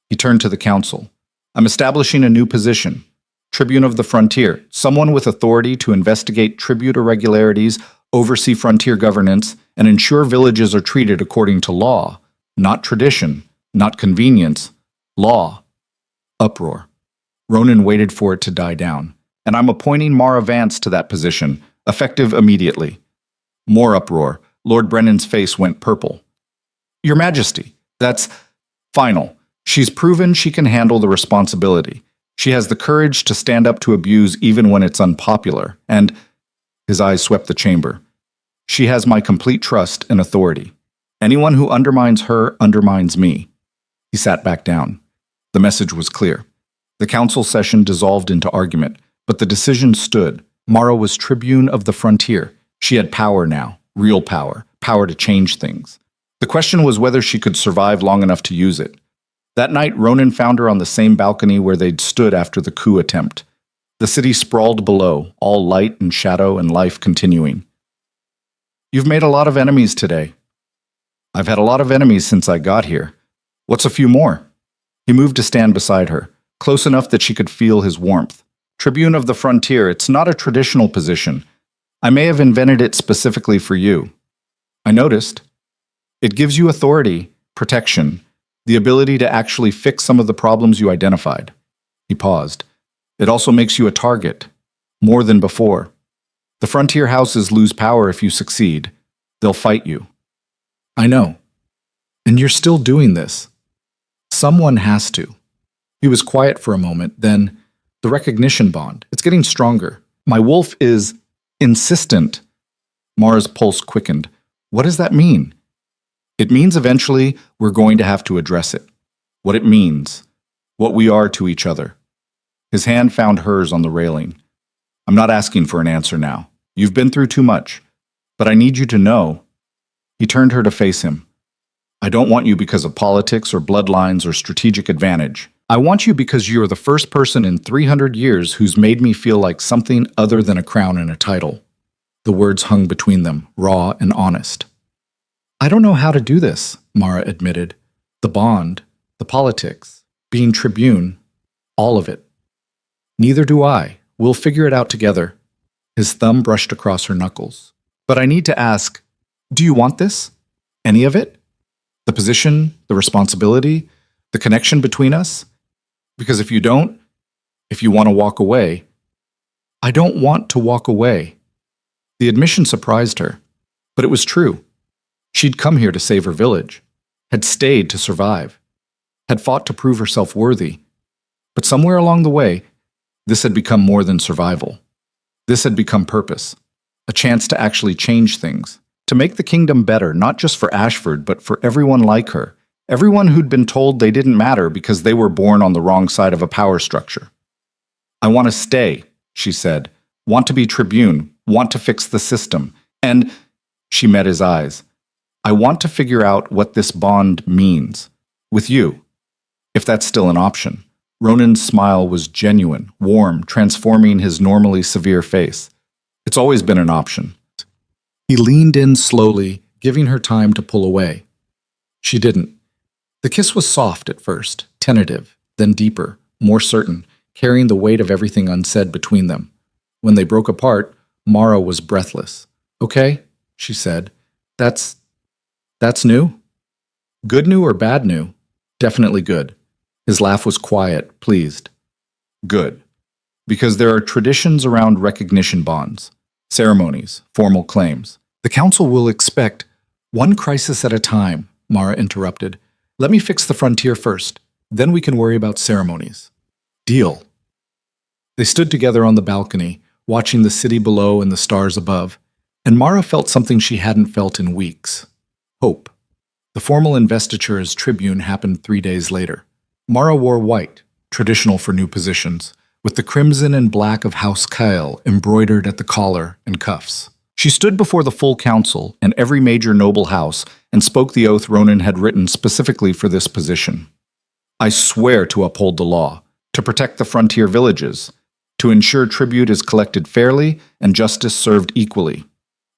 He turned to the council. I'm establishing a new position. Tribune of the Frontier, someone with authority to investigate tribute irregularities, oversee frontier governance, and ensure villages are treated according to law, not tradition, not convenience, law. Uproar. Ronan waited for it to die down. And I'm appointing Mara Vance to that position, effective immediately. More uproar. Lord Brennan's face went purple. Your Majesty, that's final. She's proven she can handle the responsibility. She has the courage to stand up to abuse even when it's unpopular, and his eyes swept the chamber. She has my complete trust and authority. Anyone who undermines her undermines me. He sat back down. The message was clear. The council session dissolved into argument, but the decision stood. Mara was Tribune of the Frontier. She had power now, real power, power to change things. The question was whether she could survive long enough to use it. That night, Ronan found her on the same balcony where they'd stood after the coup attempt. The city sprawled below, all light and shadow and life continuing. You've made a lot of enemies today. I've had a lot of enemies since I got here. What's a few more? He moved to stand beside her, close enough that she could feel his warmth. Tribune of the Frontier, it's not a traditional position. I may have invented it specifically for you. I noticed. It gives you authority, protection, the ability to actually fix some of the problems you identified. He paused. It also makes you a target, more than before. The Frontier houses lose power if you succeed. They'll fight you. I know. And you're still doing this. Someone has to. He was quiet for a moment, then, the recognition bond. It's getting stronger. My wolf is insistent. Mara's pulse quickened. What does that mean? It means eventually we're going to have to address it. What it means. What we are to each other. His hand found hers on the railing. I'm not asking for an answer now. You've been through too much. But I need you to know. He turned her to face him. I don't want you because of politics or bloodlines or strategic advantage. I want you because you're the first person in 300 years who's made me feel like something other than a crown and a title. The words hung between them, raw and honest. I don't know how to do this, Mara admitted. The bond, the politics, being Tribune, all of it. Neither do I. We'll figure it out together. His thumb brushed across her knuckles. But I need to ask, do you want this? Any of it? The position, the responsibility, the connection between us? Because if you don't, if you want to walk away, I don't want to walk away. The admission surprised her, but it was true. She'd come here to save her village, had stayed to survive, had fought to prove herself worthy. But somewhere along the way, this had become more than survival. This had become purpose, a chance to actually change things, to make the kingdom better, not just for Ashford, but for everyone like her, everyone who'd been told they didn't matter because they were born on the wrong side of a power structure. I want to stay, she said, want to be Tribune, want to fix the system, and she met his eyes. I want to figure out what this bond means, with you, if that's still an option. Ronan's smile was genuine, warm, transforming his normally severe face. It's always been an option. He leaned in slowly, giving her time to pull away. She didn't. The kiss was soft at first, tentative, then deeper, more certain, carrying the weight of everything unsaid between them. When they broke apart, Mara was breathless. Okay, she said. That's new? Good new or bad new? Definitely good. His laugh was quiet, pleased. Good. Because there are traditions around recognition bonds, ceremonies, formal claims. The council will expect one crisis at a time, Mara interrupted. Let me fix the Frontier first. Then we can worry about ceremonies. Deal. They stood together on the balcony, watching the city below and the stars above, and Mara felt something she hadn't felt in weeks. Hope. The formal investiture as Tribune happened 3 days later. Mara wore white, traditional for new positions, with the crimson and black of House Kyle embroidered at the collar and cuffs. She stood before the full council and every major noble house and spoke the oath Ronan had written specifically for this position. I swear to uphold the law, to protect the frontier villages, to ensure tribute is collected fairly and justice served equally,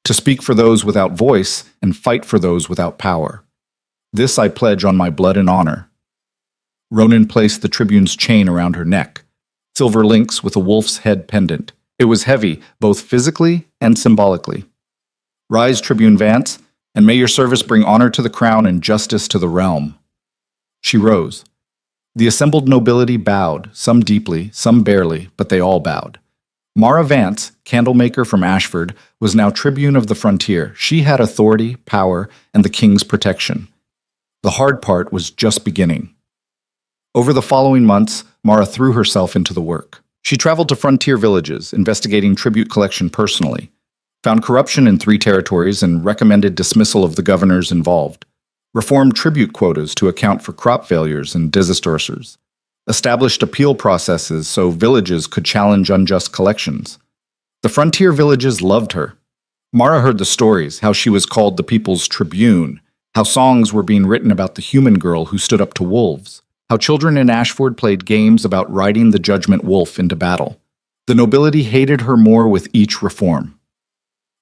to speak for those without voice and fight for those without power. This I pledge on my blood and honor. Ronan placed the tribune's chain around her neck, silver links with a wolf's head pendant. It was heavy, both physically and symbolically. Rise, Tribune Vance, and may your service bring honor to the crown and justice to the realm. She rose. The assembled nobility bowed, some deeply, some barely, but they all bowed. Mara Vance, candlemaker from Ashford, was now Tribune of the Frontier. She had authority, power, and the king's protection. The hard part was just beginning. Over the following months, Mara threw herself into the work. She traveled to frontier villages, investigating tribute collection personally, found corruption in 3 territories and recommended dismissal of the governors involved, reformed tribute quotas to account for crop failures and disastressors, established appeal processes so villages could challenge unjust collections. The frontier villages loved her. Mara heard the stories, how she was called the people's tribune, how songs were being written about the human girl who stood up to wolves, how children in Ashford played games about riding the judgment wolf into battle. The nobility hated her more with each reform.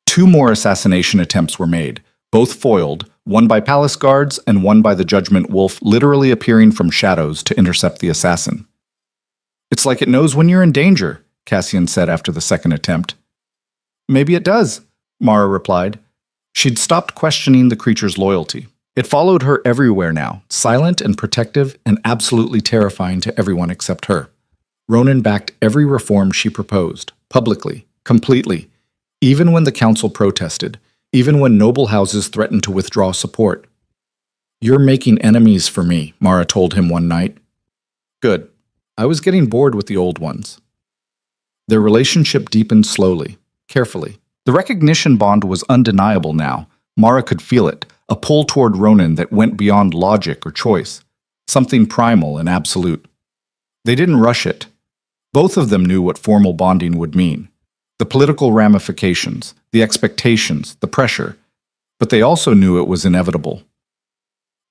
2 more assassination attempts were made, both foiled, one by palace guards and one by the Judgment Wolf literally appearing from shadows to intercept the assassin. "It's like it knows when you're in danger," Cassian said after the second attempt. "Maybe it does," Mara replied. She'd stopped questioning the creature's loyalty. It followed her everywhere now, silent and protective and absolutely terrifying to everyone except her. Ronan backed every reform she proposed, publicly, completely, even when the council protested, even when noble houses threatened to withdraw support. "You're making enemies for me," Mara told him one night. Good. I was getting bored with the old ones. Their relationship deepened slowly, carefully. The recognition bond was undeniable now. Mara could feel it, a pull toward Ronan that went beyond logic or choice, something primal and absolute. They didn't rush it. Both of them knew what formal bonding would mean. The political ramifications, the expectations, the pressure. But they also knew it was inevitable.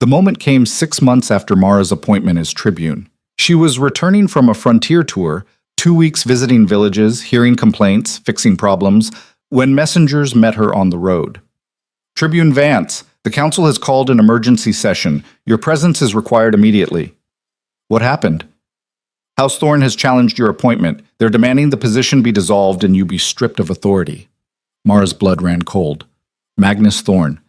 The moment came 6 months after Mara's appointment as tribune. She was returning from a frontier tour, 2 weeks visiting villages, hearing complaints, fixing problems, when messengers met her on the road. "Tribune Vance, the council has called an emergency session. Your presence is required immediately." "What happened?" "House Thorn has challenged your appointment. They're demanding the position be dissolved and you be stripped of authority." Mara's blood ran cold. Magnus Thorn,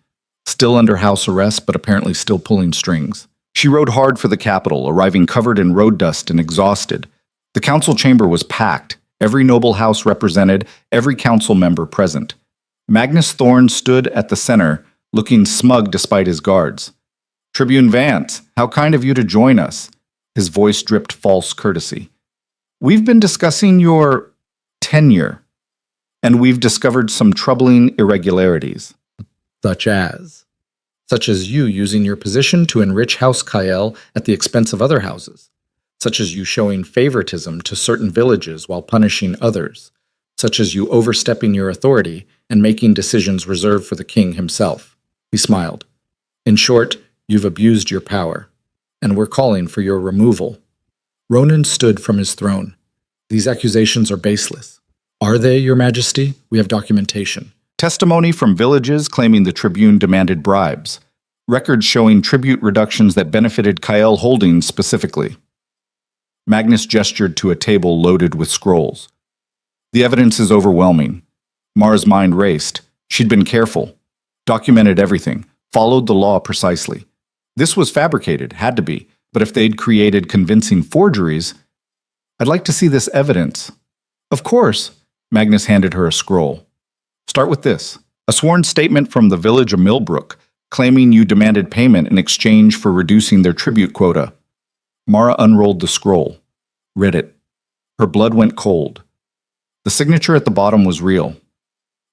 still under house arrest but apparently still pulling strings. She rode hard for the capital, arriving covered in road dust and exhausted. The council chamber was packed, every noble house represented, every council member present. Magnus Thorn stood at the center, looking smug despite his guards. "Tribune Vance, how kind of you to join us." His voice dripped false courtesy. "We've been discussing your tenure, and we've discovered some troubling irregularities." Such as you using your position to enrich House Kael at the expense of other houses. Such as you showing favoritism to certain villages while punishing others. Such as you overstepping your authority and making decisions reserved for the king himself. He smiled. "In short, you've abused your power, and we're calling for your removal." Ronan stood from his throne. "These accusations are baseless." "Are they, Your Majesty? We have documentation." Testimony from villages claiming the tribune demanded bribes. Records showing tribute reductions that benefited Kael Holdings specifically. Magnus gestured to a table loaded with scrolls. "The evidence is overwhelming." Mara's mind raced. She'd been careful, documented everything, followed the law precisely. This was fabricated, had to be, but if they'd created convincing forgeries, "I'd like to see this evidence." "Of course." Magnus handed her a scroll. "Start with this. A sworn statement from the village of Millbrook, claiming you demanded payment in exchange for reducing their tribute quota." Mara unrolled the scroll, read it. Her blood went cold. The signature at the bottom was real.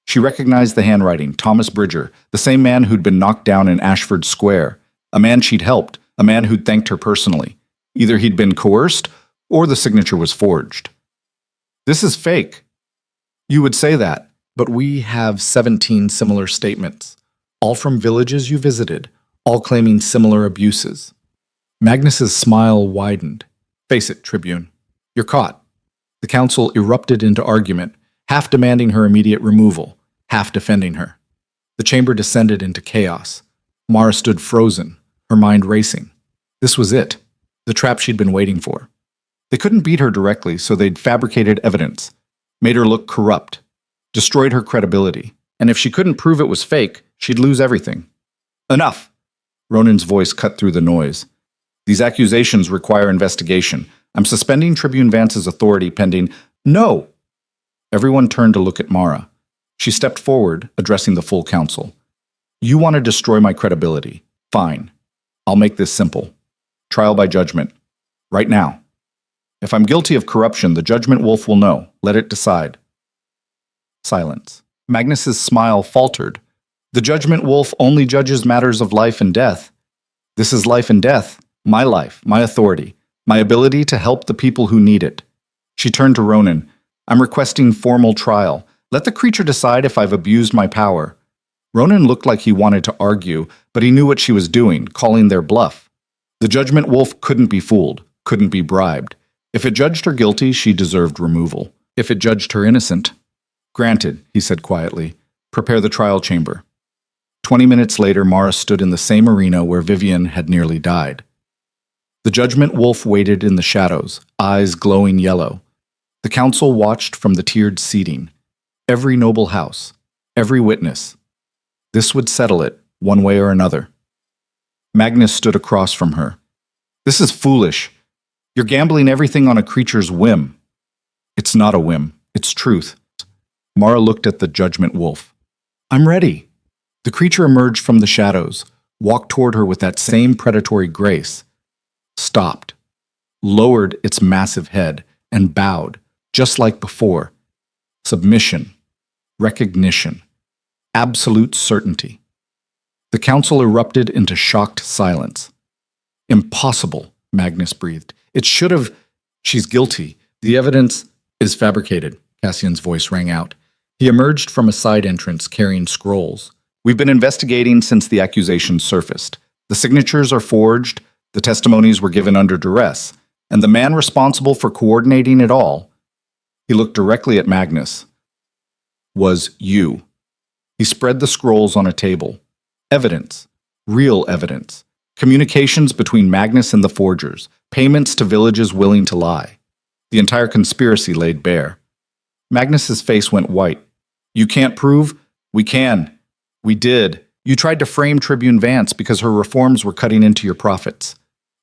She recognized the handwriting, Thomas Bridger, the same man who'd been knocked down in Ashford Square, a man she'd helped, a man who'd thanked her personally. Either he'd been coerced, or the signature was forged. "This is fake." "You would say that, but we have 17 similar statements, all from villages you visited, all claiming similar abuses." Magnus's smile widened. "Face it, Tribune. You're caught." The council erupted into argument, half demanding her immediate removal, half defending her. The chamber descended into chaos. Mara stood frozen, her mind racing. This was it, the trap she'd been waiting for. They couldn't beat her directly, so they'd fabricated evidence, made her look corrupt, destroyed her credibility, and if she couldn't prove it was fake, she'd lose everything. "Enough!" Ronan's voice cut through the noise. "These accusations require investigation. I'm suspending Tribune Vance's authority pending—" "No!" Everyone turned to look at Mara. She stepped forward, addressing the full council. "You want to destroy my credibility. Fine. I'll make this simple. Trial by judgment. Right now. If I'm guilty of corruption, the Judgment Wolf will know. Let it decide." Silence. Magnus's smile faltered. "The Judgment Wolf only judges matters of life and death. This is life and death. My life, my authority, my ability to help the people who need it." She turned to Ronan. "I'm requesting formal trial. Let the creature decide if I've abused my power." Ronan looked like he wanted to argue, but he knew what she was doing, calling their bluff. The Judgment Wolf couldn't be fooled, couldn't be bribed. If it judged her guilty, she deserved removal. if it judged her innocent. Granted, he said quietly. Prepare the trial chamber. 20 minutes later, Mara stood in the same arena where Vivian had nearly died. The judgment wolf waited in the shadows, eyes glowing yellow. The council watched from the tiered seating. Every noble house, every witness. This would settle it, one way or another. Magnus stood across from her. This is foolish. You're gambling everything on a creature's whim. It's not a whim, it's truth. Mara looked at the judgment wolf. I'm ready. The creature emerged from the shadows, walked toward her with that same predatory grace, stopped, lowered its massive head, and bowed, just like before. Submission, recognition, absolute certainty. The council erupted into shocked silence. Impossible, Magnus breathed. It should have. She's guilty. The evidence is fabricated, Cassian's voice rang out. He emerged from a side entrance carrying scrolls. We've been investigating since the accusations surfaced. The signatures are forged, the testimonies were given under duress, and the man responsible for coordinating it all, he looked directly at Magnus, was you. He spread the scrolls on a table. Evidence, real evidence, communications between Magnus and the forgers, payments to villages willing to lie. The entire conspiracy laid bare. Magnus's face went white. You can't prove? We can. We did. You tried to frame Tribune Vance because her reforms were cutting into your profits.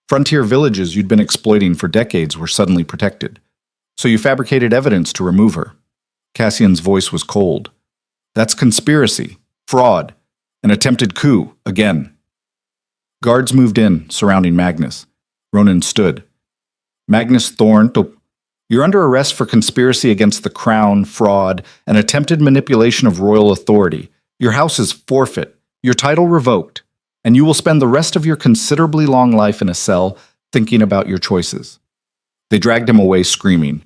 Frontier villages you'd been exploiting for decades were suddenly protected. So you fabricated evidence to remove her. Cassian's voice was cold. That's conspiracy, fraud, an attempted coup, again. Guards moved in, surrounding Magnus. Ronan stood. Magnus Thorn, you're under arrest for conspiracy against the crown, fraud, and attempted manipulation of royal authority. Your house is forfeit, your title revoked, and you will spend the rest of your considerably long life in a cell thinking about your choices. They dragged him away screaming.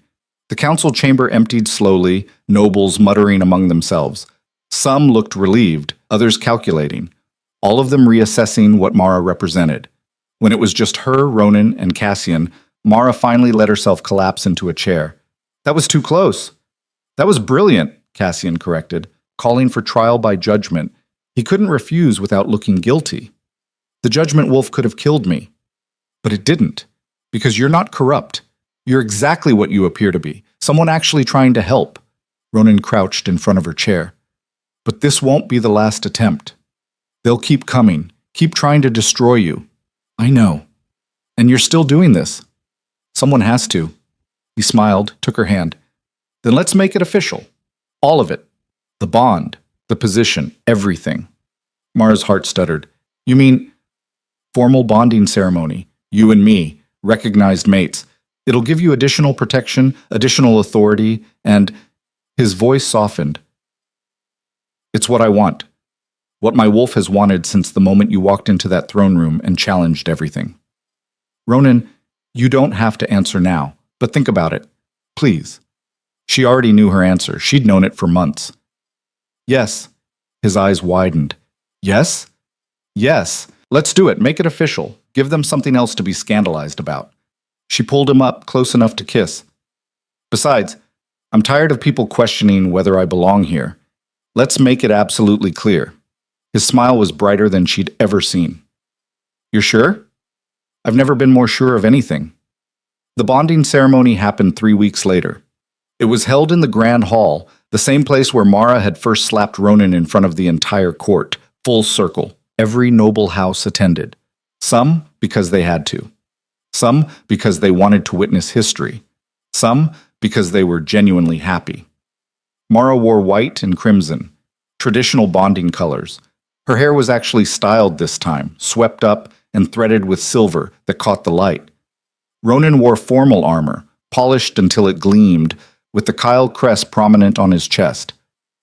The council chamber emptied slowly, nobles muttering among themselves. Some looked relieved, others calculating, all of them reassessing what Mara represented. When it was just her, Ronan, and Cassian, Mara finally let herself collapse into a chair. That was too close. That was brilliant, Cassian corrected, calling for trial by judgment. He couldn't refuse without looking guilty. The judgment wolf could have killed me. But it didn't, because you're not corrupt. You're exactly what you appear to be, someone actually trying to help. Ronan crouched in front of her chair. But this won't be the last attempt. They'll keep coming, keep trying to destroy you. I know. And you're still doing this. Someone has to. He smiled, took her hand. Then let's make it official. All of it. The bond, the position, everything. Mara's heart stuttered. You mean formal bonding ceremony, you and me, recognized mates. It'll give you additional protection, additional authority, and his voice softened. It's what I want. What my wolf has wanted since the moment you walked into that throne room and challenged everything. Ronan, you don't have to answer now, but think about it. Please. She already knew her answer. She'd known it for months. Yes. His eyes widened. Yes? Yes. Let's do it. Make it official. Give them something else to be scandalized about. She pulled him up close enough to kiss. Besides, I'm tired of people questioning whether I belong here. Let's make it absolutely clear. His smile was brighter than she'd ever seen. You're sure? I've never been more sure of anything. The bonding ceremony happened 3 weeks later. It was held in the Grand Hall, the same place where Mara had first slapped Ronan in front of the entire court, full circle. Every noble house attended. Some because they had to. Some because they wanted to witness history. Some because they were genuinely happy. Mara wore white and crimson, traditional bonding colors. Her hair was actually styled this time, swept up and threaded with silver that caught the light. Ronan wore formal armor, polished until it gleamed, with the Kyle crest prominent on his chest.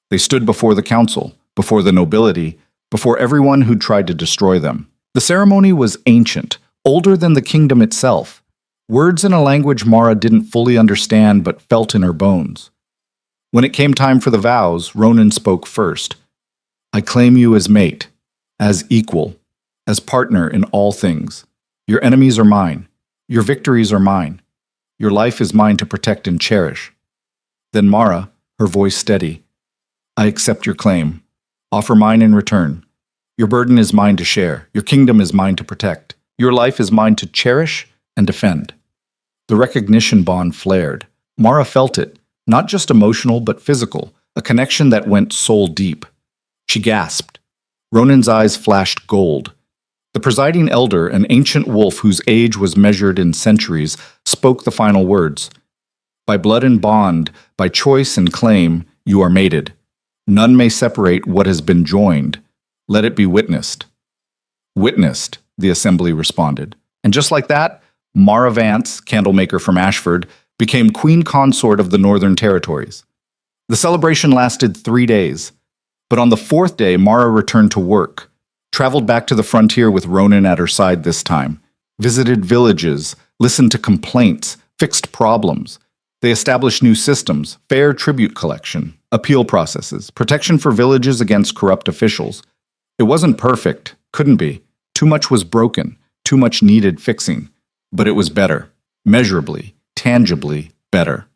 They stood before the council, before the nobility, before everyone who'd tried to destroy them. The ceremony was ancient, older than the kingdom itself. Words in a language Mara didn't fully understand but felt in her bones. When it came time for the vows, Ronan spoke first. I claim you as mate, as equal, as partner in all things. Your enemies are mine. Your victories are mine. Your life is mine to protect and cherish. Then Mara, her voice steady, I accept your claim. Offer mine in return. Your burden is mine to share. Your kingdom is mine to protect. Your life is mine to cherish and defend. The recognition bond flared. Mara felt it, not just emotional but physical, a connection that went soul deep. She gasped. Ronan's eyes flashed gold. The presiding elder, an ancient wolf whose age was measured in centuries, spoke the final words. By blood and bond, by choice and claim, you are mated. None may separate what has been joined. Let it be witnessed. Witnessed, the assembly responded. And just like that, Mara Vance, candlemaker from Ashford, became queen consort of the Northern Territories. The celebration lasted 3 days, but on the 4th day, Mara returned to work, traveled back to the frontier with Ronan at her side this time, visited villages, listened to complaints, fixed problems. They established new systems, fair tribute collection, appeal processes, protection for villages against corrupt officials. It wasn't perfect, couldn't be. Too much was broken, too much needed fixing. But it was better, measurably, tangibly better.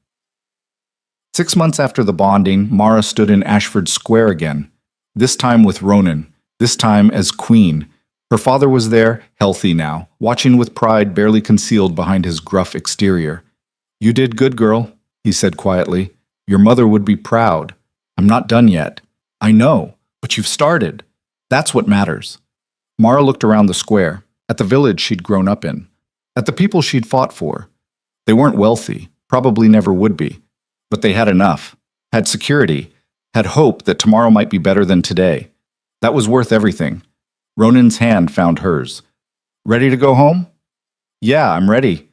6 months after the bonding, Mara stood in Ashford Square again, this time with Ronan, this time as queen. Her father was there, healthy now, watching with pride barely concealed behind his gruff exterior. You did good, girl, he said quietly. Your mother would be proud. I'm not done yet. I know, but you've started. That's what matters. Mara looked around the square, at the village she'd grown up in, at the people she'd fought for. They weren't wealthy, probably never would be, but they had enough, had security, had hope that tomorrow might be better than today. That was worth everything. Ronan's hand found hers. Ready to go home? Yeah, I'm ready.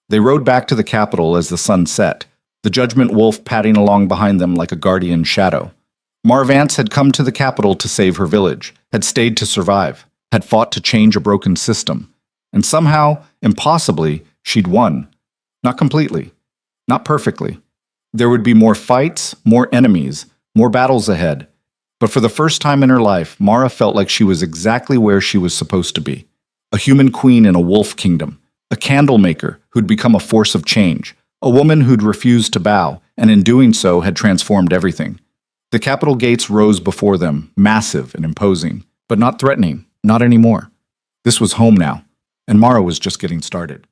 They rode back to the capital as the sun set, the judgment wolf padding along behind them like a guardian shadow. Mara Vance had come to the capital to save her village, had stayed to survive, had fought to change a broken system. And somehow, impossibly, she'd won. Not completely. Not perfectly. There would be more fights, more enemies, more battles ahead. But for the first time in her life, Mara felt like she was exactly where she was supposed to be. A human queen in a wolf kingdom. A candle maker who'd become a force of change. A woman who'd refused to bow, and in doing so had transformed everything. The capital gates rose before them, massive and imposing, but not threatening, not anymore. This was home now, and Mara was just getting started.